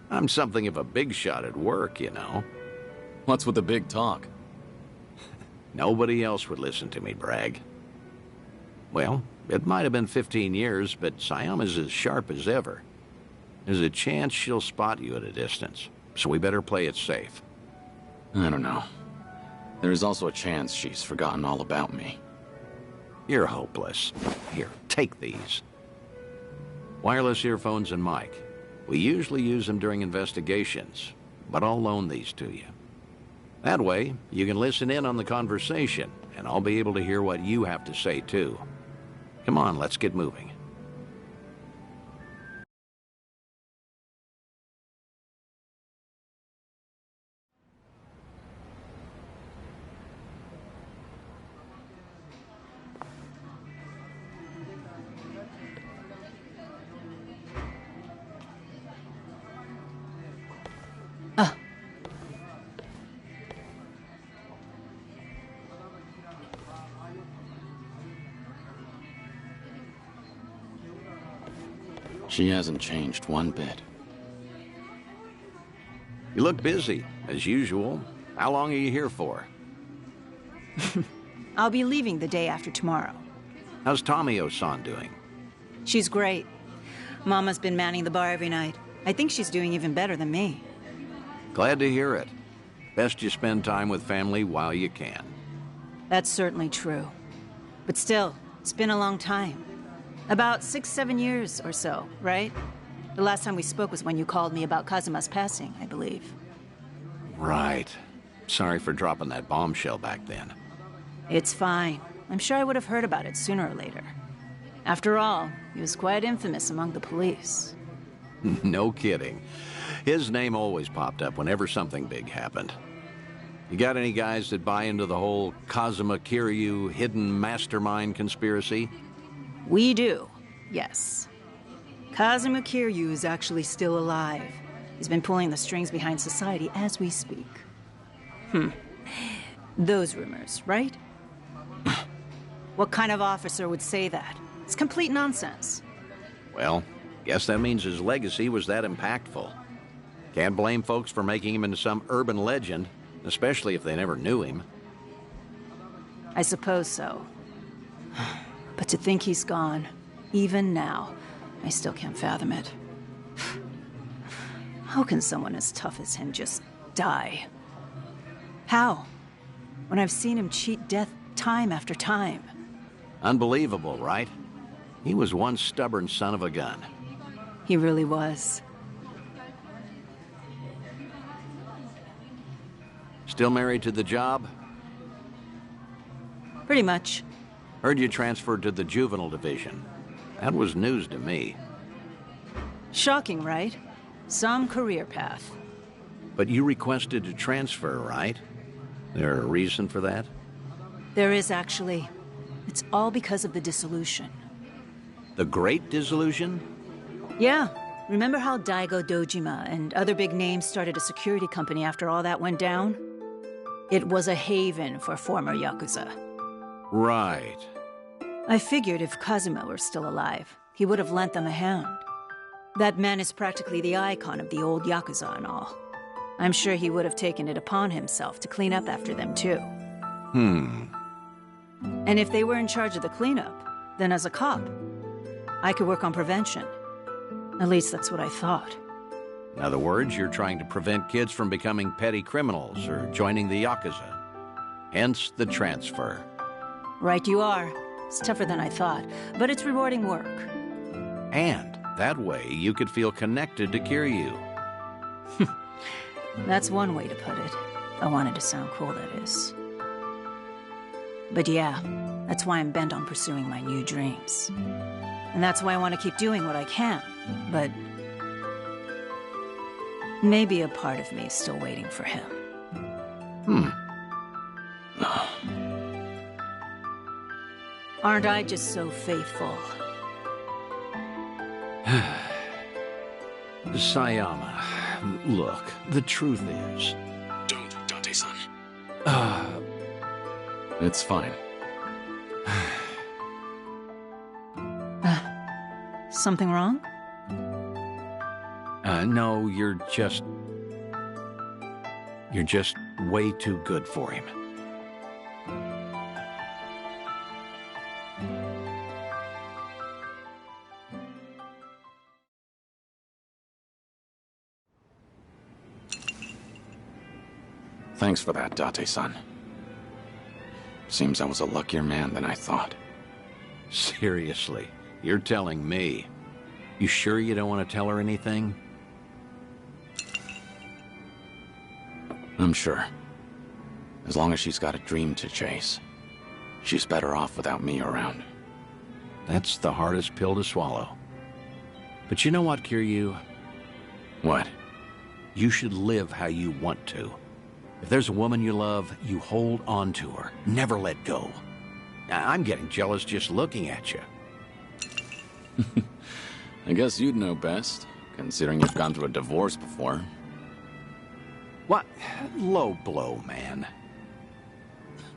[SPEAKER 10] I'm something of a big shot at work, you know.
[SPEAKER 1] What's with the big talk?
[SPEAKER 10] Nobody else would listen to me brag. Well, it might have been 15 years, but Sayama's as sharp as ever. There's a chance she'll spot you at a distance, so we better play it safe.
[SPEAKER 1] I don't know. There is also a chance she's forgotten all about me.
[SPEAKER 10] You're hopeless. Here, take these. Wireless earphones and mic. We usually use them during investigations, but I'll loan these to you. That way, you can listen in on the conversation, and I'll be able to hear what you have to say, too. Come on, let's get moving.
[SPEAKER 1] She hasn't changed one bit.
[SPEAKER 10] You look busy, as usual. How long are you here for?
[SPEAKER 12] I'll be leaving the day after tomorrow.
[SPEAKER 10] How's Tomio-san doing?
[SPEAKER 12] She's great. Mama's been manning the bar every night. I think she's doing even better than me.
[SPEAKER 10] Glad to hear it. Best you spend time with family while you can.
[SPEAKER 12] That's certainly true. But still, it's been a long time. About 6-7 years or so, right? The last time we spoke was when you called me about Kazuma's passing, I believe.
[SPEAKER 10] Right. Sorry for dropping that bombshell back then.
[SPEAKER 12] It's fine. I'm sure I would have heard about it sooner or later. After all, he was quite infamous among the police.
[SPEAKER 10] No kidding. His name always popped up whenever something big happened. You got any guys that buy into the whole Kazuma Kiryu hidden mastermind conspiracy?
[SPEAKER 12] We do, yes. Kazuma Kiryu is actually still alive. He's been pulling the strings behind society as we speak. Those rumors, right? What kind of officer would say that? It's complete nonsense.
[SPEAKER 10] Well, guess that means his legacy was that impactful. Can't blame folks for making him into some urban legend, especially if they never knew him.
[SPEAKER 12] I suppose so. But to think he's gone, even now, I still can't fathom it. How can someone as tough as him just die? How? When I've seen him cheat death time after time.
[SPEAKER 10] Unbelievable, right? He was one stubborn son of a gun.
[SPEAKER 12] He really was.
[SPEAKER 10] Still married to the job?
[SPEAKER 12] Pretty much.
[SPEAKER 10] Heard you transferred to the juvenile division. That was news to me.
[SPEAKER 12] Shocking, right? Some career path.
[SPEAKER 10] But you requested to transfer, right? There a reason for that?
[SPEAKER 12] There is, actually. It's all because of the dissolution.
[SPEAKER 10] The Great Dissolution?
[SPEAKER 12] Yeah. Remember how Daigo Dojima and other big names started a security company after all that went down? It was a haven for former Yakuza.
[SPEAKER 10] Right.
[SPEAKER 12] I figured if Kazuma were still alive, he would have lent them a hand. That man is practically the icon of the old Yakuza and all. I'm sure he would have taken it upon himself to clean up after them, too.
[SPEAKER 10] And
[SPEAKER 12] if they were in charge of the cleanup, then as a cop, I could work on prevention. At least that's what I thought.
[SPEAKER 10] In other words, you're trying to prevent kids from becoming petty criminals or joining the Yakuza. Hence the transfer.
[SPEAKER 12] Right you are. It's tougher than I thought, but it's rewarding work.
[SPEAKER 10] And that way you could feel connected to Kiryu.
[SPEAKER 12] That's one way to put it. I wanted to sound cool, that is. But yeah, that's why I'm bent on pursuing my new dreams. And that's why I want to keep doing what I can. But maybe a part of me is still waiting for him. Aren't I just so faithful?
[SPEAKER 10] Sayama, look, the truth is...
[SPEAKER 1] Don't, Date-san. It's fine.
[SPEAKER 12] Something wrong?
[SPEAKER 10] No, you're just way too good for him.
[SPEAKER 1] Thanks for that, Date-san. Seems I was a luckier man than I thought.
[SPEAKER 10] Seriously, you're telling me. You sure you don't want to tell her anything?
[SPEAKER 1] I'm sure. As long as she's got a dream to chase, she's better off without me around.
[SPEAKER 10] That's the hardest pill to swallow. But you know what, Kiryu?
[SPEAKER 1] What?
[SPEAKER 10] You should live how you want to. If there's a woman you love, you hold on to her. Never let go. I'm getting jealous just looking at you.
[SPEAKER 1] I guess you'd know best, considering you've gone through a divorce before.
[SPEAKER 10] What? Low blow, man.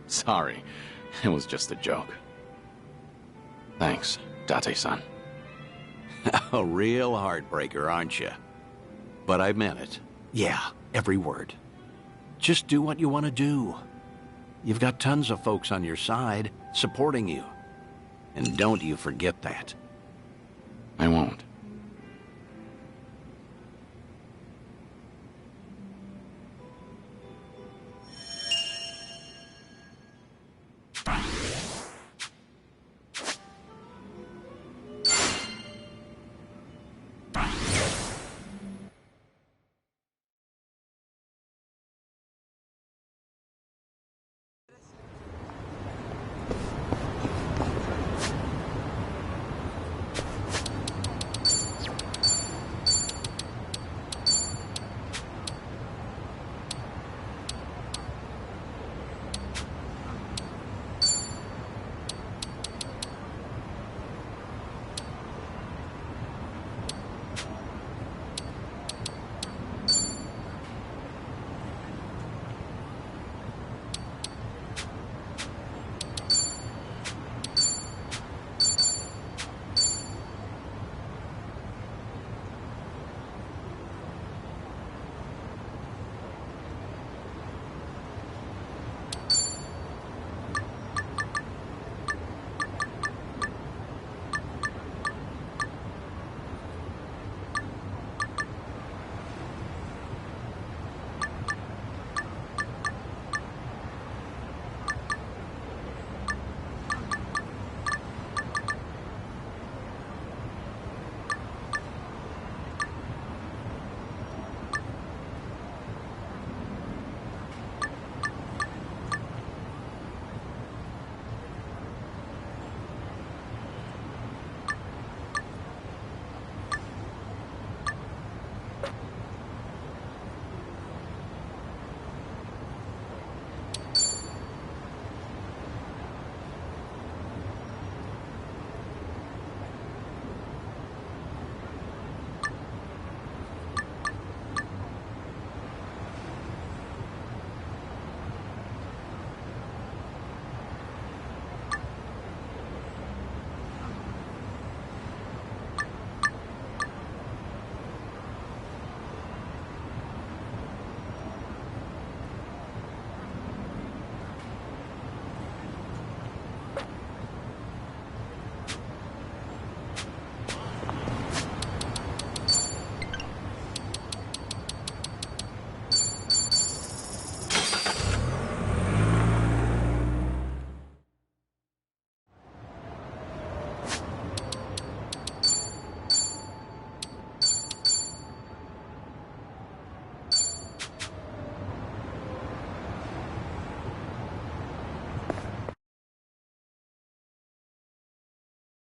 [SPEAKER 1] Sorry, it was just a joke. Thanks, Date-san.
[SPEAKER 10] A real heartbreaker, aren't you? But I meant it. Yeah, every word. Just do what you want to do. You've got tons of folks on your side, supporting you. And don't you forget that.